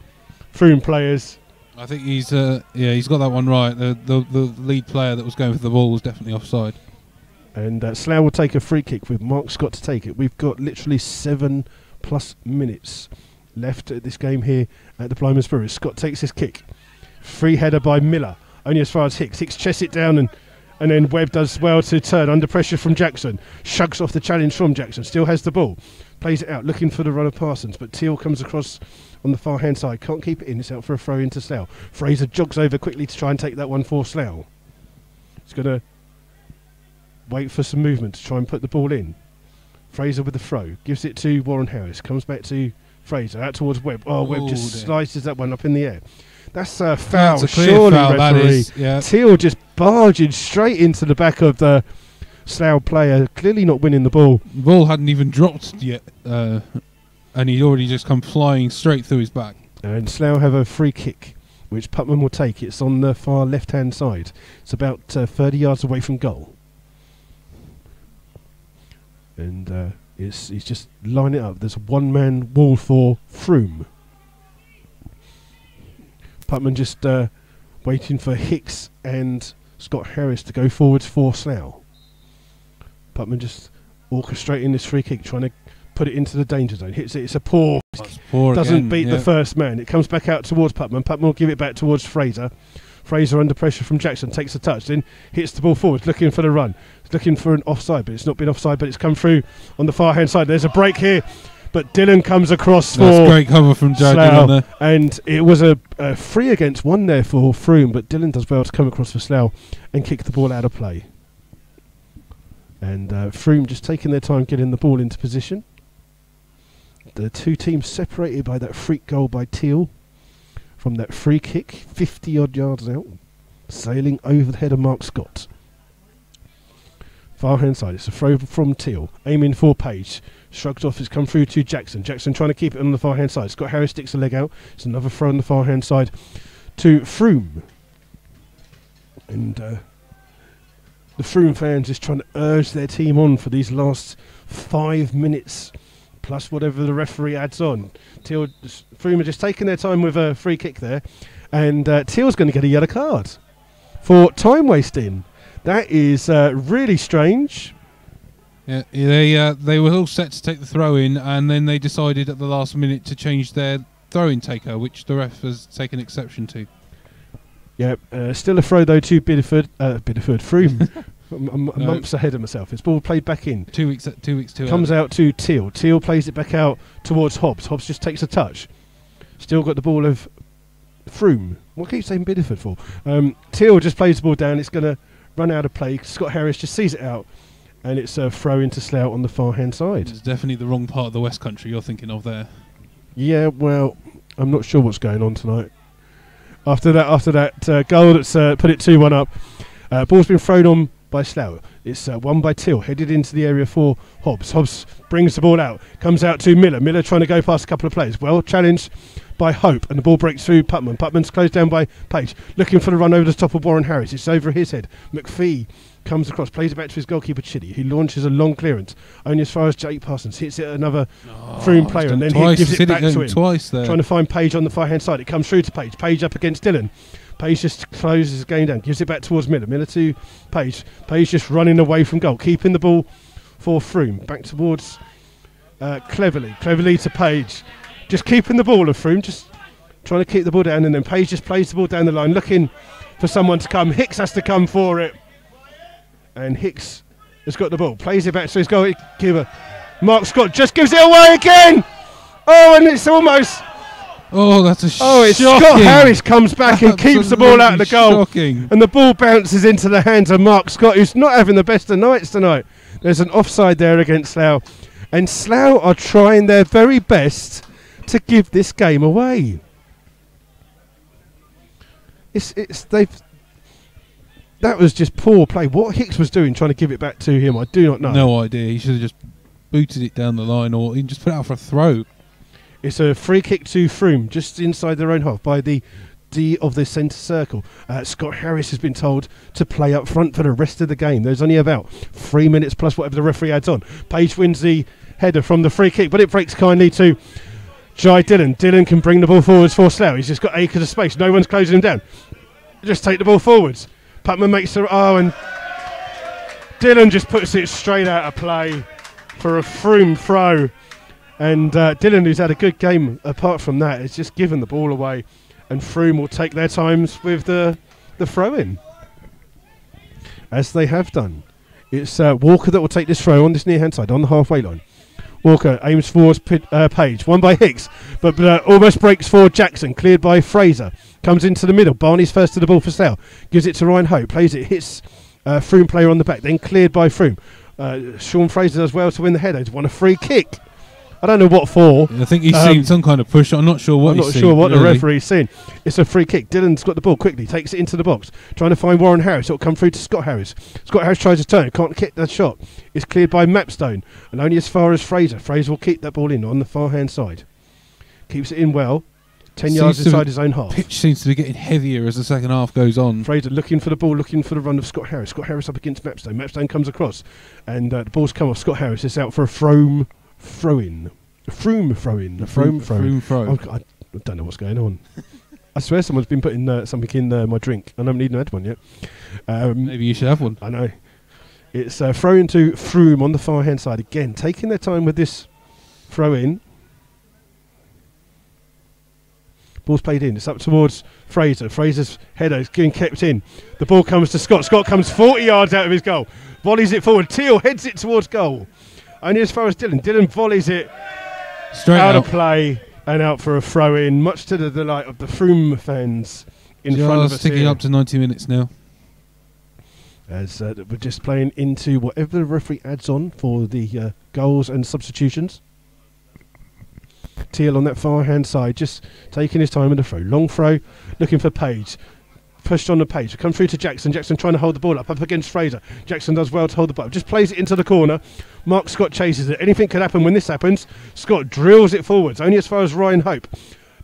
Frome players. I think he's got that one right. The lead player that was going for the ball was definitely offside. And Slough will take a free kick with Mark Scott to take it. We've got literally 7+ minutes left at this game here at the Blyman's Brewery. Scott takes his kick. Free header by Miller, only as far as Hicks. Hicks chests it down, and then Webb does well to turn under pressure from Jackson. Shrugs off the challenge from Jackson. Still has the ball. Plays it out, looking for the run of Parsons, but Teal comes across on the far hand side. Can't keep it in. It's out for a throw into Slough. Fraser jogs over quickly to try and take that one for Slough. He's going to wait for some movement to try and put the ball in. Fraser with the throw. Gives it to Warren Harris. Comes back to Fraser. Out towards Webb. Oh, Webb just slices that one up in the air. That's a foul. That's a clear surely, foul, referee. That is, yeah. Teal just barging straight into the back of the Slough player. Clearly not winning the ball. The ball hadn't even dropped yet. And he'd already just come flying straight through his back. And Slough have a free kick, which Putman will take. It's on the far left-hand side. It's about 30 yards away from goal. And he's just lining it up. There's a one-man wall for Frome. Putman just waiting for Hicks and Scott Harris to go forwards for Slough. Putman just orchestrating this free kick, trying to put it into the danger zone. Hits it. It's a poor. Doesn't again, beat the first man. It comes back out towards Putman. Putman will give it back towards Fraser. Fraser under pressure from Jackson takes a touch, then hits the ball forward, looking for the run. It's looking for an offside, but it's not been offside, but it's come through on the far hand side. There's a break here, but Dylan comes across for great cover from Slough, there. And it was a 3 against 1 there for Frome, but Dylan does well to come across for Slough and kick the ball out of play. And Frome just taking their time getting the ball into position. The two teams separated by that freak goal by Teal from that free kick, 50 odd yards out, sailing over the head of Mark Scott. Far hand side, it's a throw from Teal, aiming for Page. Shrugged off, it's come through to Jackson. Jackson trying to keep it on the far hand side. Scott Harris sticks a leg out. It's another throw on the far hand side to Frome. And the Frome fans just trying to urge their team on for these last 5 minutes, plus whatever the referee adds on. Frome are just taking their time with a free kick there, and Teal's going to get a yellow card for time wasting. That is really strange. Yeah, they were all set to take the throw in, and then they decided at the last minute to change their throw-in taker, which the ref has taken exception to. Yeah, still a throw though to Bideford. Frome. I'm months ahead of myself. It's ball played back in. 2 weeks. 2 weeks. Comes out to Teal. Teal plays it back out towards Hobbs. Hobbs just takes a touch. Still got the ball of Frome. What keeps saying Bideford for? Teal just plays the ball down. It's going to run out of play. Scott Harris just sees it out, and it's a throw into Slough on the far hand side. It's definitely the wrong part of the West Country you're thinking of there. Yeah, well, I'm not sure what's going on tonight. After that goal that's put it 2-1 up, ball's been thrown on by Slough. It's won by Till, headed into the area for Hobbs. Hobbs brings the ball out, comes out to Miller. Miller trying to go past a couple of players. Well challenged by Hope, and the ball breaks through Putman. Putman's closed down by Page, looking for the run over the top of Warren Harris. It's over his head. McPhee comes across, plays it back to his goalkeeper Chitty. He launches a long clearance, only as far as Jake Parsons. Hits it at another Frome player, and then he gives it back to him. Twice there. Trying to find Page on the far hand side. It comes through to Page. Page up against Dillon. Page just closes the game down, gives it back towards Miller. Miller to Page. Page just running away from goal, keeping the ball for Frome. Back towards Cleverly. Cleverly to Page. Just keeping the ball of Frome, just trying to keep the ball down, and then Page just plays the ball down the line, looking for someone to come. Hicks has to come for it. And Hicks has got the ball. Plays it back to his goalkeeper. Mark Scott just gives it away again. Oh, and it's almost... Oh, that's a it's Scott Harris comes back and keeps the ball out of the goal. Shocking. And the ball bounces into the hands of Mark Scott, who's not having the best of nights tonight. There's an offside there against Slough. And Slough are trying their very best to give this game away. That was just poor play. What Hicks was doing trying to give it back to him, I do not know. No idea. He should have just booted it down the line, or he just put it out for a throw. It's a free kick to Frome, just inside their own half by the D of the centre circle. Scott Harris has been told to play up front for the rest of the game. There's only about 3 minutes plus whatever the referee adds on. Page wins the header from the free kick, but it breaks kindly to Jai Dillon. Dillon can bring the ball forwards for Slough. He's just got acres of space. No one's closing him down. Just take the ball forwards. Putman makes the... and Dillon just puts it straight out of play for a Frome throw. And Dillon, who's had a good game apart from that, has just given the ball away, and Frome will take their times with the throw-in, as they have done. It's Walker that will take this throw on this near-hand side, on the halfway line. Walker aims towards Page, won by Hicks, but almost breaks for Jackson, cleared by Fraser. Comes into the middle, Barney's first to the ball for Slough, gives it to Ryan Hope, plays it, hits Frome player on the back, then cleared by Frome. Sean Fraser does well to win the header. He's won a free kick. I don't know what for. I think he's seen some kind of push. I'm not sure what he's seen. The referee's seen. It's a free kick. Dillon's got the ball quickly, takes it into the box, trying to find Warren Harris. It'll come through to Scott Harris. Scott Harris tries to turn, can't kick that shot. It's cleared by Mapstone, and only as far as Fraser. Fraser will keep that ball in on the far hand side. Keeps it in well. 10 yards inside his own half. Pitch seems to be getting heavier as the second half goes on. Fraser looking for the ball, looking for the run of Scott Harris. Scott Harris up against Mapstone. Mapstone comes across, and the ball's come off. Scott Harris is out for a Frome throw-in. Frome throw-in. I don't know what's going on. I swear someone's been putting something in my drink, and I haven't even had one yet. Maybe you should have one. I know. It's throw-in to Frome on the far-hand side. Again, taking their time with this throw-in. Ball's played in. It's up towards Fraser. Fraser's header is getting kept in. The ball comes to Scott. Scott comes 40 yards out of his goal. Volleys it forward. Teal heads it towards goal. Only as far as Dillon. Dillon volleys it straight out of play and out for a throw-in, much to the delight of the Frome fans in front of us. Ticking up to 90 minutes now. As we're just playing into whatever the referee adds on for the goals and substitutions. Teal on that far hand side, just taking his time in the throw. Long throw, looking for Page. Pushed on the Page. Come through to Jackson. Jackson trying to hold the ball up against Fraser. Jackson does well to hold the ball. Just plays it into the corner. Mark Scott chases it. Anything could happen when this happens. Scott drills it forwards, only as far as Ryan Hope.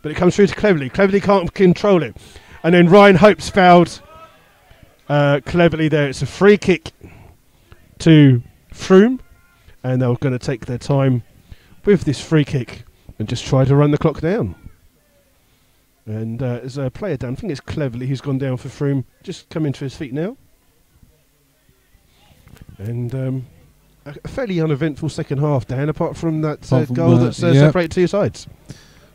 But it comes through to Cleverly. Cleverly can't control it. And then Ryan Hope's fouled Cleverly there. It's a free kick to Frome. And they're going to take their time with this free kick and just try to run the clock down. And there's a player down, I think it's Cleverly, who's gone down for Frome, just coming to his feet now. And a fairly uneventful second half, Dan, apart from that goal that's separated two sides.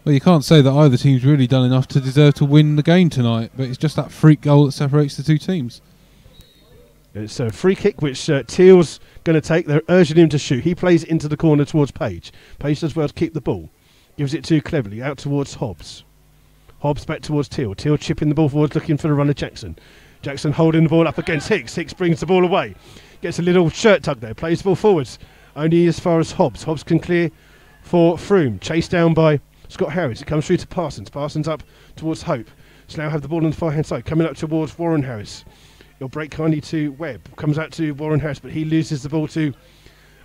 Well, you can't say that either team's really done enough to deserve to win the game tonight, but it's just that freak goal that separates the two teams. It's a free kick which Teal's going to take. They're urging him to shoot. He plays into the corner towards Page. Page does well to keep the ball. Gives it too cleverly out towards Hobbs. Hobbs back towards Teal. Teal chipping the ball forwards, looking for the run of Jackson. Jackson holding the ball up against Hicks. Hicks brings the ball away. Gets a little shirt tug there. Plays the ball forwards. Only as far as Hobbs. Hobbs can clear for Frome. Chased down by Scott Harris. It comes through to Parsons. Parsons up towards Hope. Slough have the ball on the far hand side. Coming up towards Warren Harris. It'll break kindly to Webb. Comes out to Warren Harris, but he loses the ball to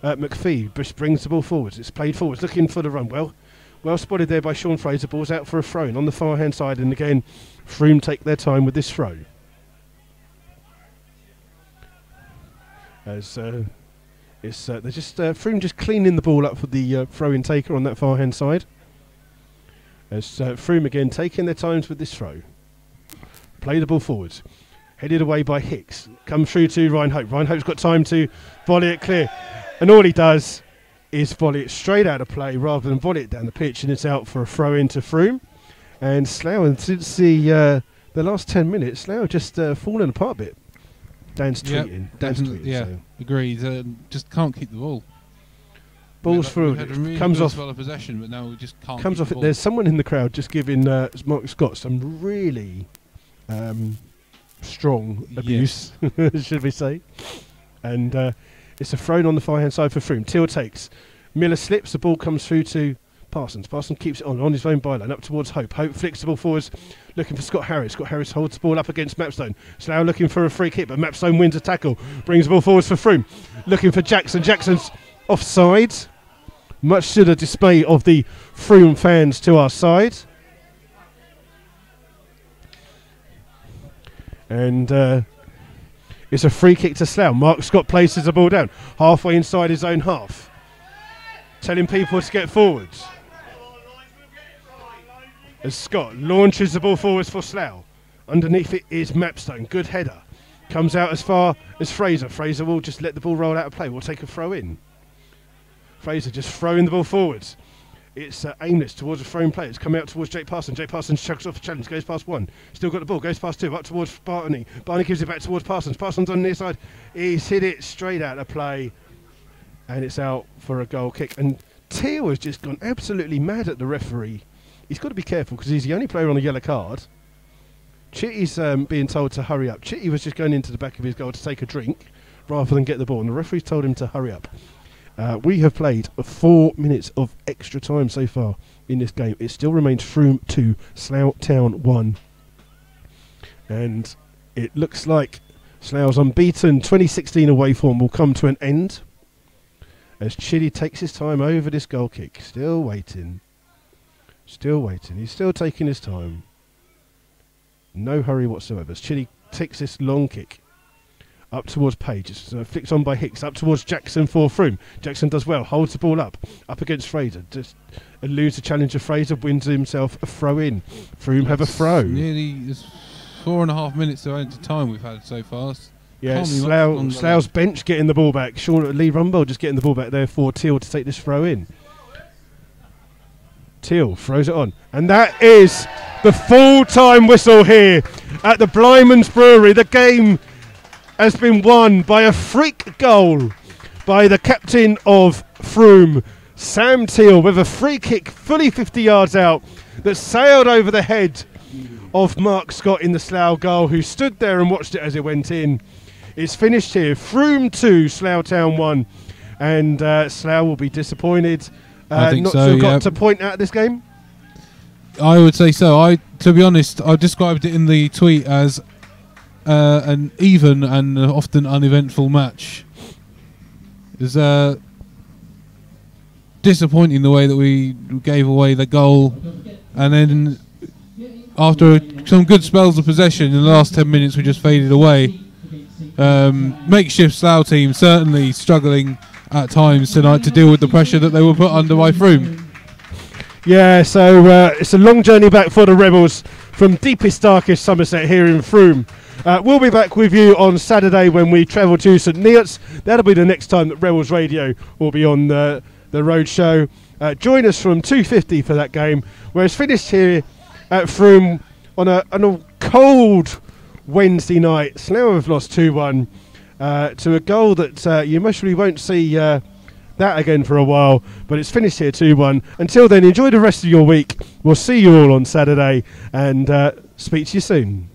McPhee. Bush brings the ball forwards. It's played forwards, looking for the run. Well spotted there by Sean Fraser. Ball's out for a throw-in on the far hand side, and again, Frome take their time with this throw. As they're just Frome just cleaning the ball up for the throw-in taker on that far hand side. As Frome again taking their times with this throw. Play the ball forwards. Headed away by Hicks. Come through to Ryan Hope. Ryan Hope's got time to volley it clear. And all he does is volley it straight out of play rather than volley it down the pitch, and it's out for a throw-in to Frome. And Slough, and since the last 10 minutes, Slough just fallen apart a bit. Dan's tweeting. Definitely, agreed. Just can't keep the ball. Ball's through. Really comes off. Well possession, but now we just can't. Comes off. There's someone in the crowd just giving Mark Scott some really strong abuse, should we say? And it's a thrown on the far hand side for Frome. Teal takes. Miller slips. The ball comes through to Parsons. Parsons keeps it on his own byline up towards Hope. Hope flicks the ball forwards, looking for Scott Harris. Scott Harris holds the ball up against Mapstone. Slough looking for a free kick, but Mapstone wins a tackle. Brings the ball forwards for Frome. Looking for Jackson. Jackson's offside. Much to the dismay of the Frome fans to our side. And it's a free kick to Slough. Mark Scott places the ball down halfway inside his own half, telling people to get forwards. As Scott launches the ball forwards for Slough. Underneath it is Mapstone. Good header. Comes out as far as Fraser. Fraser will just let the ball roll out of play. We'll take a throw in. Fraser just throwing the ball forwards. It's aimless towards a thrown player. It's coming out towards Jake Parsons. Jake Parsons chucks off a challenge, goes past one. Still got the ball, goes past two, up towards Barney. Barney gives it back towards Parsons. Parsons on the near side. He's hit it straight out of play. And it's out for a goal kick. And Teal has just gone absolutely mad at the referee. He's got to be careful because he's the only player on a yellow card. Chitty's being told to hurry up. Chitty was just going into the back of his goal to take a drink rather than get the ball. And the referee's told him to hurry up. We have played 4 minutes of extra time so far in this game. It still remains Frome 2, Slough Town 1. And it looks like Slough's unbeaten 2016 away form will come to an end as Chitty takes his time over this goal kick. Still waiting. Still waiting. He's still taking his time. No hurry whatsoever. As Chitty takes this long kick. Up towards Page. It's flicked on by Hicks. Up towards Jackson for Frome. Jackson does well. Holds the ball up. Up against Fraser. Just eludes the challenge of Fraser. Wins himself a throw in. Frome have a throw. Nearly 4.5 minutes of time we've had so far. Yeah, Slough's bench getting the ball back. Lee Rumble just getting the ball back there for Teal to take this throw in. Teal throws it on. And that is the full-time whistle here at the Blyman's Brewery. The game has been won by a freak goal by the captain of Frome, Sam Teal, with a free kick fully 50 yards out that sailed over the head of Mark Scott in the Slough goal, who stood there and watched it as it went in. It's finished here. Frome 2, Slough Town 1. And Slough will be disappointed not to have got to point out this game. I would say so. To be honest, I described it in the tweet as an even and often uneventful match. It's disappointing the way that we gave away the goal, and then after some good spells of possession in the last 10 minutes we just faded away. Makeshift Slough team certainly struggling at times tonight to deal with the pressure that they were put under by Frome. Yeah, so it's a long journey back for the Rebels from deepest, darkest Somerset here in Frome. We'll be back with you on Saturday when we travel to St Neots. That'll be the next time that Rebels Radio will be on the road show. join us from 2:50 for that game, where it's finished here at Frome on a cold Wednesday night. Slough have lost 2-1 to a goal that you most really won't see that again for a while, but it's finished here 2-1. Until then, enjoy the rest of your week. We'll see you all on Saturday, and speak to you soon.